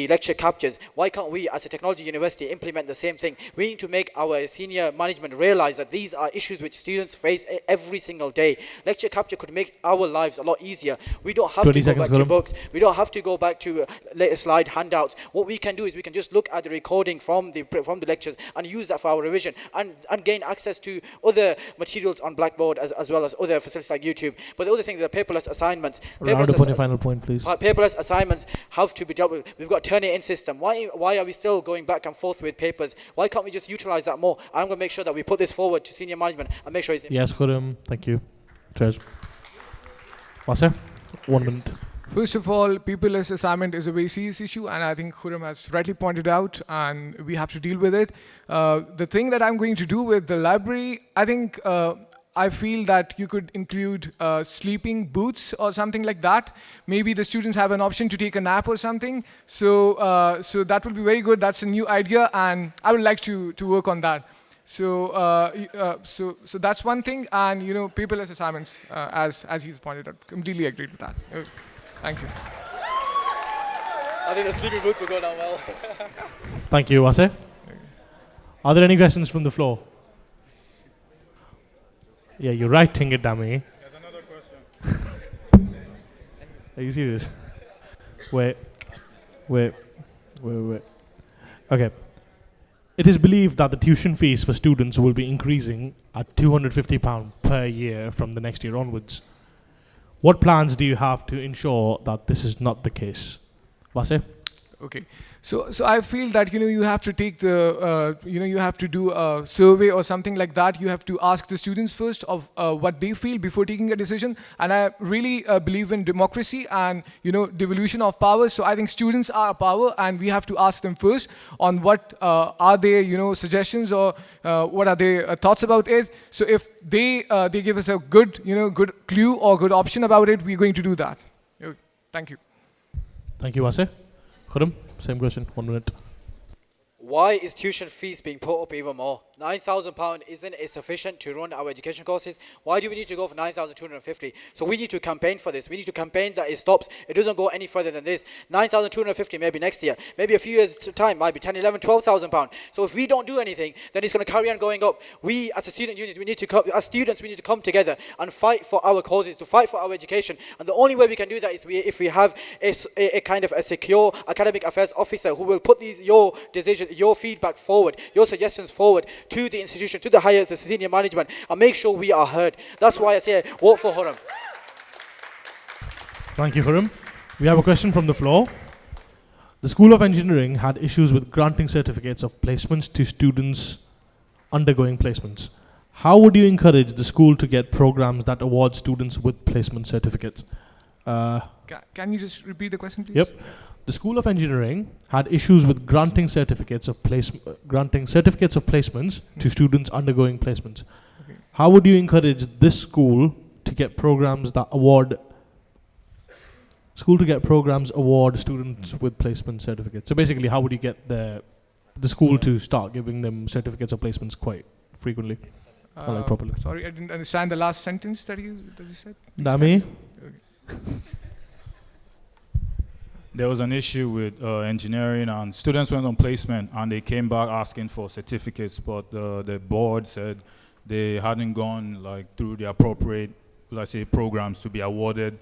lecture captures. Why can't we as a technology university implement the same thing? We need to make our senior management realize that these are issues which students face every single day. Lecture capture could make our lives a lot easier. We don't have to go back to books. We don't have to go back to later slide handouts. What we can do is we can just look at the recording from the lectures and use that for our revision and gain access to other materials on Blackboard as well as other facilities like YouTube. But the other things are paperless assignments. Round up on your final point, please. Paperless assignments have to be dealt with. We've got Turn-It-In system. Why are we still going back and forth with papers? Why can't we just utilize that more? I'm going to make sure that we put this forward to senior management and make sure it's... Yes, Khurram. Thank you. Cheers. Wasir, 1 minute. First of all, paperless assignment is a very serious issue, and I think Khurram has rightly pointed out, and we have to deal with it. The thing that I'm going to do with the library, I think I feel that you could include sleeping booths or something like that. Maybe the students have an option to take a nap or something. So that would be very good. That's a new idea, and I would like to work on that. So that's one thing, and paperless assignments, as he's pointed out, completely agreed with that. Thank you. I think the sleeping booths will go down well. Thank you, Wasir. Are there any questions from the floor? Yeah, you're writing it, Dami. There's another question. Are you serious? Wait. Okay. It is believed that the tuition fees for students will be increasing at £250 per year from the next year onwards. What plans do you have to ensure that this is not the case? Wasir? Okay, so I feel that you have to take the you have to do a survey or something like that. You have to ask the students first of what they feel before taking a decision. And I really believe in democracy and devolution of power. So I think students are a power, and we have to ask them first on what are their suggestions or what are their thoughts about it. So if they give us a good good clue or good option about it, we're going to do that. Thank you. Thank you, Wasir. Khurram, same question, 1 minute. Why is tuition fees being put up even more? £9,000 isn't sufficient to run our education courses. Why do we need to go for 9,250? So we need to campaign for this. We need to campaign that it stops. It doesn't go any further than this. 9,250 maybe next year. Maybe a few years time might be 10, 11, 12,000 pounds. So if we don't do anything, then it's going to carry on going up. We as a student unit, we need to as students, we need to come together and fight for our causes, to fight for our education. And the only way we can do that is if we have a kind of a secure academic affairs officer who will put your decisions, your feedback forward, your suggestions forward to the institution, to the senior management, and make sure we are heard. That's why I say vote for Huram. Thank you, Huram. We have a question from the floor. The School of Engineering had issues with granting certificates of placements to students undergoing placements. How would you encourage the school to get programs that award students with placement certificates? Can you just repeat the question, please? Yep. The School of Engineering had issues with granting certificates of placements to students undergoing placements. Okay. How would you encourage this school to get programs that award students with placement certificates? So basically, how would you get the school to start giving them certificates of placements quite frequently? Or like properly. Sorry, I didn't understand the last sentence that you said. Dami? There was an issue with engineering, and students went on placement and they came back asking for certificates, but the board said they hadn't gone through the appropriate, let's say, programs to be awarded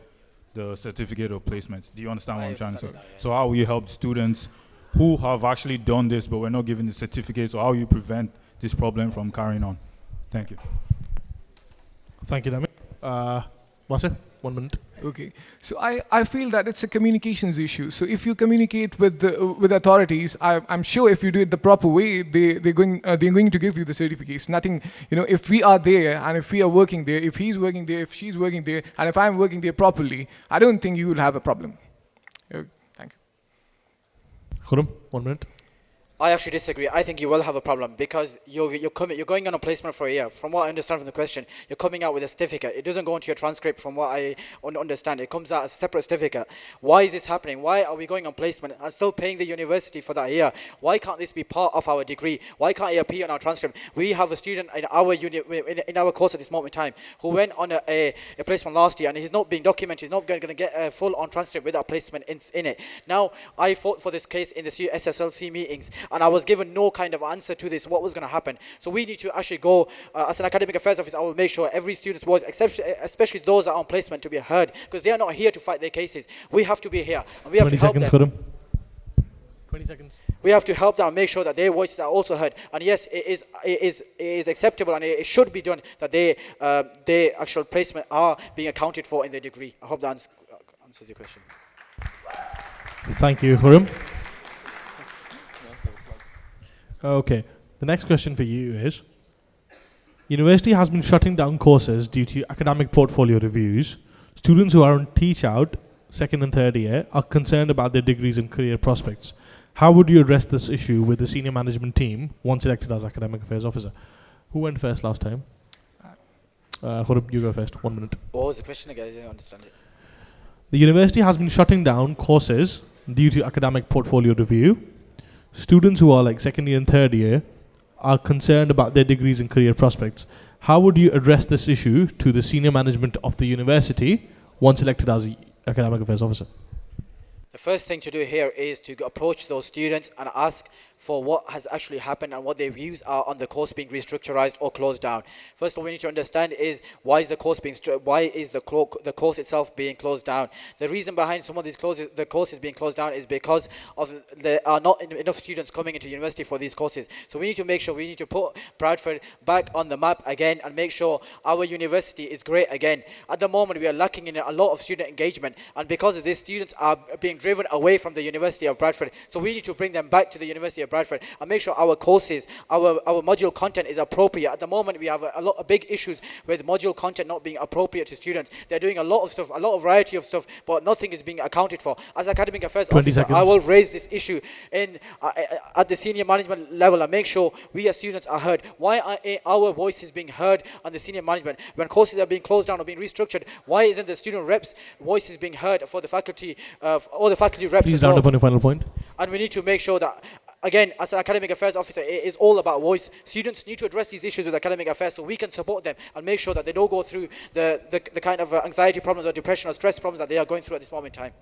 the certificate of placement. Do you understand what I'm trying to say? So how will you help students who have actually done this but were not given the certificates, or how you prevent this problem from carrying on? Thank you. Thank you, Dami. Wasir, 1 minute. Okay, so I feel that it's a communications issue. So if you communicate with authorities, I'm sure if you do it the proper way, they're going to give you the certificates. Nothing, if we are there and if we are working there, if he's working there, if she's working there, and if I'm working there properly, I don't think you will have a problem. Thank you. Khuram, 1 minute. I actually disagree. I think you will have a problem because you're going on a placement for a year. From what I understand from the question, you're coming out with a certificate. It doesn't go into your transcript from what I understand. It comes out as a separate certificate. Why is this happening? Why are we going on placement and still paying the university for that year? Why can't this be part of our degree? Why can't it appear on our transcript? We have a student in our unit, in our course at this moment in time, who went on a placement last year and he's not being documented. He's not going to get a full-on transcript with that placement in it. Now, I fought for this case in the SSLC meetings, and I was given no kind of answer to this, what was going to happen. So we need to actually go, as an academic affairs officer, I will make sure every student's voice, especially those that are on placement, to be heard, because they are not here to fight their cases. We have to be here, and we have to help them. 20 seconds. We have to help them and make sure that their voices are also heard. And yes, it is acceptable and it should be done that their actual placement are being accounted for in their degree. I hope that answers your question. Thank you, Khuram. Okay, the next question for you is, university has been shutting down courses due to academic portfolio reviews. Students who are on teach out, second and third year, are concerned about their degrees and career prospects. How would you address this issue with the senior management team once elected as academic affairs officer? Who went first last time? Khurub, you go first, 1 minute. What was the question again? I didn't understand it. The university has been shutting down courses due to academic portfolio review. Students who are second year and third year are concerned about their degrees and career prospects. How would you address this issue to the senior management of the university once elected as the academic affairs officer? The first thing to do here is to approach those students and ask for what has actually happened and what their views are on the course being restructurized or closed down. First of all, we need to understand is why is the course the course itself being closed down. The reason behind some of these the courses being closed down is because of there are not enough students coming into university for these courses. So we need to make sure, we need to put Bradford back on the map again and make sure our university is great again. At the moment, we are lacking in a lot of student engagement, and because of this, students are being driven away from the University of Bradford. So we need to bring them back to the University of Bradford and make sure our courses, our module content is appropriate. At the moment, we have a lot of big issues with module content not being appropriate to students. They're doing a lot of stuff, a lot of variety of stuff, but nothing is being accounted for. As academic affairs officer, I will raise this issue at the senior management level and make sure we as students are heard. Why are our voices being heard on the senior management? When courses are being closed down or being restructured, why isn't the student reps' voices being heard for the faculty, or the faculty reps? Please round up on your final point. And we need to make sure that again, as an academic affairs officer, it is all about voice. Students need to address these issues with academic affairs so we can support them and make sure that they don't go through the kind of anxiety problems or depression or stress problems that they are going through at this moment in time.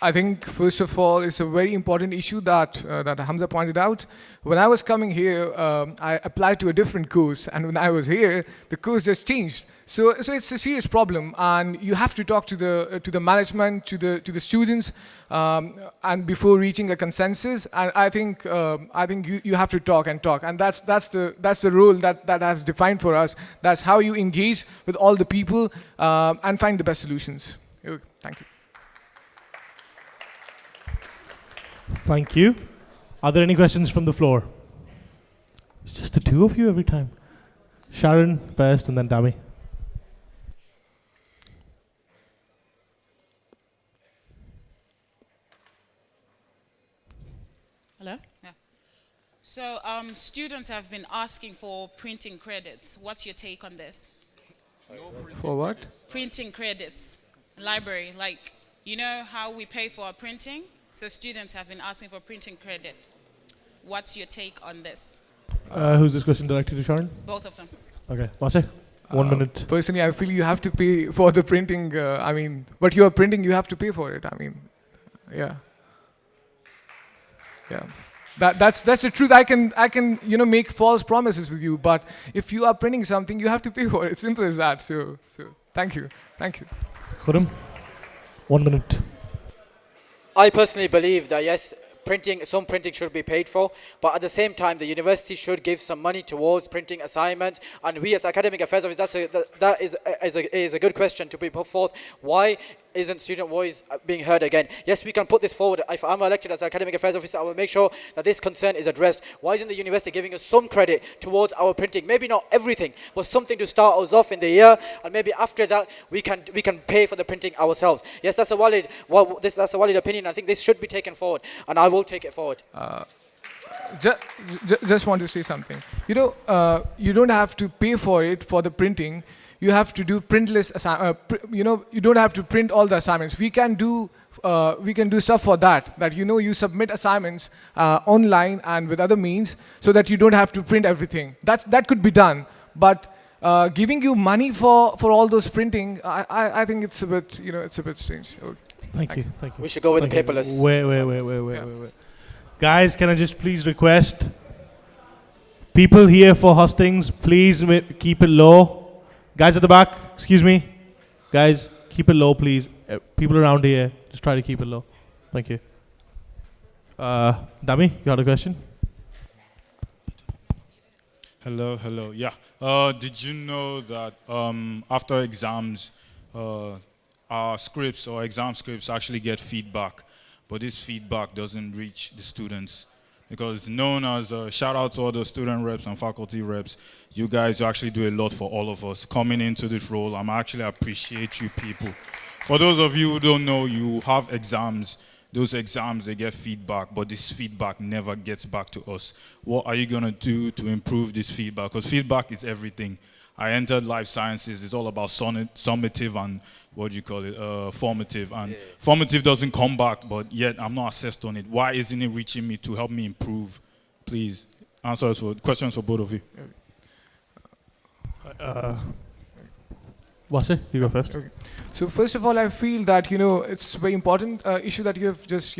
I think, first of all, it's a very important issue that Hamza pointed out. When I was coming here, I applied to a different course, and when I was here, the course just changed. So it's a serious problem, and you have to talk to the management, to the students, and before reaching a consensus. And I think you have to talk, and that's the role that has defined for us. That's how you engage with all the people and find the best solutions. Okay, thank you. Thank you. Are there any questions from the floor? It's just the two of you every time. Sharon first and then Dami. Hello? Yeah. So students have been asking for printing credits. What's your take on this? For what? Printing credits. Library, like, you know how we pay for our printing? So students have been asking for printing credit. What's your take on this? Who's this question directed to, Sharon? Both of them. Okay, Wase, 1 minute. Personally, I feel you have to pay for the printing. What you are printing, you have to pay for it. Yeah. That's the truth. I can make false promises with you, but if you are printing something, you have to pay for it. Simple as that. So thank you. Khurram, 1 minute. I personally believe that yes, some printing should be paid for, but at the same time, the university should give some money towards printing assignments. And we as academic affairs officers, that is a good question to be put forth. Why isn't student voice being heard again? Yes, we can put this forward. If I'm elected as an academic affairs officer, I will make sure that this concern is addressed. Why isn't the university giving us some credit towards our printing? Maybe not everything, but something to start us off in the year, and maybe after that we can pay for the printing ourselves. Yes, that's a valid opinion. I think this should be taken forward, and I will take it forward. Just want to say something. You don't have to pay for it for the printing. You have to do printless. You don't have to print all the assignments. We can do stuff for that. You submit assignments online and with other means, so that you don't have to print everything. That could be done. But giving you money for all those printing, I think it's a bit strange. Okay. Thank you. We should go with the paperless. Wait. Guys, can I just please request people here for Hustings, please keep it low. Guys at the back, excuse me. Guys, keep it low, please. People around here, just try to keep it low. Thank you. Dami, you had a question? Hello. Yeah. Did you know that after exams, our scripts or exam scripts actually get feedback, but this feedback doesn't reach the students? Because known as shout out to all the student reps and faculty reps, you guys actually do a lot for all of us. Coming into this role, I'm actually appreciate you people. For those of you who don't know, you have exams. Those exams, they get feedback, but this feedback never gets back to us. What are you gonna do to improve this feedback? Because feedback is everything. I entered life sciences. It's all about summative and formative. And formative doesn't come back, but yet I'm not assessed on it. Why isn't it reaching me to help me improve? Please answer questions for both of you. Wase, you go first. Okay. So first of all, I feel that it's a very important issue that you have just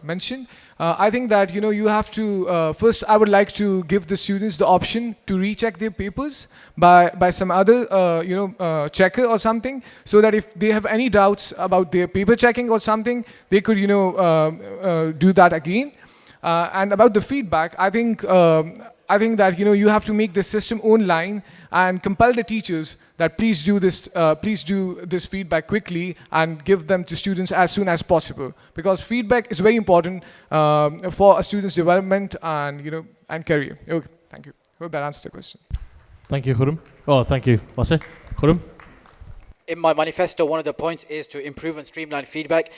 mentioned. I think that you have to first. I would like to give the students the option to recheck their papers by some other checker or something, so that if they have any doubts about their paper checking or something, they could do that again. And about the feedback, I think that you have to make the system online and compel the teachers that please do this feedback quickly and give them to students as soon as possible, because feedback is very important for a student's development and career. Okay, thank you. Hope that answers the question. Thank you, Khurram. Oh, thank you, Wase. Khurram. in my manifesto, one of the points is to improve and streamline feedback.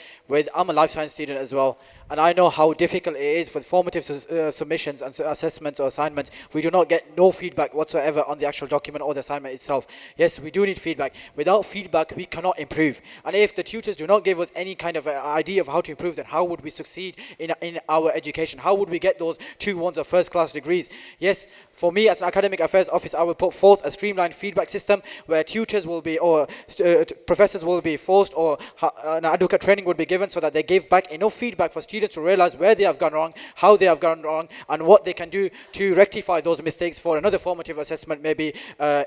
I'm a life science student as well, and I know how difficult it is for formative submissions and assessments or assignments. We do not get no feedback whatsoever on the actual document or the assignment itself. Yes, we do need feedback. Without feedback, we cannot improve. And if the tutors do not give us any kind of idea of how to improve, then how would we succeed in our education? How would we get those 2-1s or first-class degrees? Yes, for me as an academic affairs officer, I will put forth a streamlined feedback system where tutors will be, or professors will be forced, or an advocate training would be given so that they give back enough feedback for students to realize where they have gone wrong, how they have gone wrong, and what they can do to rectify those mistakes for another formative assessment, maybe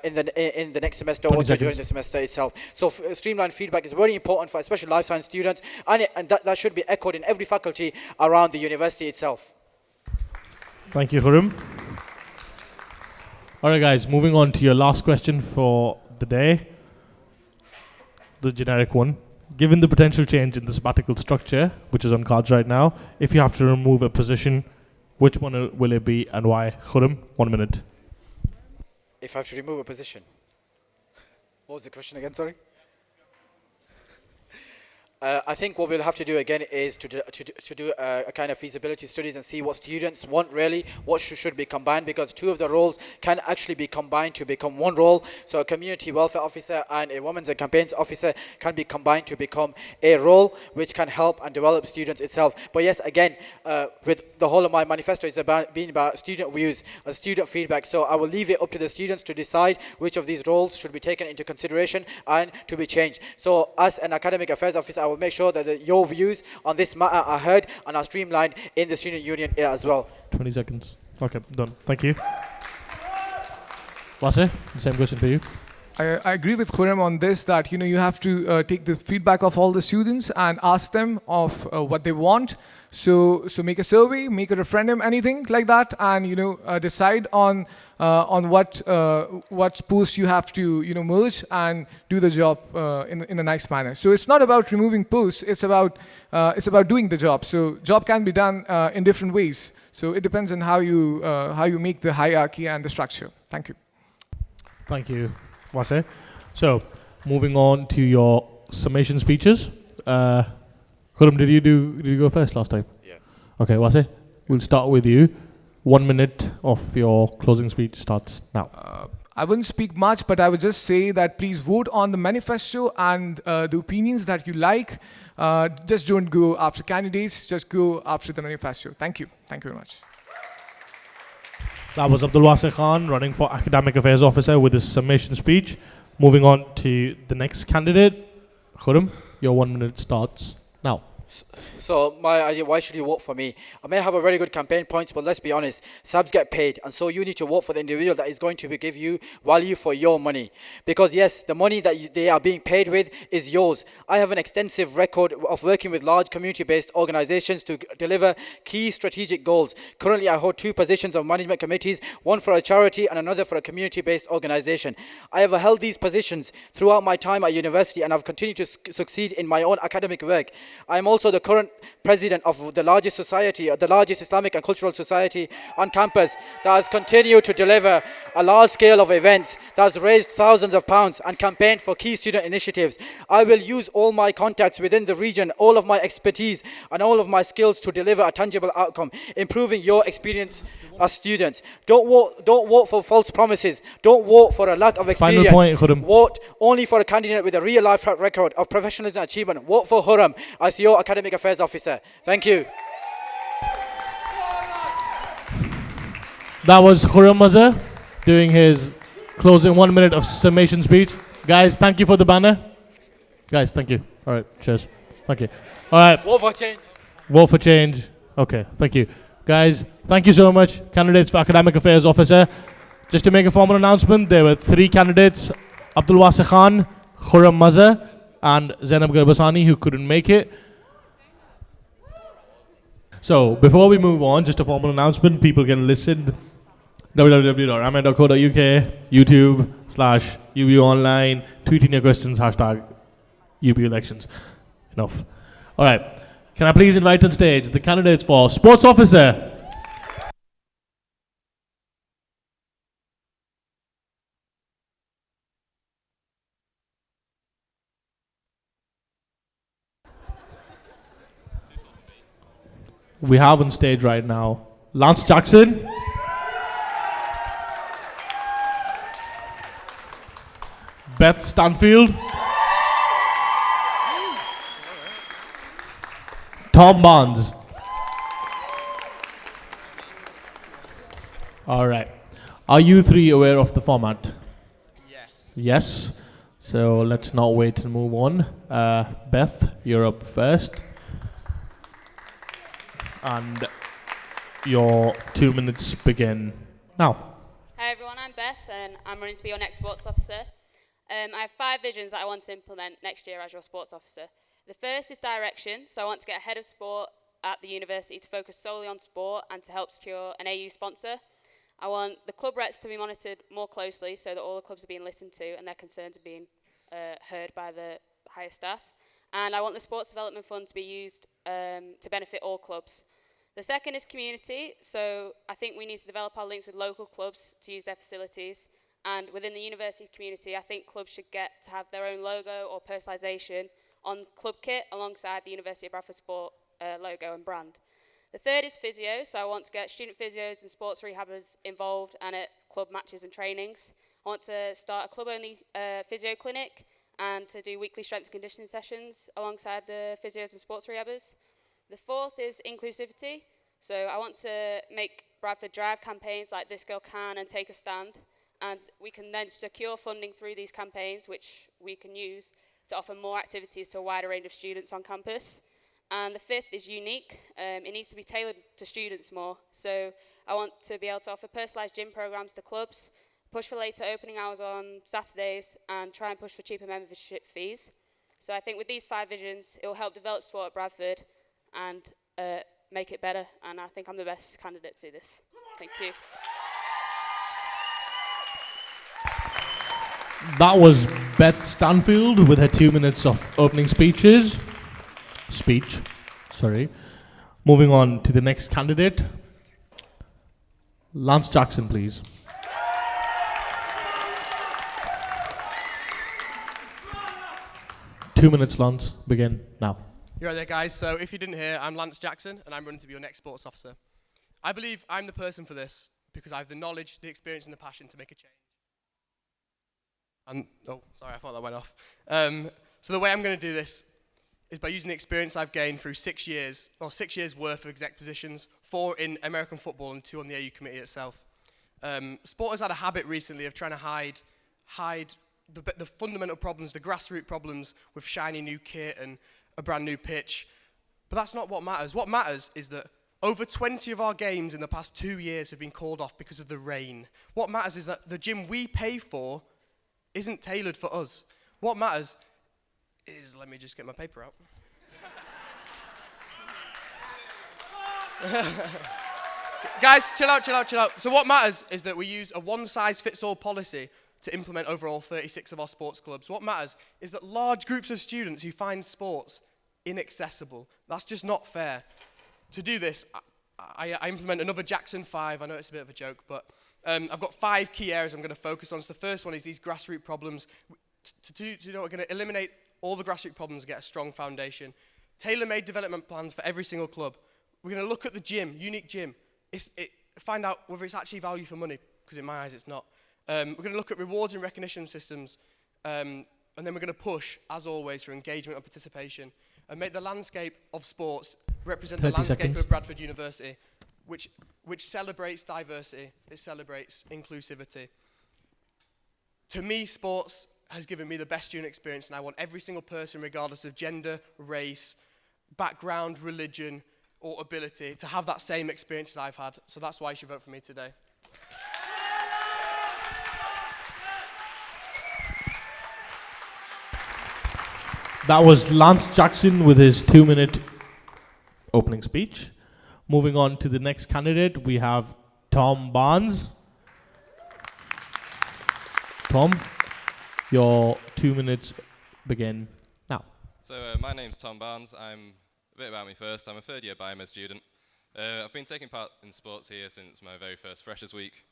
in the next semester or during the semester itself. So streamlined feedback is very important for especially life science students, and that should be echoed in every faculty around the university itself. Thank you, Khurram. All right, guys, moving on to your last question for the day, the generic one. Given the potential change in the sabbatical structure, which is on cards right now, if you have to remove a position, which one will it be and why? Khurram, 1 minute. If I have to remove a position. What was the question again, sorry? I think what we'll have to do again is to do a kind of feasibility studies and see what students want really, what should be combined, because 2 of the roles can actually be combined to become 1 role. So a community welfare officer and a women's and campaigns officer can be combined to become a role which can help and develop students itself. But yes, again, with the whole of my manifesto is being about student views and student feedback. So I will leave it up to the students to decide which of these roles should be taken into consideration and to be changed. So as an academic affairs officer, I will make sure that your views on this matter are heard and are streamlined in the student union as well. 20 seconds. Okay, done. Thank you. Wase, the same question for you. I agree with Khurram on this, that you have to take the feedback of all the students and ask them of what they want. So make a survey, make a referendum, anything like that, and decide on what post you have to merge and do the job in a nice manner. So it's not about removing posts; it's about doing the job. So job can be done in different ways. So it depends on how you make the hierarchy and the structure. Thank you. Thank you, Wase. So, moving on to your summation speeches. Khurram, did you go first last time? Yeah. Okay, Wase, we'll start with you. 1 minute of your closing speech starts now. I wouldn't speak much, but I would just say that please vote on the manifesto and the opinions that you like. Just don't go after candidates, just go after the manifesto. Thank you. Thank you very much. That was Abdul Wasi Khan running for Academic Affairs Officer with his summation speech. Moving on to the next candidate. Khurram, your 1 minute starts now. So my idea, why should you vote for me? I may have a very good campaign points, but let's be honest, subs get paid, and so you need to vote for the individual that is going to give you value for your money. Because yes, the money that they are being paid with is yours. I have an extensive record of working with large community-based organizations to deliver key strategic goals. Currently, I hold 2 positions of management committees, one for a charity and another for a community-based organization. I have held these positions throughout my time at university, and I've continued to succeed in my own academic work. I am also the current president of the largest society, the largest Islamic and cultural society on campus, that has continued to deliver a large scale of events, that has raised thousands of pounds and campaigned for key student initiatives. I will use all my contacts within the region, all of my expertise and all of my skills to deliver a tangible outcome, improving your experience as students. Don't vote for false promises. Don't vote for a lack of experience. Final point, Khurram. Vote only for a candidate with a real life track record of professionalism and achievement. Vote for Khurram as your academic affairs officer. Thank you. That was Khurram Mazhar doing his closing 1 minute of summation speech. Guys, thank you for the banner. Guys, thank you. All right, cheers. Thank you. All right. Vote for change. Vote for change. Okay, thank you. Guys, thank you so much. Candidates for Academic Affairs Officer. Just to make a formal announcement, there were 3 candidates, Abdul Wasi Khan, Khurram Mazhar, and Zainab Garbasani, who couldn't make it. So, before we move on, just a formal announcement, people can listen www.amen.co.uk, YouTube/UB Online, tweet in your questions, #UB Elections. Enough. All right. Can I please invite on stage the candidates for Sports Officer? we have on stage right now Lance Jackson, Beth Stanfield, Tom Barnes. All right. Are you three aware of the format? Yes. Yes. So let's not wait and move on. Beth, you're up first. And your 2 minutes begin now. Hi everyone, I'm Beth and I'm running to be your next sports officer. I have 5 visions that I want to implement next year as your sports officer. The first is direction, so I want to get ahead of sport at the university to focus solely on sport and to help secure an AU sponsor. I want the club reps to be monitored more closely so that all the clubs are being listened to and their concerns are being heard by the higher staff. And I want the sports development fund to be used to benefit all clubs. The second is community, so I think we need to develop our links with local clubs to use their facilities. And within the university community, I think clubs should get to have their own logo or personalisation on club kit alongside the University of Bradford Sport logo and brand. The third is physio, so I want to get student physios and sports rehabbers involved and at club matches and trainings. I want to start a club-only physio clinic and to do weekly strength and conditioning sessions alongside the physios and sports rehabbers. The fourth is inclusivity, so I want to make Bradford drive campaigns like This Girl Can and Take a Stand, and we can then secure funding through these campaigns, which we can use to offer more activities to a wider range of students on campus. And the fifth is unique. It needs to be tailored to students more. So I want to be able to offer personalised gym programmes to clubs, push for later opening hours on Saturdays, and try and push for cheaper membership fees. So I think with these 5 visions, it will help develop sport at Bradford and make it better. And I think I'm the best candidate to do this. Thank you. That was Beth Stanfield with her 2 minutes of opening speech. Moving on to the next candidate. Lance Jackson, please. Two minutes, Lance. Begin now. You're right there, guys. So if you didn't hear, I'm Lance Jackson, and I'm running to be your next sports officer. I believe I'm the person for this because I have the knowledge, the experience, and the passion to make a change. Oh, sorry, I thought that went off. So the way I'm going to do this is by using the experience I've gained through 6 years, or 6 years worth of exec positions, 4 in American football and 2 on the AU committee itself. Sport has had a habit recently of trying to hide the fundamental problems, the grassroots problems with shiny new kit and a brand new pitch. But that's not what matters. What matters is that over 20 of our games in the past 2 years have been called off because of the rain. What matters is that the gym we pay for isn't tailored for us. What matters is, let me just get my paper out. Guys, chill out. So what matters is that we use a one-size-fits-all policy to implement over all 36 of our sports clubs. What matters is that large groups of students who find sports inaccessible. That's just not fair. To do this, I implement another Jackson 5. I know it's a bit of a joke, but I've got 5 key areas I'm going to focus on. So the first one is these grassroots problems. We're going to eliminate all the grassroots problems and get a strong foundation. Tailor-made development plans for every single club. We're going to look at the gym, unique gym. Find out whether it's actually value for money, because in my eyes it's not. We're going to look at rewards and recognition systems, and then we're going to push, as always, for engagement and participation, and make the landscape of sports represent the landscape of Bradford University, which celebrates diversity, it celebrates inclusivity. To me, sports has given me the best student experience, and I want every single person, regardless of gender, race, background, religion, or ability, to have that same experience as I've had. So that's why you should vote for me today. That was Lance Jackson with his 2-minute opening speech. Moving on to the next candidate, we have Tom Barnes. Tom, your 2 minutes begin now. So my name's Tom Barnes. A bit about me first. I'm a third-year biomed student. I've been taking part in sports here since my very first Freshers Week.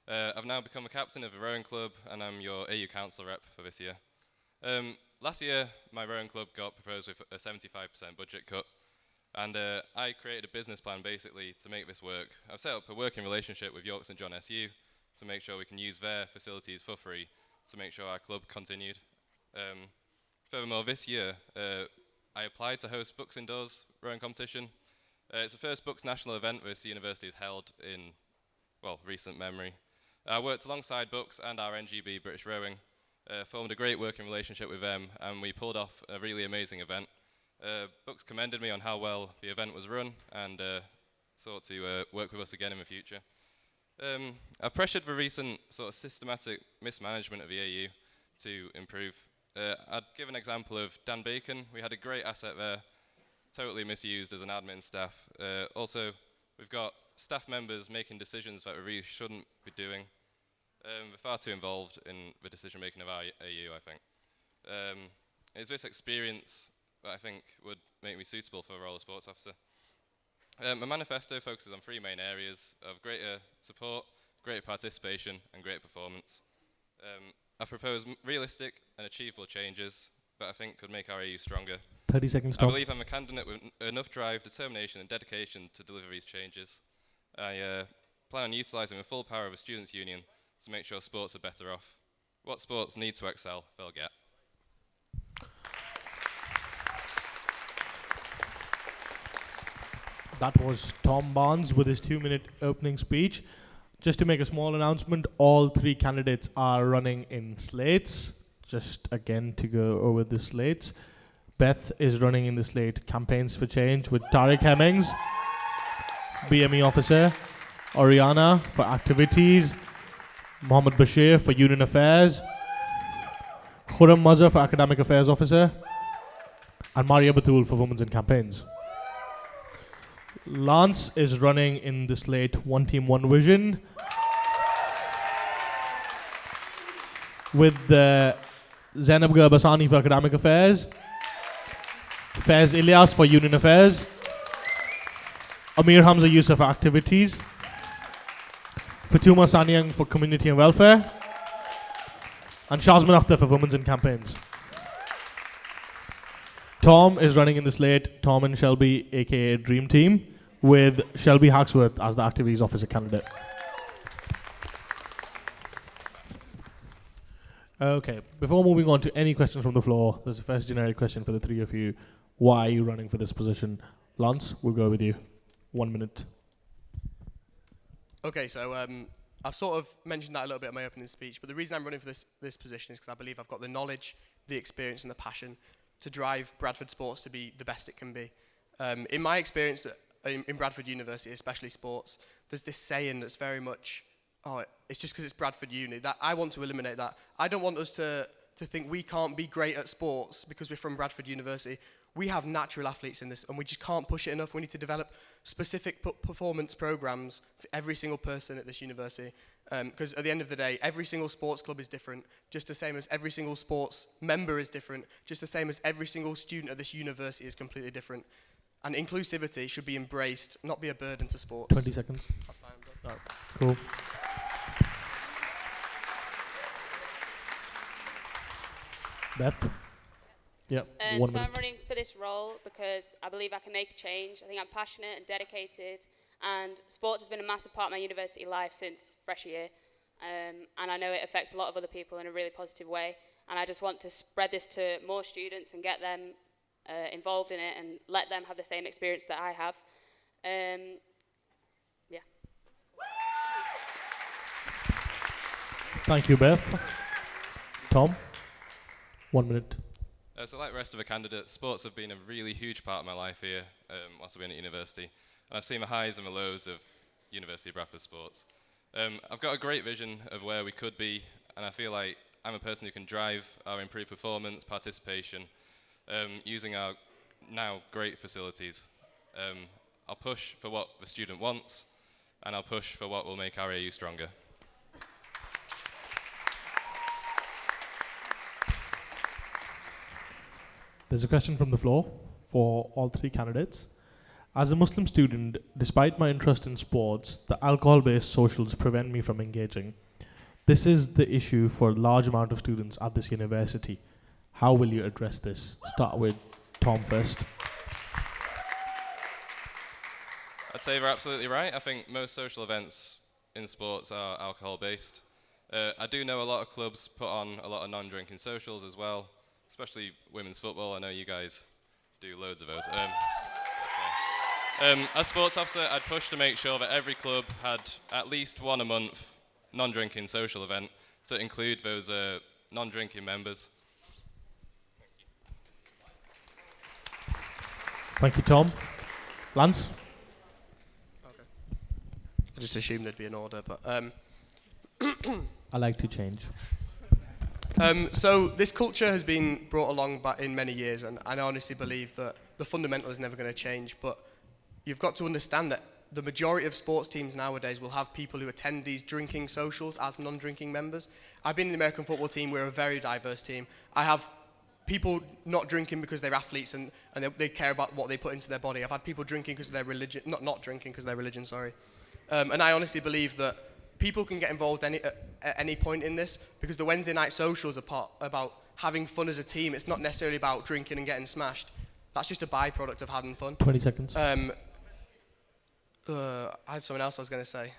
I've now become a captain of a rowing club, and I'm your AU Council rep for this year. Last year, my rowing club got proposed with a 75% budget cut. And I created a business plan basically to make this work. I've set up a working relationship with York St John SU to make sure we can use their facilities for free to make sure our club continued. Furthermore, this year, I applied to host Books Indoors rowing competition. It's the first Books national event this university has held in, well, recent memory. I worked alongside Books and our NGB British Rowing, formed a great working relationship with them, and we pulled off a really amazing event. Books commended me on how well the event was run and sought to work with us again in the future. I've pressured the recent sort of systematic mismanagement of the AU to improve. I'd give an example of Dan Bacon. We had a great asset there, totally misused as an admin staff. Also, we've got staff members making decisions that we really shouldn't be doing. We're far too involved in the decision making of our AU, I think. It's this experience that I think would make me suitable for the role of sports officer. My manifesto focuses on three main areas of greater support, greater participation, and greater performance. I've proposed realistic and achievable changes that I think could make our AU stronger. 30 seconds, I Tom. believe I'm a candidate with enough drive, determination, and dedication to deliver these changes. I plan on utilising the full power of a students' union to make sure sports are better off. What sports need to excel, they'll get. That was Tom Barnes with his 2-minute opening speech. Just to make a small announcement, all three candidates are running in slates. Just again to go over the slates. Beth is running in the slate Campaigns for Change with Tariq Hemmings, BME officer. Oriana for activities. Mohammed Bashir for Union Affairs. Khurram Mazhar for Academic Affairs officer. And Maria Batul for Women's and Campaigns. Lance is running in the slate One Team, One Vision with Zainab Garbasani for Academic Affairs, Faiz Ilyas for Union Affairs, Amir Hamza Yusuf for Activities, Fatuma Sanyang for Community and Welfare, and Shazman Akhtar for Women's and Campaigns. Tom is running in the slate Tom and Shelby, aka Dream Team, with Shelby Haxworth as the Activities Officer candidate. Okay, before moving on to any questions from the floor, there's a first generic question for the three of you. Why are you running for this position? Lance, we'll go with you. 1 minute. Okay, so I've sort of mentioned that a little bit in my opening speech, but the reason I'm running for this position is because I believe I've got the knowledge, the experience and the passion to drive Bradford sports to be the best it can be. In my experience in Bradford University, especially sports, there's this saying that's very much, oh, it's just because it's Bradford Uni. That I want to eliminate that. I don't want us to think we can't be great at sports because we're from Bradford University. We have natural athletes in this, and we just can't push it enough. We need to develop specific performance programs for every single person at this university. Because at the end of the day, every single sports club is different, just the same as every single sports member is different, just the same as every single student at this university is completely different. And inclusivity should be embraced, not be a burden to sports. 20 seconds. That's fine, I'm done. Cool. Beth? Yep. 1 So minute. I'm running for this role because I believe I can make a change. I think I'm passionate and dedicated, and sports has been a massive part of my university life since fresh year. And I know it affects a lot of other people in a really positive way. And I just want to spread this to more students and get them involved in it and let them have the same experience that I have. Yeah. Thank you, Beth. Tom? 1 minute. So like the rest of the candidates, sports have been a really huge part of my life here whilst I've been at university. And I've seen the highs and the lows of University of Bradford sports. I've got a great vision of where we could be, and I feel like I'm a person who can drive our improved performance, participation, using our now great facilities. I'll push for what the student wants, and I'll push for what will make our AU stronger. There's a question from the floor for all three candidates. As a Muslim student, despite my interest in sports, the alcohol-based socials prevent me from engaging. This is the issue for a large amount of students at this university. How will you address this? Start with Tom first. I'd say they're absolutely right. I think most social events in sports are alcohol-based. I do know a lot of clubs put on a lot of non-drinking socials as well, especially women's football. I know you guys do loads of those. As sports officer, I'd push to make sure that every club had at least one a month non-drinking social event to include those non-drinking members. Thank you, Tom. Lance? I just assumed there'd be an order, but... I like to change. So this culture has been brought along in many years, and I honestly believe that the fundamental is never going to change, but you've got to understand that the majority of sports teams nowadays will have people who attend these drinking socials as non-drinking members. I've been in the American football team. We're a very diverse team. I have people not drinking because they're athletes and they care about what they put into their body. I've had people drinking because of their religion, not drinking because of their religion, sorry. And I honestly believe that people can get involved at any point in this, because the Wednesday night socials are about having fun as a team. It's not necessarily about drinking and getting smashed. That's just a byproduct of having fun. 20 seconds. I had something else I was going to say.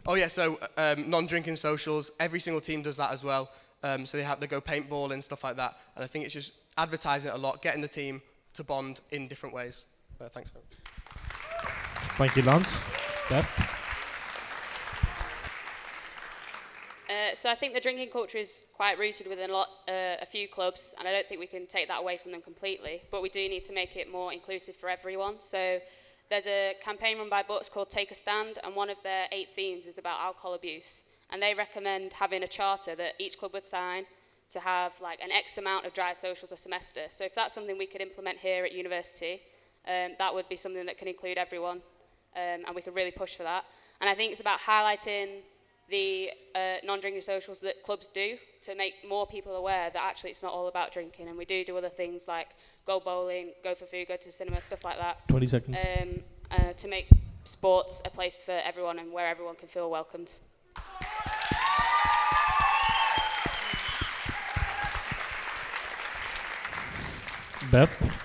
Oh yeah, so non-drinking socials, every single team does that as well. So they go paintball and stuff like that. And I think it's just advertising it a lot, getting the team to bond in different ways. Thanks. Thank you, Lance. Beth? So I think the drinking culture is quite rooted within a few clubs, and I don't think we can take that away from them completely, but we do need to make it more inclusive for everyone. So there's a campaign run by Bucks called Take a Stand, and one of their 8 themes is about alcohol abuse, and they recommend having a charter that each club would sign to have like an X amount of dry socials a semester. So if that's something we could implement here at university, that would be something that can include everyone, and we could really push for that. And I think it's about highlighting the non-drinking socials that clubs do to make more people aware that actually it's not all about drinking, and we do other things like go bowling, go for food, go to the cinema, stuff like that. 20 seconds. To make sports a place for everyone and where everyone can feel welcomed. Beth,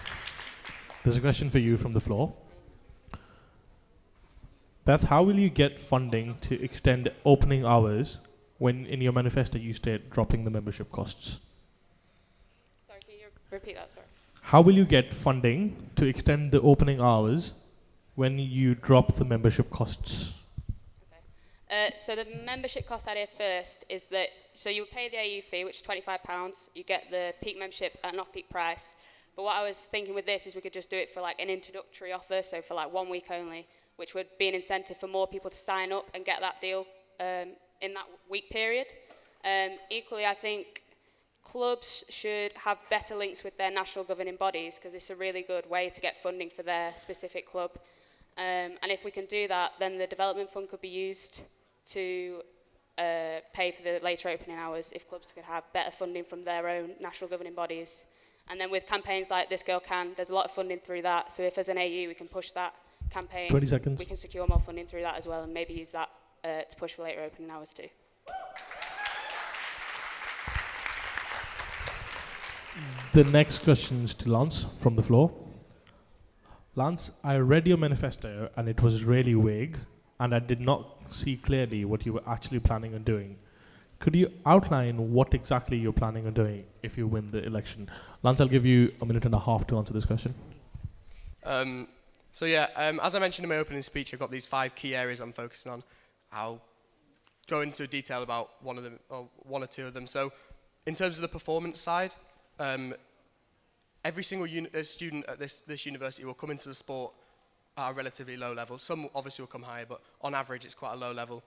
there's a question for you from the floor. Beth, how will you get funding to extend opening hours when in your manifesto you state dropping the membership costs? Sorry, can you repeat that, sorry? How will you get funding to extend the opening hours when you drop the membership costs? So the membership cost idea first is that, so you would pay the AU fee, which is £25, you get the peak membership at an off-peak price. But what I was thinking with this is we could just do it for like an introductory offer, so for like 1 week only, which would be an incentive for more people to sign up and get that deal in that week period. Equally, I think clubs should have better links with their national governing bodies, because it's a really good way to get funding for their specific club. And if we can do that, then the development fund could be used to pay for the later opening hours if clubs could have better funding from their own national governing bodies. And then with campaigns like This Girl Can, there's a lot of funding through that. So if as an AU we can push that campaign, 20 seconds. we can secure more funding through that as well, and maybe use that to push for later opening hours too. The next question is to Lance from the floor. Lance, I read your manifesto and it was really vague, and I did not see clearly what you were actually planning on doing. Could you outline what exactly you're planning on doing if you win the election? Lance, I'll give you 1.5 minutes to answer this question. As I mentioned in my opening speech, I've got these 5 key areas I'm focusing on. I'll go into detail about one of them, or 1 or 2 of them. So, in terms of the performance side, every single student at this university will come into the sport at a relatively low level. Some obviously will come higher, but on average it's quite a low level.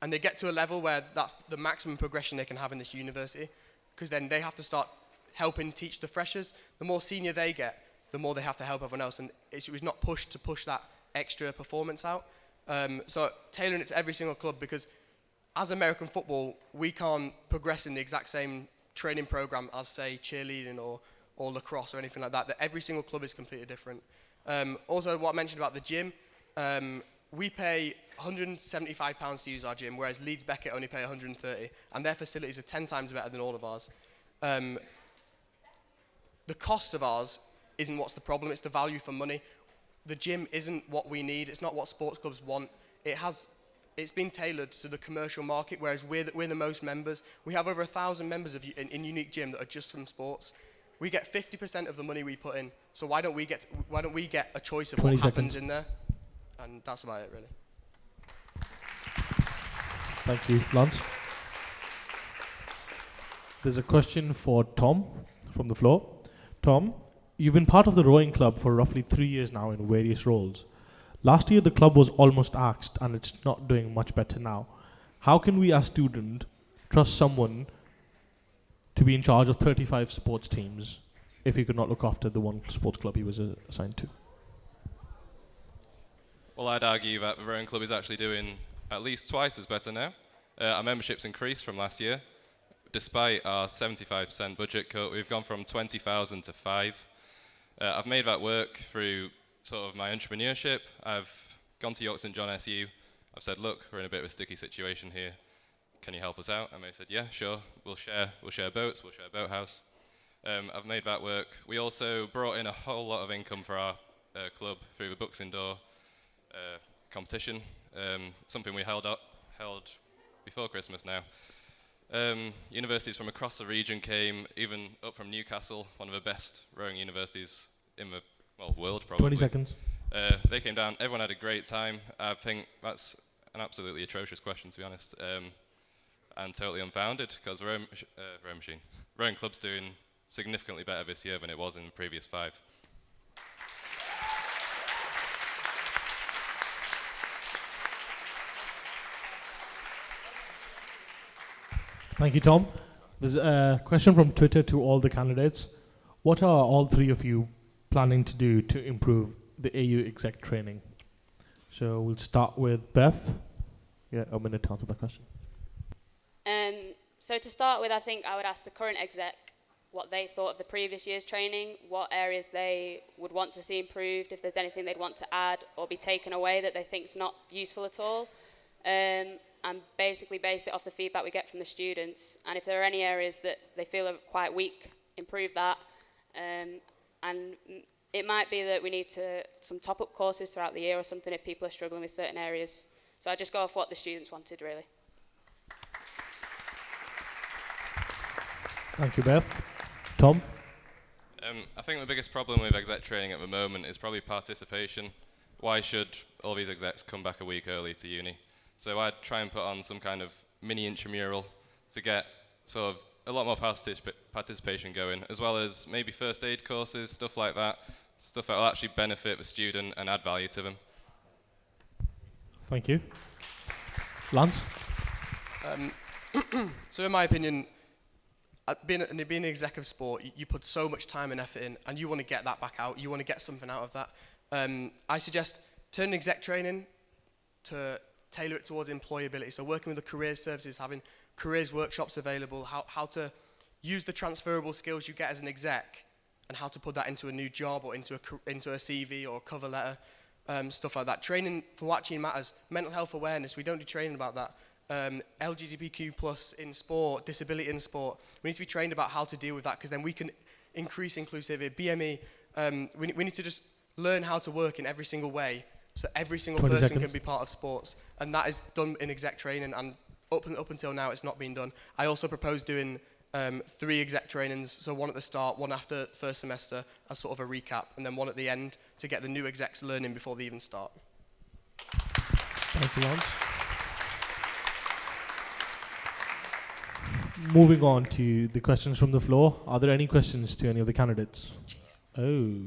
And they get to a level where that's the maximum progression they can have in this university, because then they have to start helping teach the freshers. The more senior they get, the more they have to help everyone else, and it was not pushed to push that extra performance out. So tailoring it to every single club, because as American football, we can't progress in the exact same training program as, say, cheerleading or lacrosse or anything like that. That every single club is completely different. Also, what I mentioned about the gym, we pay £175 to use our gym, whereas Leeds Beckett only pay £130, and their facilities are 10 times better than all of ours. The cost of ours isn't what's the problem, it's the value for money. the gym isn't what we need. It's not what sports clubs want. It's been tailored to the commercial market, whereas we're the most members. We have over 1,000 members in Unique Gym that are just from sports. We get 50% of the money we put in. So why don't we get a choice of what happens in there? And that's about it, really. Thank you, Lance. There's a question for Tom from the floor. Tom, you've been part of the rowing club for roughly 3 years now in various roles. Last year, the club was almost axed, and it's not doing much better now. How can we, as students, trust someone to be in charge of 35 sports teams if he could not look after the one sports club he was assigned to? Well, I'd argue that the rowing club is actually doing at least twice as better now. Our membership's increased from last year. Despite our 75% budget cut, we've gone from 20,000 to 5. I've made that work through sort of my entrepreneurship. I've gone to York St John SU. I've said, look, we're in a bit of a sticky situation here. Can you help us out? And they said, yeah, sure. We'll share boats. We'll share a boathouse. I've made that work. We also brought in a whole lot of income for our club through the Books Indoor competition. Something we held before Christmas now. Universities from across the region came, even up from Newcastle, one of the best rowing universities in the world, probably. 20 seconds. They came down. Everyone had a great time. I think that's an absolutely atrocious question, to be honest, and totally unfounded, because rowing club's doing significantly better this year than it was in the previous 5. Thank you, Tom. There's a question from Twitter to all the candidates. What are all three of you planning to do to improve the AU exec training? So we'll start with Beth. Yeah, a minute to answer that question. So to start with, I think I would ask the current exec what they thought of the previous year's training, what areas they would want to see improved, if there's anything they'd want to add or be taken away that they think is not useful at all. And basically base it off the feedback we get from the students. And if there are any areas that they feel are quite weak, improve that. And it might be that we need some top-up courses throughout the year or something if people are struggling with certain areas. So I just go off what the students wanted, really. Thank you, Beth. Tom? I think the biggest problem with exec training at the moment is probably participation. Why should all these execs come back a week early to uni? So I'd try and put on some kind of mini intramural to get sort of a lot more participation going, as well as maybe first aid courses, stuff like that, stuff that will actually benefit the student and add value to them. Thank you. Lance? So in my opinion, being an exec of sport, you put so much time and effort in, and you want to get that back out. You want to get something out of that. I suggest turning exec training to tailor it towards employability. So working with the careers services, having careers workshops available, how to use the transferable skills you get as an exec and how to put that into a new job or into a CV or a cover letter, stuff like that. Training for what actually matters. Mental health awareness, we don't do training about that. LGBTQ plus in sport, disability in sport. We need to be trained about how to deal with that, because then we can increase inclusivity. BME, we need to just learn how to work in every single way, so every single person can be part of sports, and that is done in exec training, and up until now it's not been done. I also propose doing 3 exec trainings, so one at the start, one after the first semester as sort of a recap, and then one at the end to get the new execs learning before they even start. Thank you, Lance. Moving on to the questions from the floor. Are there any questions to any of the candidates? Oh.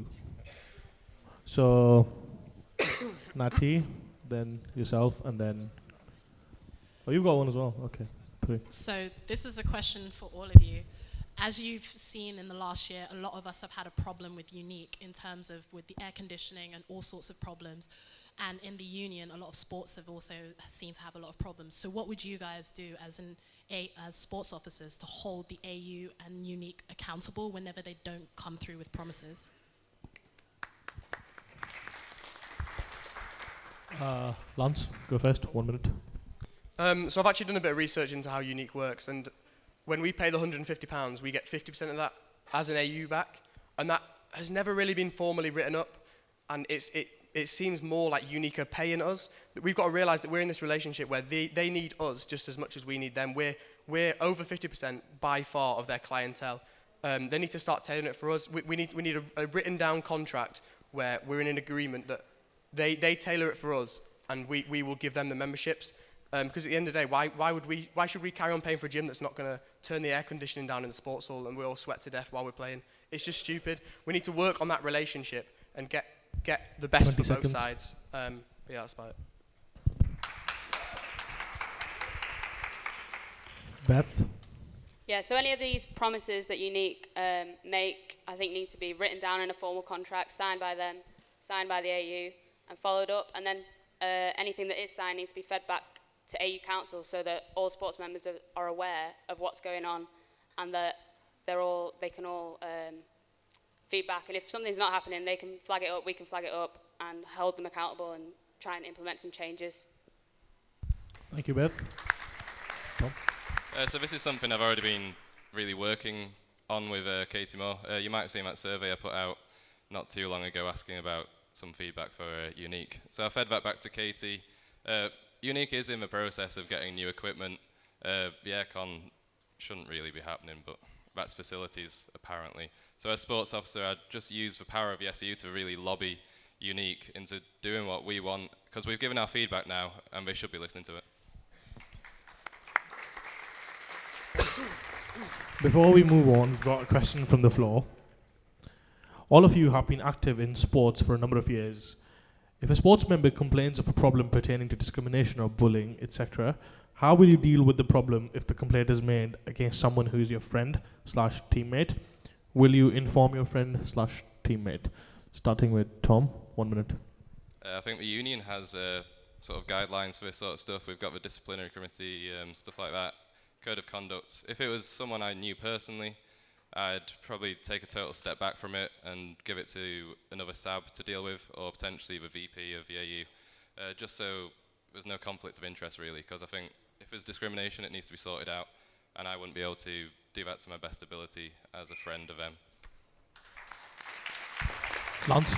So, Nati, then yourself, and then... Oh, you've got one as well. Okay, 3. So this is a question for all of you. As you've seen in the last year, a lot of us have had a problem with Unique in terms of with the air conditioning and all sorts of problems. And in the union, a lot of sports have also seemed to have a lot of problems. So what would you guys do as sports officers to hold the AU and Unique accountable whenever they don't come through with promises? Lance, go first. 1 minute. So I've actually done a bit of research into how Unique works, and when we pay the £150, we get 50% of that as an AU back, and that has never really been formally written up, and it seems more like Unique are paying us. We've got to realise that we're in this relationship where they need us just as much as we need them. We're over 50% by far of their clientele. They need to start tailoring it for us. We need a written down contract where we're in an agreement that they tailor it for us, and we will give them the memberships. Because at the end of the day, why should we carry on paying for a gym that's not going to turn the air conditioning down in the sports hall and we all sweat to death while we're playing? It's just stupid. We need to work on that relationship and get the best for both sides. Yeah, that's about it. Beth? Yeah, so any of these promises that Unique make, I think need to be written down in a formal contract, signed by them, signed by the AU, and followed up. And then anything that is signed needs to be fed back to AU Council so that all sports members are aware of what's going on, and that they can all feedback. And if something's not happening, they can flag it up, we can flag it up, and hold them accountable and try and implement some changes. Thank you, Beth. Tom? So this is something I've already been really working on with Katie Moore. You might have seen that survey I put out not too long ago asking about some feedback for Unique. So I fed that back to Katie. Unique is in the process of getting new equipment. The aircon shouldn't really be happening, but that's facilities apparently. So as sports officer, I'd just use the power of the SU to really lobby Unique into doing what we want, because we've given our feedback now and they should be listening to it. Before we move on, we've got a question from the floor. All of you have been active in sports for a number of years. If a sports member complains of a problem pertaining to discrimination or bullying, etc., how will you deal with the problem if the complaint is made against someone who is your friend/teammate? Will you inform your friend/teammate? Starting with Tom, 1 minute. I think the union has sort of guidelines for this sort of stuff. We've got the disciplinary committee, stuff like that, code of conduct. If it was someone I knew personally, I'd probably take a total step back from it and give it to another SAB to deal with, or potentially the VP of the AU, just so there's no conflict of interest really, because I think if there's discrimination, it needs to be sorted out, and I wouldn't be able to do that to my best ability as a friend of them. Lance?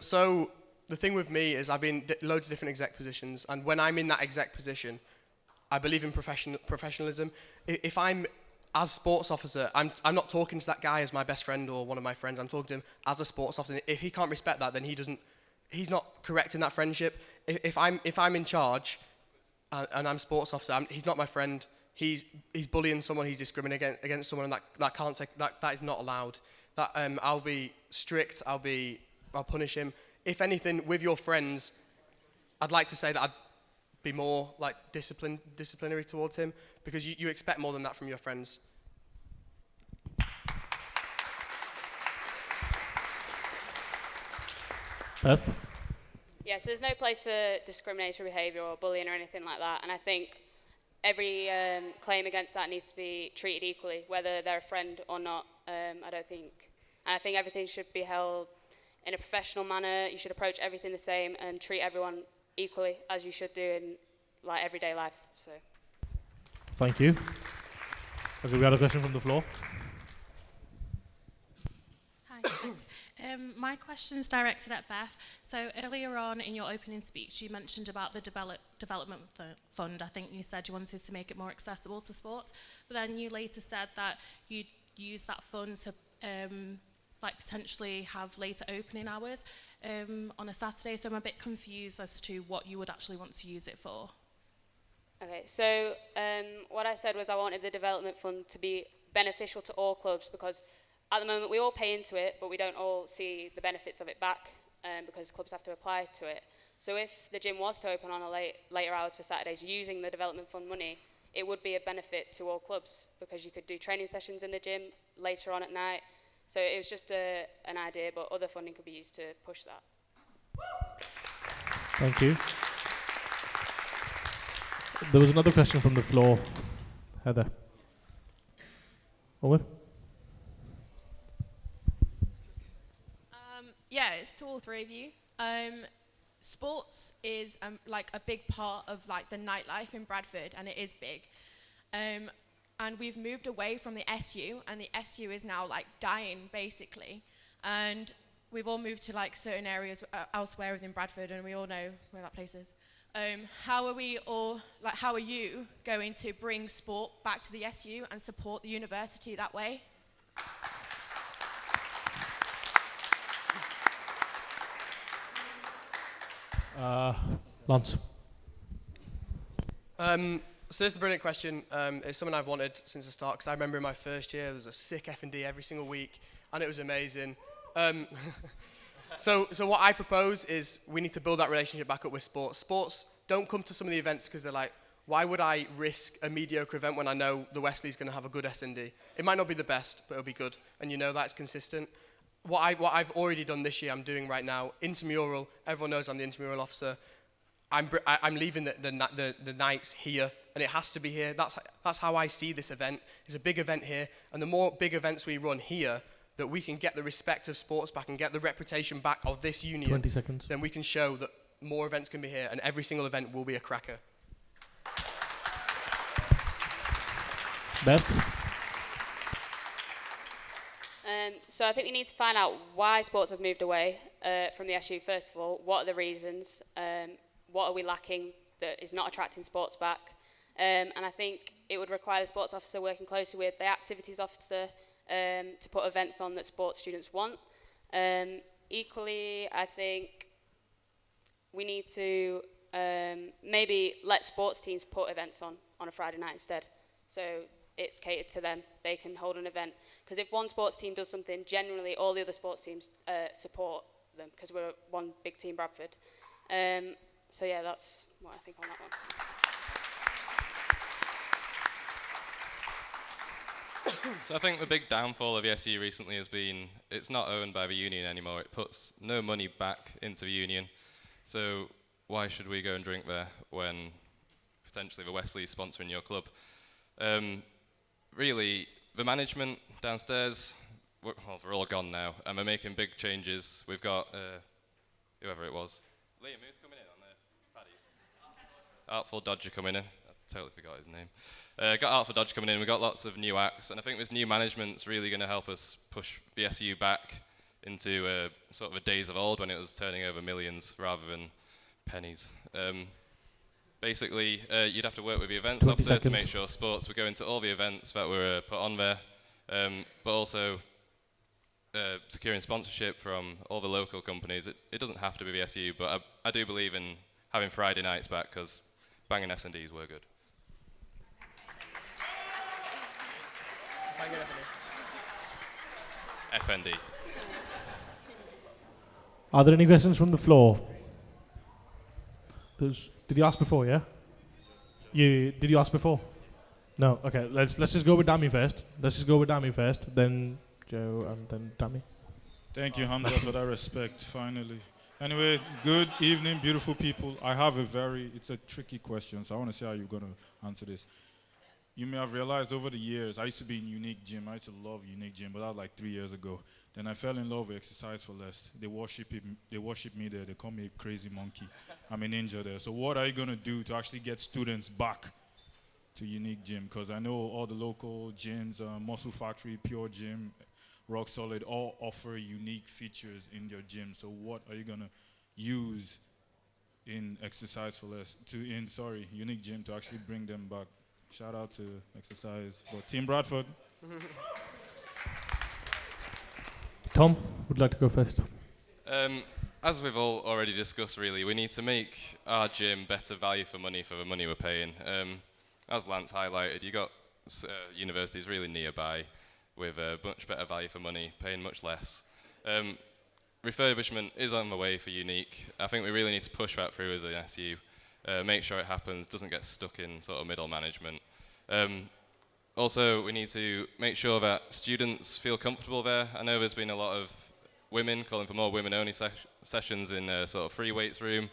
So the thing with me is I've been loads of different exec positions, and when I'm in that exec position, I believe in professionalism. If I'm as sports officer, I'm not talking to that guy as my best friend or one of my friends. I'm talking to him as a sports officer. If he can't respect that, then he's not correct in that friendship. If I'm in charge and I'm sports officer, he's not my friend. He's bullying someone. He's discriminating against someone, and that is not allowed. That I'll be strict. I'll punish him. If anything, with your friends, I'd like to say that I'd be more like disciplinary towards him, because you expect more than that from your friends. Beth? Yeah, so there's no place for discriminatory behaviour or bullying or anything like that, and I think every claim against that needs to be treated equally, whether they're a friend or not. I think everything should be held in a professional manner. You should approach everything the same and treat everyone equally, as you should do in like everyday life. So. Thank you. Okay, we had a question from the floor. Hi, thanks. My question's directed at Beth. So earlier on in your opening speech, you mentioned about the development fund. I think you said you wanted to make it more accessible to sports, but then you later said that you'd use that fund to potentially have later opening hours on a Saturday. So I'm a bit confused as to what you would actually want to use it for. Okay, so what I said was I wanted the development fund to be beneficial to all clubs, because at the moment we all pay into it, but we don't all see the benefits of it back because clubs have to apply to it. So if the gym was to open on a later hours for Saturdays using the development fund money, it would be a benefit to all clubs, because you could do training sessions in the gym later on at night. So it was just an idea, but other funding could be used to push that. Thank you. There was another question from the floor. Heather. Owen? Yeah, it's to all three of you. Sports is like a big part of like the nightlife in Bradford, and it is big. And we've moved away from the SU, and the SU is now like dying basically. And we've all moved to like certain areas elsewhere within Bradford, and we all know where that place is. How are you going to bring sport back to the SU and support the university that way? Lance. So this is a brilliant question. It's something I've wanted since the start, because I remember in my first year there was a sick F&D every single week, and it was amazing. So what I propose is we need to build that relationship back up with sports. Sports don't come to some of the events because they're like, why would I risk a mediocre event when I know the Wesley's going to have a good S&D? It might not be the best, but it'll be good, and you know that's consistent. What I've already done this year, I'm doing right now, intramural. Everyone knows I'm the intramural officer. I'm leaving the nights here, and it has to be here. That's how I see this event. It's a big event here, and the more big events we run here, that we can get the respect of sports back and get the reputation back of this union. 20 seconds. Then we can show that more events can be here, and every single event will be a cracker. Beth? So I think we need to find out why sports have moved away from the SU, first of all. What are the reasons? What are we lacking that is not attracting sports back? And I think it would require the sports officer working closely with the activities officer to put events on that sports students want. Equally, I think we need to maybe let sports teams put events on a Friday night instead. So it's catered to them. They can hold an event. Because if one sports team does something, generally all the other sports teams support them, because we're one big team, Bradford. So yeah, that's what I think on that one. So I think the big downfall of the SU recently has been it's not owned by the union anymore. It puts no money back into the union. So why should we go and drink there when potentially the Wesley is sponsoring your club? Really, the management downstairs, they're all gone now, and we're making big changes. We've got whoever it was. Liam, who's coming in on the Paddies? Artful Dodger coming in. I totally forgot his name. Got Artful Dodger coming in. We've got lots of new acts, and I think this new management's really going to help us push the SU back into sort of the days of old when it was turning over millions rather than pennies. Basically, you'd have to work with the events officer to make sure sports were going to all the events that were put on there, but also securing sponsorship from all the local companies. It doesn't have to be the SU, but I do believe in having Friday nights back because banging S&Ds were good. FND. Are there any questions from the floor? Did you ask before, yeah? Did you ask before? No? Okay, let's just go with Dami first. Then Joe, and then Dami. Thank you, Hamza, for that respect, finally. Anyway, good evening, beautiful people. I have it's a tricky question, so I want to see how you're going to answer this. You may have realized over the years, I used to be in Unique Gym. I used to love Unique Gym, but that was like 3 years ago. Then I fell in love with Exercise for Less. They worship me there. They call me a crazy monkey. I'm a ninja there. So what are you going to do to actually get students back to Unique Gym? Because I know all the local gyms, Muscle Factory, Pure Gym, Rock Solid, all offer unique features in their gym. So what are you going to use in Exercise for Less, Unique Gym to actually bring them back? Shout out to Exercise, but Team Bradford. Tom, would like to go first. As we've all already discussed, really, we need to make our gym better value for money for the money we're paying. As Lance highlighted, you got universities really nearby with a much better value for money, paying much less. Refurbishment is on the way for Unique. I think we really need to push that through as an SU. Make sure it happens, doesn't get stuck in sort of middle management. Also, we need to make sure that students feel comfortable there. I know there's been a lot of women calling for more women-only sessions in a sort of free weights room,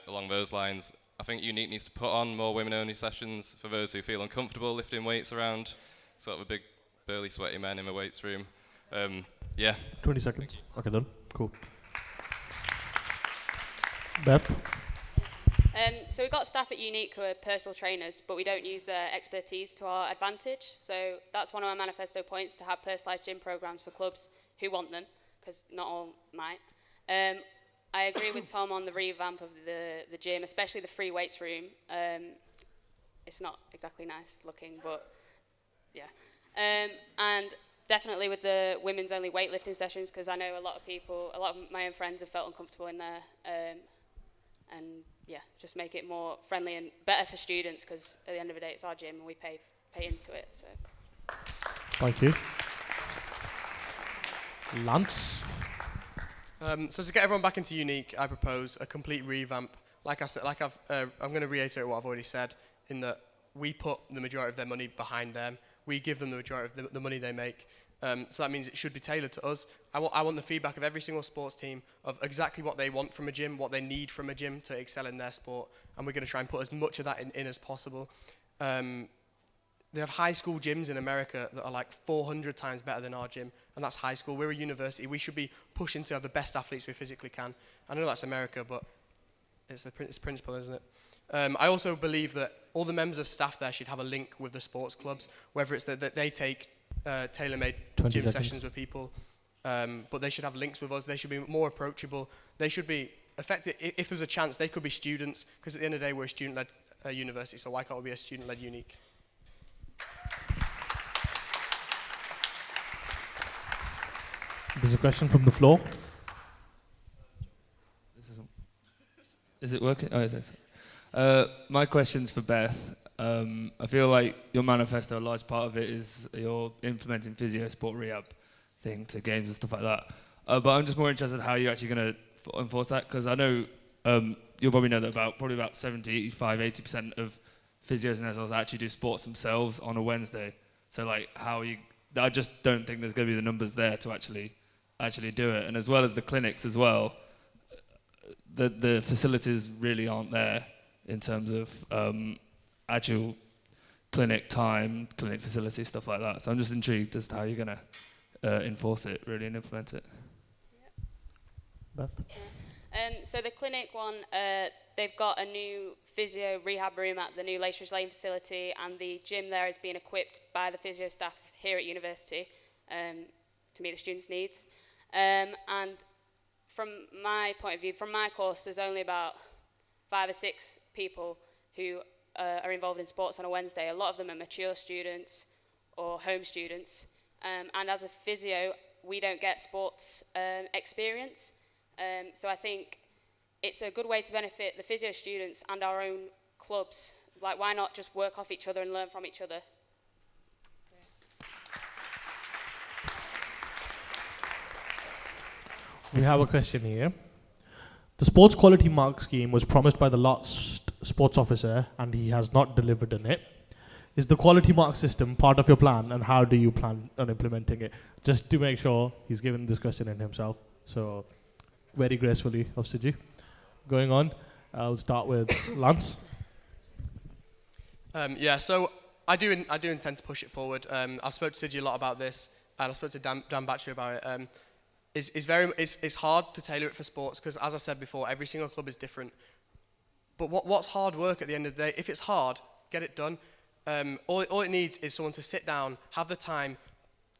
along those lines. I think Unique needs to put on more women-only sessions for those who feel uncomfortable lifting weights around, sort of a big, burly, sweaty man in the weights room. Yeah. 20 seconds. Okay, done. Cool. Beth? So we've got staff at Unique who are personal trainers, but we don't use their expertise to our advantage. So that's one of our manifesto points, to have personalised gym programmes for clubs who want them, because not all might. I agree with Tom on the revamp of the gym, especially the free weights room. It's not exactly nice looking, but yeah. And definitely with the women's only weightlifting sessions, because I know a lot of my own friends have felt uncomfortable in there. And yeah, just make it more friendly and better for students, because at the end of the day, it's our gym and we pay into it. So. Thank you. Lance? So to get everyone back into Unique, I propose a complete revamp. Like I said, I'm going to reiterate what I've already said, in that we put the majority of their money behind them. We give them the majority of the money they make. So that means it should be tailored to us. I want the feedback of every single sports team of exactly what they want from a gym, what they need from a gym to excel in their sport, and we're going to try and put as much of that in as possible. They have high school gyms in America that are like 400 times better than our gym, and that's high school. We're a university. We should be pushing to have the best athletes we physically can. I know that's America, but it's principle, isn't it? I also believe that all the members of staff there should have a link with the sports clubs, whether it's that they take tailor-made gym sessions with people, but they should have links with us. They should be more approachable. They should be effective. If there's a chance, they could be students, because at the end of the day, we're a student-led university, so why can't we be a student-led Unique? There's a question from the floor. Is it working? Oh, is it? My question's for Beth. I feel like your manifesto, a large part of it is you're implementing physio, sport rehab thing to games and stuff like that. But I'm just more interested in how you're actually going to enforce that, because I know you'll probably know that probably about 75-80% of physios and SLs actually do sports themselves on a Wednesday. So like, I just don't think there's going to be the numbers there to actually do it. And as well as the clinics as well, the facilities really aren't there in terms of actual clinic time, clinic facility, stuff like that. So I'm just intrigued as to how you're going to enforce it really and implement it. Beth? So the clinic one, they've got a new physio rehab room at the new Lacebridge Lane facility, and the gym there is being equipped by the physio staff here at university to meet the students' needs. And from my point of view, from my course, there's only about 5 or 6 people who are involved in sports on a Wednesday. A lot of them are mature students or home students. And as a physio, we don't get sports experience. So I think it's a good way to benefit the physio students and our own clubs. Like, why not just work off each other and learn from each other? We have a question here. The sports quality mark scheme was promised by the last sports officer, and he has not delivered on it. Is the quality mark system part of your plan, and how do you plan on implementing it? Just to make sure he's given this question in himself. So, very gracefully of Siji. Going on, I'll start with Lance. Yeah, so I do intend to push it forward. I spoke to Siji a lot about this, and I spoke to Dan Batcher about it. It's hard to tailor it for sports, because as I said before, every single club is different. But what's hard work at the end of the day? If it's hard, get it done. All it needs is someone to sit down, have the time,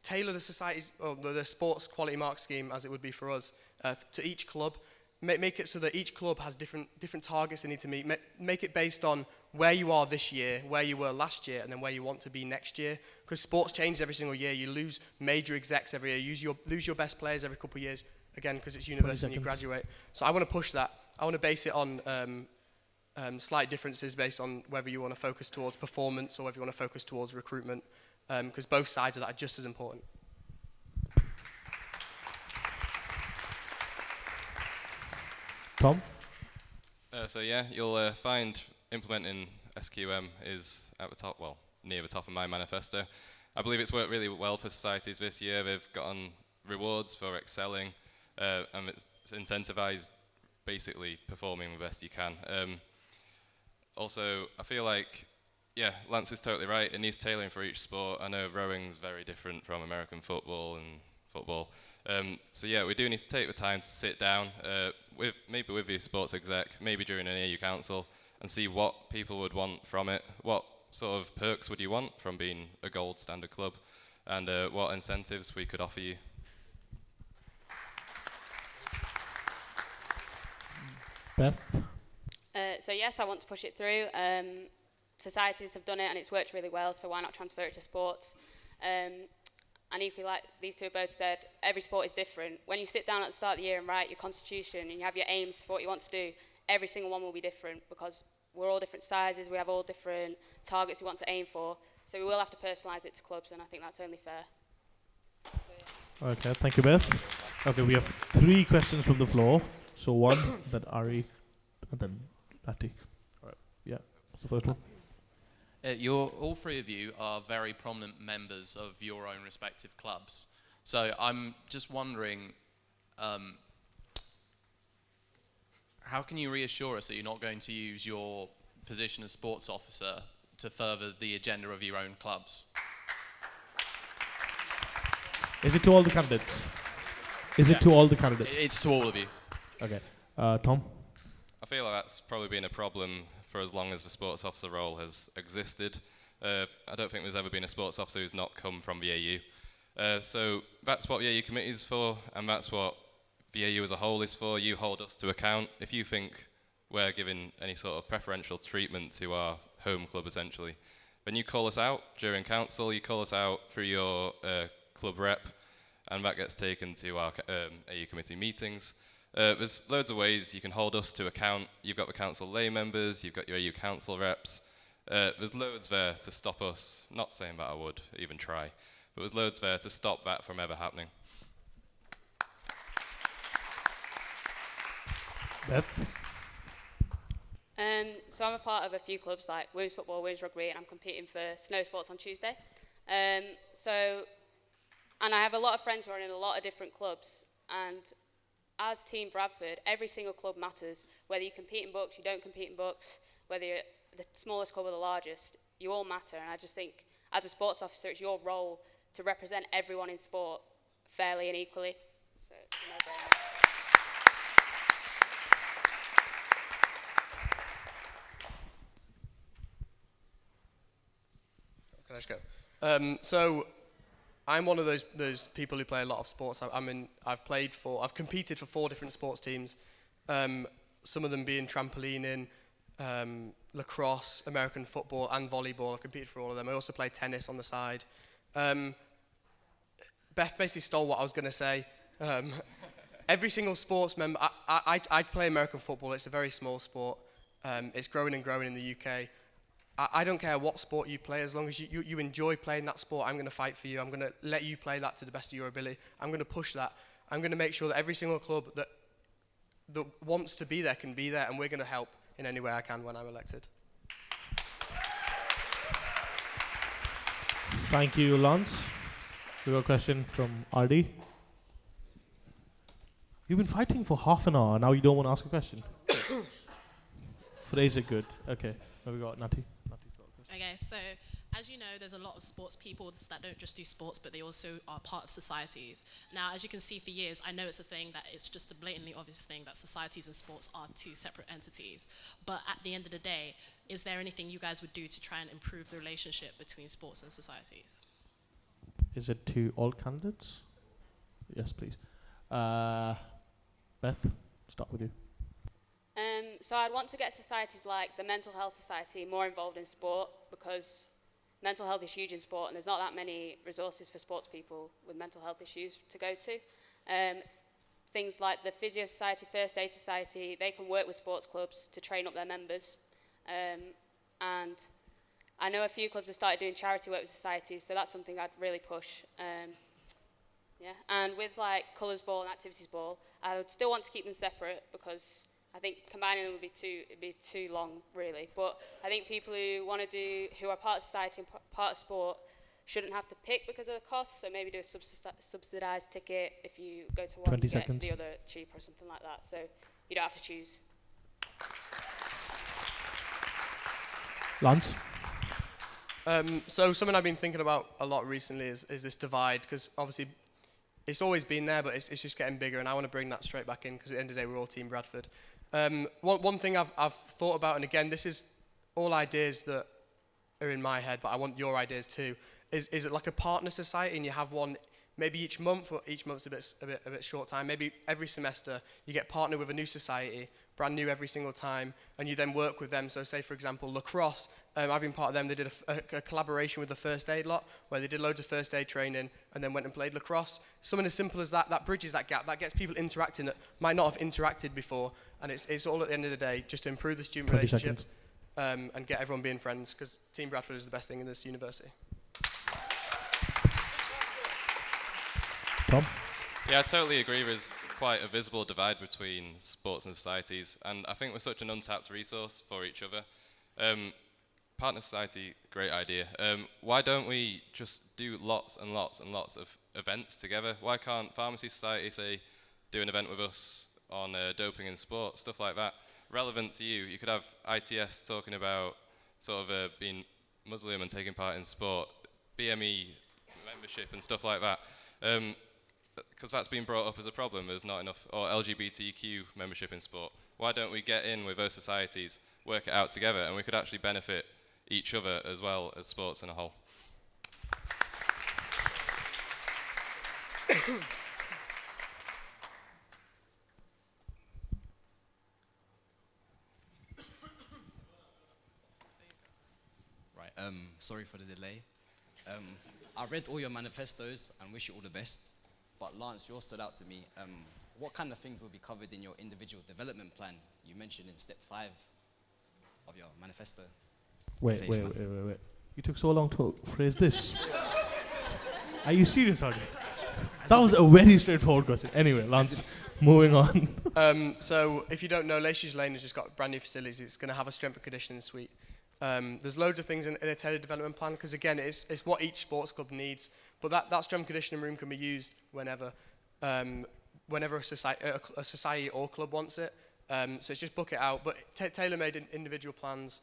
tailor the society's, or the sports quality mark scheme, as it would be for us, to each club. Make it so that each club has different targets they need to meet. Make it based on where you are this year, where you were last year, and then where you want to be next year. Because sports changes every single year. You lose major execs every year. You lose your best players every couple of years, again, because it's university and you graduate. So I want to push that. I want to base it on slight differences based on whether you want to focus towards performance or whether you want to focus towards recruitment, because both sides of that are just as important. Tom? So yeah, you'll find implementing SQM is at the top, well, near the top of my manifesto. I believe it's worked really well for societies this year. They've gotten rewards for excelling, and it's incentivized basically performing the best you can. Also, I feel like, yeah, Lance is totally right. It needs tailoring for each sport. I know rowing's very different from American football and football. So yeah, we do need to take the time to sit down, maybe with the sports exec, maybe during an AU council, and see what people would want from it. What sort of perks would you want from being a gold standard club, and what incentives we could offer you. Beth? So yes, I want to push it through. Societies have done it and it's worked really well, so why not transfer it to sports? And equally, like these two have both said, every sport is different. When you sit down at the start of the year and write your constitution and you have your aims for what you want to do, every single one will be different because we're all different sizes, we have all different targets we want to aim for, so we will have to personalise it to clubs, and I think that's only fair. Okay, thank you, Beth. Okay, we have 3 questions from the floor. So one, then Ari, and then Natty. All right, yeah, what's the first one? All 3 of you are very prominent members of your own respective clubs. So I'm just wondering, how can you reassure us that you're not going to use your position as sports officer to further the agenda of your own clubs? Is it to all the candidates? Is it to all the candidates? It's to all of you. Okay. Tom? I feel like that's probably been a problem for as long as the sports officer role has existed. I don't think there's ever been a sports officer who's not come from the AU. So that's what the AU committee is for, and that's what the AU as a whole is for. You hold us to account. If you think we're giving any sort of preferential treatment to our home club, essentially, then you call us out during council, you call us out through your club rep, and that gets taken to our AU committee meetings. There's loads of ways you can hold us to account. You've got the council lay members, you've got your AU council reps. There's loads there to stop us, not saying that I would even try, but there's loads there to stop that from ever happening. Beth? So I'm a part of a few clubs like women's football, women's rugby, and I'm competing for snow sports on Tuesday. And I have a lot of friends who are in a lot of different clubs, and as Team Bradford, every single club matters. Whether you compete in books, you don't compete in books, whether you're the smallest club or the largest, you all matter. And I just think, as a sports officer, it's your role to represent everyone in sport fairly and equally. So it's a no-brainer. Can I just go? So I'm one of those people who play a lot of sports. I've competed for 4 different sports teams. Some of them being trampolining, lacrosse, American football, and volleyball. I've competed for all of them. I also play tennis on the side. Beth basically stole what I was going to say. Every single sports member, I play American football. It's a very small sport. It's growing and growing in the UK. I don't care what sport you play, as long as you enjoy playing that sport, I'm going to fight for you. I'm going to let you play that to the best of your ability. I'm going to push that. I'm going to make sure that every single club that wants to be there can be there, and we're going to help in any way I can when I'm elected. Thank you, Lance. We got a question from Ardi. You've been fighting for half an hour, now you don't want to ask a question. Phrase it good. Okay, now we got Natty. Okay, so as you know, there's a lot of sports people that don't just do sports, but they also are part of societies. Now, as you can see for years, I know it's a thing that it's just a blatantly obvious thing that societies and sports are 2 separate entities. But at the end of the day, is there anything you guys would do to try and improve the relationship between sports and societies? Is it to all candidates? Yes, please. Beth, start with you. So I'd want to get societies like the Mental Health Society more involved in sport, because mental health is huge in sport and there's not that many resources for sports people with mental health issues to go to. Things like the Physio Society, First Aid Society, they can work with sports clubs to train up their members. And I know a few clubs have started doing charity work with societies, so that's something I'd really push. And with like colours ball and activities ball, I would still want to keep them separate, because I think combining them would be too long, really. But I think people who are part of society and part of sport shouldn't have to pick because of the cost. So maybe do a subsidised ticket if you go to one, 20 get seconds. the other cheap or something like that. So you don't have to choose. Lance? So something I've been thinking about a lot recently is this divide, because obviously it's always been there, but it's just getting bigger, and I want to bring that straight back in, because at the end of the day, we're all Team Bradford. One thing I've thought about, and again, this is all ideas that are in my head, but I want your ideas too, is it like a partner society, and you have one maybe each month, or each month's a bit short time, maybe every semester you get partnered with a new society brand new every single time, and you then work with them. So say, for example, lacrosse, I've been part of them. They did a collaboration with the first aid lot, where they did loads of first aid training and then went and played lacrosse. Something as simple as that bridges that gap, that gets people interacting that might not have interacted before, and it's all at the end of the day just to improve the student 20 relationship seconds. and get everyone being friends, because Team Bradford is the best thing in this university. Tom? Yeah, I totally agree. There's quite a visible divide between sports and societies, and I think we're such an untapped resource for each other. Partner society, great idea. Why don't we just do lots and lots and lots of events together? Why can't Pharmacy Society, say, do an event with us on doping in sport, stuff like that? Relevant to you, you could have ITS talking about sort of being Muslim and taking part in sport, BME membership and stuff like that. Because that's been brought up as a problem, there's not enough, or LGBTQ membership in sport. Why don't we get in with those societies, work it out together, and we could actually benefit each other as well as sports in a whole. Right, sorry for the delay. I read all your manifestos and wish you all the best. But Lance, yours stood out to me. What kind of things will be covered in your individual development plan? You mentioned in step 5 of your manifesto. Wait. You took so long to phrase this. Are you serious, Ardy? That was a very straightforward question. Anyway, Lance, moving on. So if you don't know, Lacey's Lane has just got brand new facilities. It's going to have a strength and conditioning suite. There's loads of things in a tailored development plan, because again, it's what each sports club needs. But that strength and conditioning room can be used whenever a society or club wants it. So it's just book it out. But tailor-made individual plans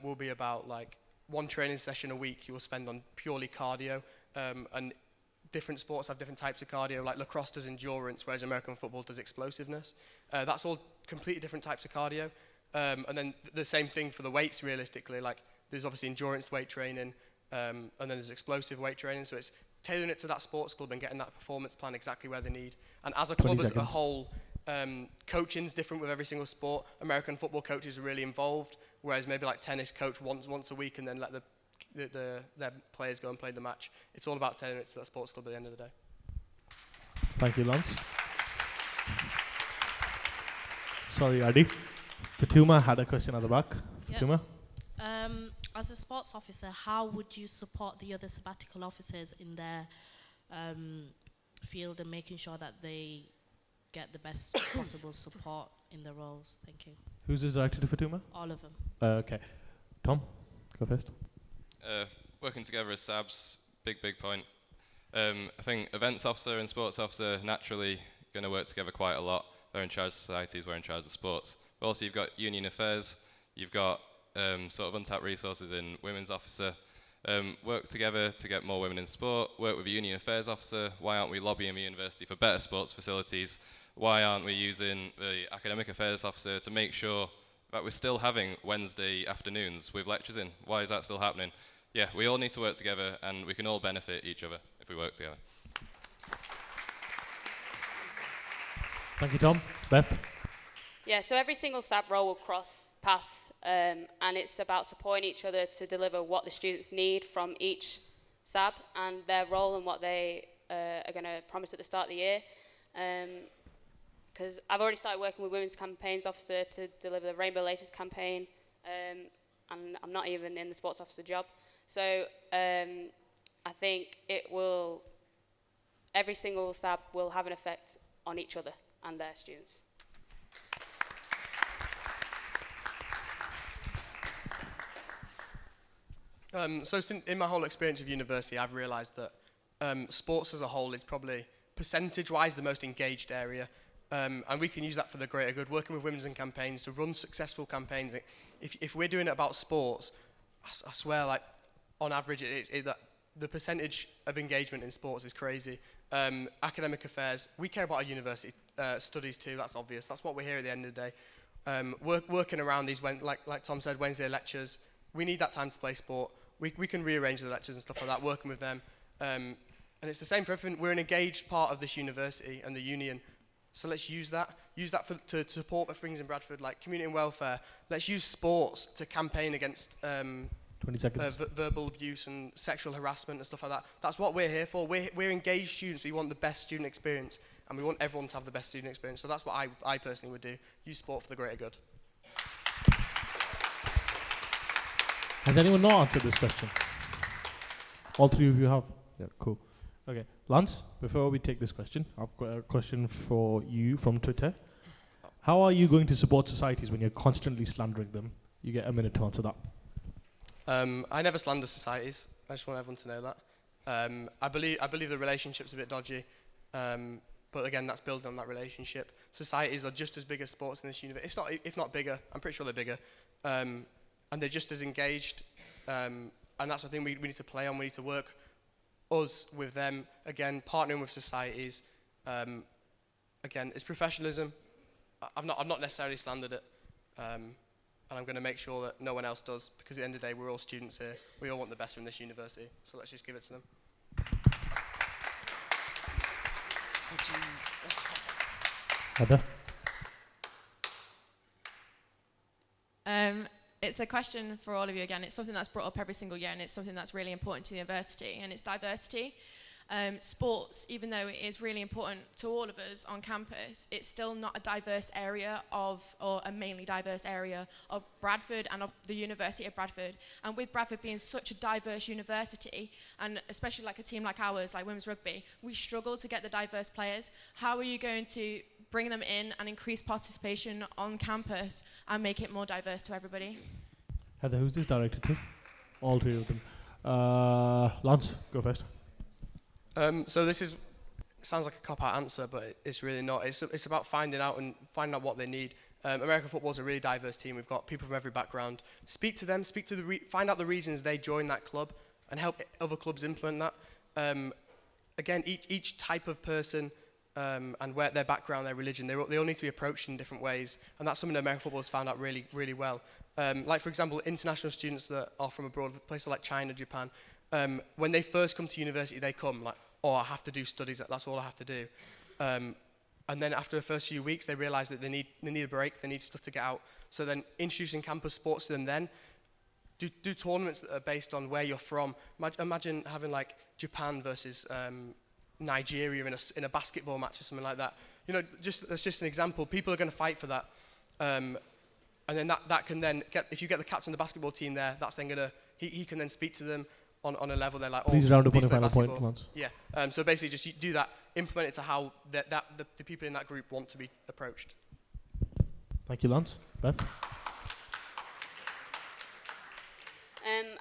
will be about like one training session a week you will spend on purely cardio, and different sports have different types of cardio. Like lacrosse does endurance, whereas American football does explosiveness. That's all completely different types of cardio. And then the same thing for the weights, realistically. Like there's obviously endurance weight training, and then there's explosive weight training. So it's tailoring it to that sports club and getting that performance plan exactly where they need. And as a club as a whole, coaching's different with every single sport. American football coaches are really involved, whereas maybe like tennis coach once a week and then let their players go and play the match. It's all about tailoring it to that sports club at the end of the day. Thank you, Lance. Sorry, Adi. Fatuma had a question at the back. Fatuma? As a sports officer, how would you support the other sabbatical officers in their field and making sure that they get the best possible support in their roles? Thank you. Who's this directed to, Fatuma? All of them. Okay. Tom, go first. Working together as SABs, big point. I think events officer and sports officer naturally going to work together quite a lot. They're in charge of societies, we're in charge of sports. But also you've got union affairs, you've got sort of untapped resources in women's officer. Work together to get more women in sport, work with a union affairs officer. Why aren't we lobbying the university for better sports facilities? Why aren't we using the academic affairs officer to make sure that we're still having Wednesday afternoons with lectures in? Why is that still happening? Yeah, we all need to work together and we can all benefit each other if we work together. Thank you, Tom. Beth? Yeah, so every single SAB role will cross paths, and it's about supporting each other to deliver what the students need from each SAB and their role and what they are going to promise at the start of the year. Because I've already started working with Women's Campaigns Officer to deliver the Rainbow Laces campaign, and I'm not even in the sports officer job. So I think every single SAB will have an effect on each other and their students. So in my whole experience of university, I've realised that sports as a whole is probably percentage-wise the most engaged area, and we can use that for the greater good. Working with women's and campaigns to run successful campaigns. If we're doing it about sports, I swear, like on average, that the percentage of engagement in sports is crazy. Academic affairs, we care about our university studies too. That's obvious. That's what we're here at the end of the day. Working around these, like Tom said, Wednesday lectures. We need that time to play sport. We can rearrange the lectures and stuff like that, working with them. And it's the same for everything. We're an engaged part of this university and the union. So let's use that. Use that to support things in Bradford, like community and welfare. Let's use sports to campaign against 20 seconds. verbal abuse and sexual harassment and stuff like that. That's what we're here for. We're engaged students. We want the best student experience, and we want everyone to have the best student experience. So that's what I personally would do. Use sport for the greater good. Has anyone not answered this question? All three of you have? Yeah, cool. Okay, Lance, before we take this question, I've got a question for you from Twitter. How are you going to support societies when you're constantly slandering them? You get a minute to answer that. I never slander societies. I just want everyone to know that. I believe the relationship's a bit dodgy, but again, that's building on that relationship. Societies are just as big as sports in this universe, if not bigger. I'm pretty sure they're bigger, and they're just as engaged. And that's the thing we need to play on. We need to work us with them. Again, partnering with societies. Again, it's professionalism. I've not necessarily slandered it. And I'm going to make sure that no one else does, because at the end of the day, we're all students here. We all want the best from this university, so let's just give it to them. Oh, jeez. Heather? It's a question for all of you again. It's something that's brought up every single year, and it's something that's really important to the university, and it's diversity. Sports, even though it is really important to all of us on campus, it's still not a diverse area or a mainly diverse area of Bradford and of the University of Bradford. And with Bradford being such a diverse university, and especially like a team like ours, like women's rugby, we struggle to get the diverse players. How are you going to bring them in and increase participation on campus and make it more diverse to everybody? Heather, who's this directed to? All three of them. Lance, go first. So this sounds like a cop-out answer, but it's really not. It's about finding out what they need. American football is a really diverse team. We've got people from every background. Speak to them. Find out the reasons they joined that club, and help other clubs implement that. Again, each type of person and where their background, their religion, they all need to be approached in different ways, and that's something that American football has found out really, really well. Like for example, international students that are from abroad, places like China, Japan. When they first come to university, they come like, oh, I have to do studies, that's all I have to do. And then after the first few weeks, they realise that they need a break, they need stuff to get out. So then introducing campus sports to them then, do tournaments that are based on where you're from. Imagine having like Japan versus Nigeria in a basketball match or something like that. You know, that's just an example. People are going to fight for that. And then that can then if you get the captain of the basketball team there, that's then going to, he can then speak to them on a level they're like, oh, Please round up on a play final point, basketball. Lance. Yeah. So basically, just do that. Implement it to how the people in that group want to be approached. Thank you, Lance. Beth?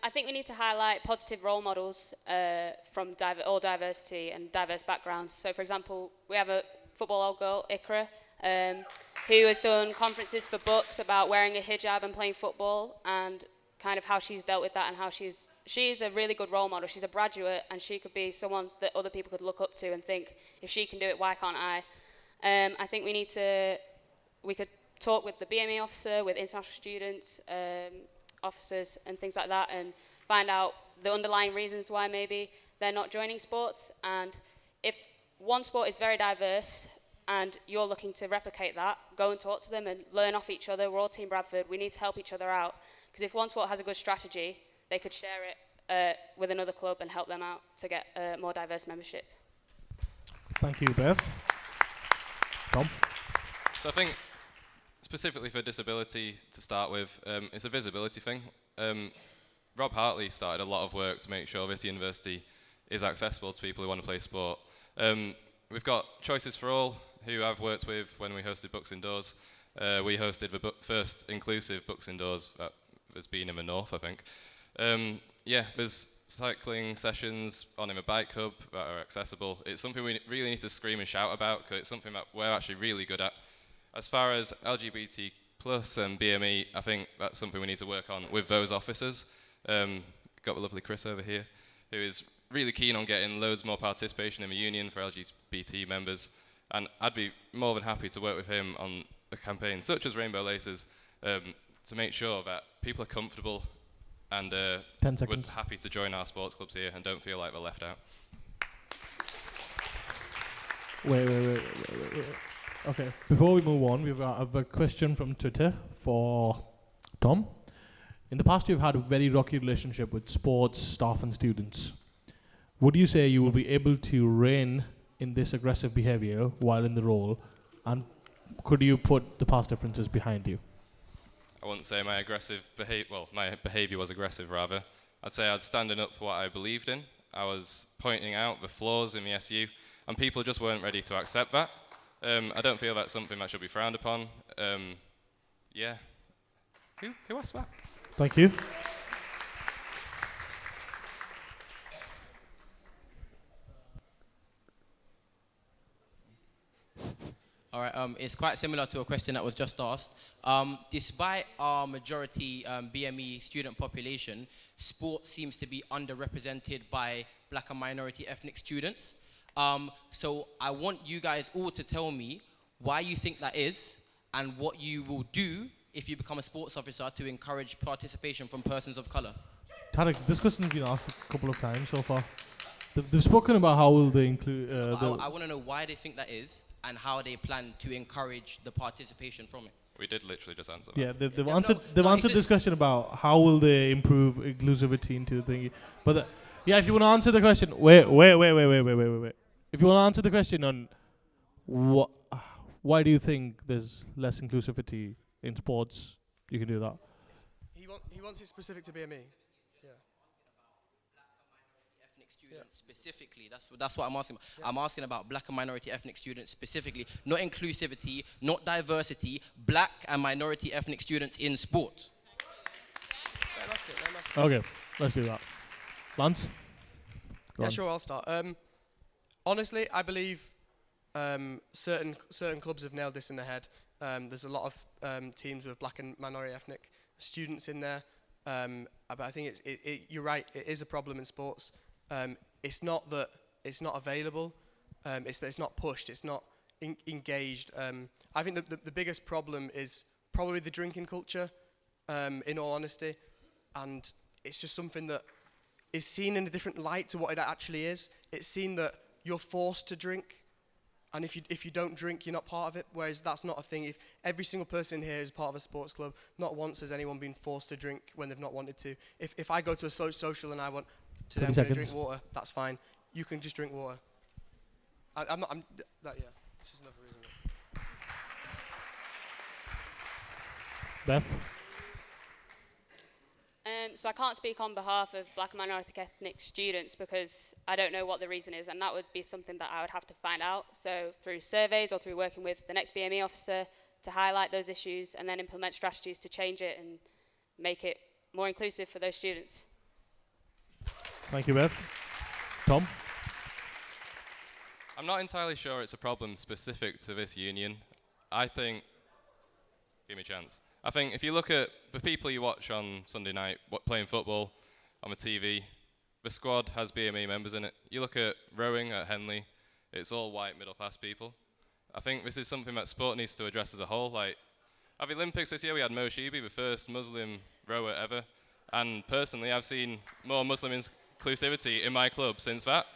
I think we need to highlight positive role models from all diversity and diverse backgrounds. So, for example, we have a football girl, Ikra, who has done conferences for books about wearing a hijab and playing football, and kind of how she's dealt with that, and how she's a really good role model. She's a graduate, and she could be someone that other people could look up to and think, if she can do it, why can't I? I think we could talk with the BME officer, with international students, officers and things like that, and find out the underlying reasons why maybe they're not joining sports. And if one sport is very diverse and you're looking to replicate that, go and talk to them and learn off each other. We're all Team Bradford. We need to help each other out, because if one sport has a good strategy, they could share it with another club and help them out to get a more diverse membership. Thank you, Bev. Tom? So I think specifically for disability to start with, it's a visibility thing. Rob Hartley started a lot of work to make sure this university is accessible to people who want to play sport. We've got Choices for All, who I've worked with when we hosted Books Indoors. We hosted the first inclusive Books Indoors that has been in the north, I think. There's cycling sessions on in a bike hub that are accessible. It's something we really need to scream and shout about, because it's something that we're actually really good at. As far as LGBT plus and BME, I think that's something we need to work on with those officers. Got the lovely Chris over here, who is really keen on getting loads more participation in the union for LGBT members, and I'd be more than happy to work with him on a campaign such as Rainbow Laces to make sure that people are comfortable and 10 seconds. We're happy to join our sports clubs here and don't feel like they're left out. Wait. Okay, before we move on, have a question from Twitter for Tom. In the past, you've had a very rocky relationship with sports, staff, and students. Would you say you will be able to rein in this aggressive behavior while in the role, and could you put the past differences behind you? I wouldn't say my my behaviour was aggressive, rather. I'd say I was standing up for what I believed in. I was pointing out the flaws in the SU, and people just weren't ready to accept that. I don't feel that's something that should be frowned upon. Yeah. Who asked that? Thank you. All right, it's quite similar to a question that was just asked. Despite our majority BME student population, sport seems to be underrepresented by black and minority ethnic students. So I want you guys all to tell me why you think that is and what you will do if you become a sports officer to encourage participation from persons of colour. Tarek, this question has been asked a couple of times so far. They've spoken about how will they include... I want to know why they think that is and how they plan to encourage the participation from it. We did literally just answer that. Yeah, they've answered this question about how will they improve inclusivity into the thing. But yeah, if you want to answer the question, wait. If you want to answer the question on why do you think there's less inclusivity in sports, you can do that. He wants it specific to BME. Specifically, that's what I'm asking about. Yeah. I'm asking about black and minority ethnic students specifically, not inclusivity, not diversity, black and minority ethnic students in sport. Okay, let's do that. Lance? Go on. Sure, I'll start. Honestly, I believe certain clubs have nailed this in the head. There's a lot of teams with black and minority ethnic students in there, but I think you're right, it is a problem in sports. It's not that it's not available, it's that it's not pushed, it's not engaged. I think the biggest problem is probably the drinking culture, in all honesty, and it's just something that is seen in a different light to what it actually is. It's seen that you're forced to drink, and if you don't drink, you're not part of it, whereas that's not a thing. If every single person here is part of a sports club, not once has anyone been forced to drink when they've not wanted to. If I go to a social and I want... Today I'm going to drink water. That's fine. You can just drink water. It's just another reason. Beth? So I can't speak on behalf of black and minority ethnic students because I don't know what the reason is, and that would be something that I would have to find out. So through surveys or through working with the next BME officer to highlight those issues and then implement strategies to change it and make it more inclusive for those students. Thank you, Beth. Tom? I'm not entirely sure it's a problem specific to this union. I think... Give me a chance. I think if you look at the people you watch on Sunday night playing football on the TV, the squad has BME members in it. You look at rowing at Henley, it's all white middle-class people. I think this is something that sport needs to address as a whole. Like, at the Olympics this year, we had Mo Shibi, the first Muslim rower ever. And personally, I've seen more Muslim inclusivity in my club since that.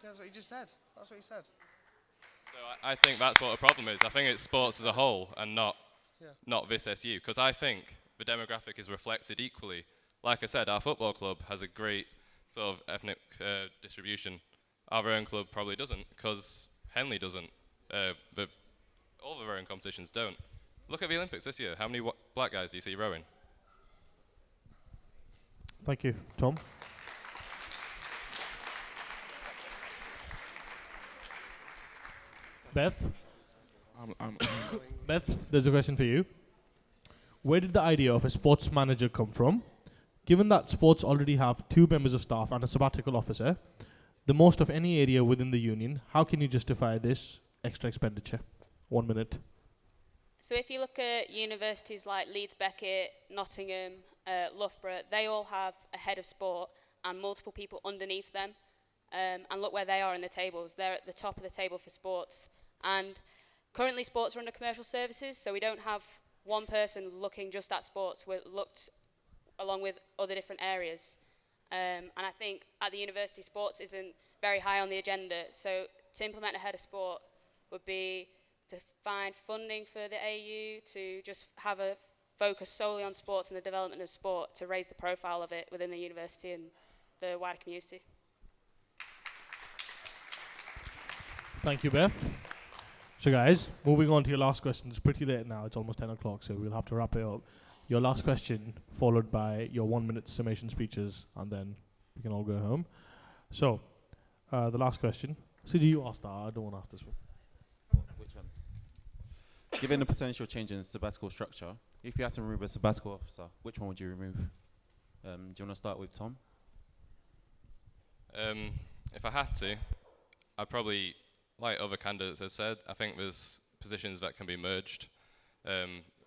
That's what you just said. That's what you said. So I think that's what the problem is. I think it's sports as a whole and not this SU. Because I think the demographic is reflected equally. Like I said, our football club has a great sort of ethnic distribution. Our own club probably doesn't, because Henley doesn't. All the rowing competitions don't. Look at the Olympics this year. How many black guys do you see rowing? Thank you. Tom? Beth? Beth, there's a question for you. Where did the idea of a sports manager come from? Given that sports already have 2 members of staff and a sabbatical officer, the most of any area within the union, how can you justify this extra expenditure? 1 minute. So if you look at universities like Leeds Beckett, Nottingham, Loughborough, they all have a head of sport and multiple people underneath them. And look where they are in the tables. They're at the top of the table for sports. And currently sports are under commercial services, so we don't have one person looking just at sports. We're looked along with other different areas. And I think at the university, sports isn't very high on the agenda. So to implement a head of sport would be to find funding for the AU, to just have a focus solely on sports and the development of sport, to raise the profile of it within the university and the wider community. Thank you, Beth. So guys, moving on to your last question. It's pretty late now. It's almost 10 o'clock, so we'll have to wrap it up. Your last question, followed by your 1-minute summation speeches, and then we can all go home. So, the last question. Sidi, you asked that. I don't want to ask this one. Which one? Given the potential change in sabbatical structure, if you had to remove a sabbatical officer, which one would you remove? Do you want to start with Tom? If I had to, I'd probably, like other candidates have said, I think there's positions that can be merged,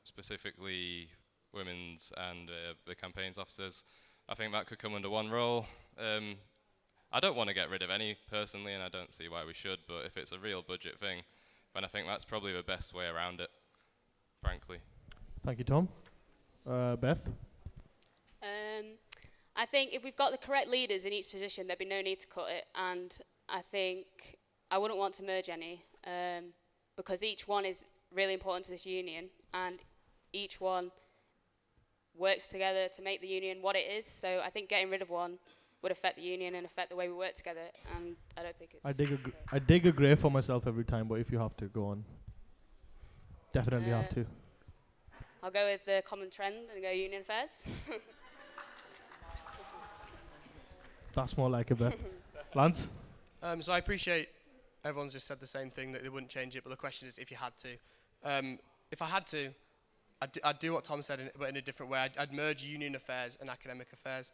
specifically women's and the campaigns officers. I think that could come under one role. I don't want to get rid of any personally, and I don't see why we should, but if it's a real budget thing, then I think that's probably the best way around it, frankly. Thank you, Tom. Beth? I think if we've got the correct leaders in each position, there'd be no need to cut it, and I think I wouldn't want to merge any, because each one is really important to this union, and each one works together to make the union what it is. So I think getting rid of one would affect the union and affect the way we work together, and I don't think it's... I dig a grave for myself every time, but if you have to, go on. Definitely have to. I'll go with the common trend and go union affairs. That's more like a Beth. Lance? So I appreciate everyone's just said the same thing, that they wouldn't change it, but the question is if you had to. If I had to, I'd do what Tom said, but in a different way. I'd merge union affairs and academic affairs.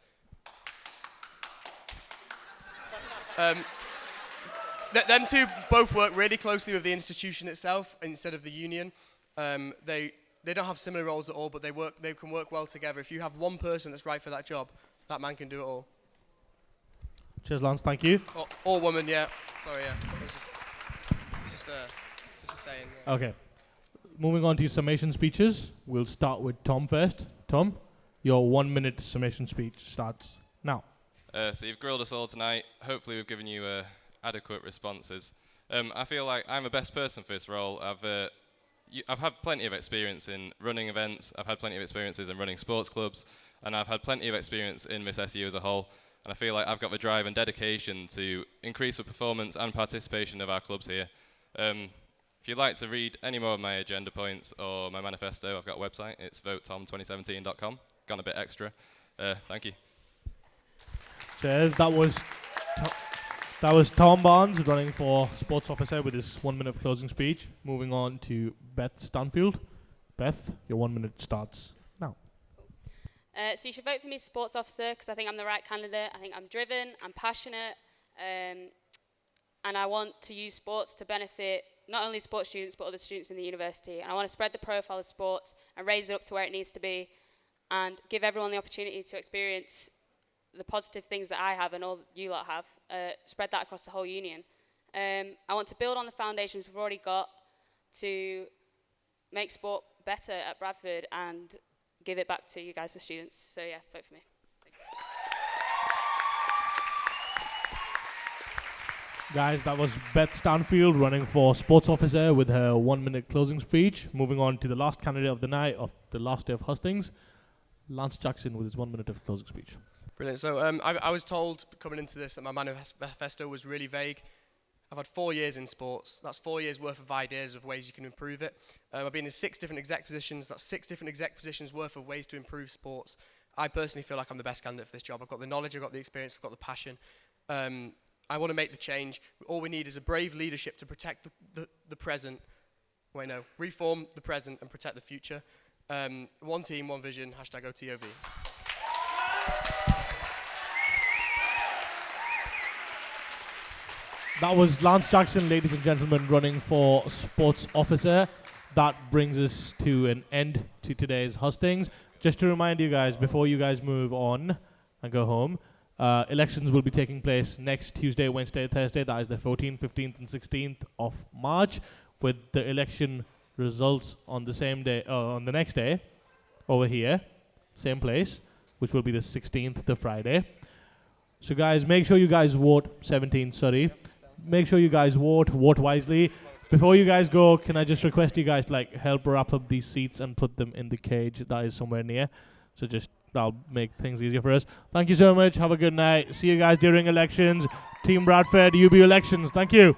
Them two both work really closely with the institution itself instead of the union. They don't have similar roles at all, but they can work well together. If you have one person that's right for that job, that man can do it all. Cheers, Lance. Thank you. Or woman, yeah. Sorry, yeah. It's just a saying. Yeah. Okay. Moving on to your summation speeches. We'll start with Tom first. Tom, your 1-minute summation speech starts now. So you've grilled us all tonight. Hopefully we've given you adequate responses. I feel like I'm the best person for this role. I've had plenty of experience in running events. I've had plenty of experiences in running sports clubs, and I've had plenty of experience in Miss SU as a whole. And I feel like I've got the drive and dedication to increase the performance and participation of our clubs here. If you'd like to read any more of my agenda points or my manifesto, I've got a website. It's votetom2017.com. Gone a bit extra. Thank you. Cheers. That was Tom Barnes running for sports officer with his 1-minute closing speech. Moving on to Beth Stanfield. Beth, your 1 minute starts now. So you should vote for me as sports officer because I think I'm the right candidate. I think I'm driven, I'm passionate, and I want to use sports to benefit not only sports students but other students in the university. And I want to spread the profile of sports and raise it up to where it needs to be and give everyone the opportunity to experience the positive things that I have and all you lot have, spread that across the whole union. I want to build on the foundations we've already got to make sport better at Bradford and give it back to you guys, the students. So yeah, vote for me. Guys, that was Beth Stanfield running for sports officer with her 1-minute closing speech. Moving on to the last candidate of the night, of the last day of Hustings, Lance Jackson with his 1 minute of closing speech. Brilliant. So I was told coming into this that my manifesto was really vague. I've had 4 years in sports. That's 4 years worth of ideas of ways you can improve it. I've been in 6 different exec positions. That's 6 different exec positions worth of ways to improve sports. I personally feel like I'm the best candidate for this job. I've got the knowledge, I've got the experience, I've got the passion. I want to make the change. All we need is a brave leadership to protect the present. Reform the present and protect the future. One team, one vision, #OTOV. That was Lance Jackson, ladies and gentlemen, running for sports officer. That brings us to an end to today's Hustings. Just to remind you guys, before you guys move on and go home, elections will be taking place next Tuesday, Wednesday, Thursday. That is the 14th, 15th, and 16th of March, with the election results on the same day, on the next day, over here, same place, which will be the 16th, the Friday. So guys, make sure you guys vote, 17th, sorry. Make sure you guys vote wisely. Before you guys go, can I just request you guys like help wrap up these seats and put them in the cage that is somewhere near. So just that'll make things easier for us. Thank you so much. Have a good night. See you guys during elections. Team Bradford, UB elections. Thank you.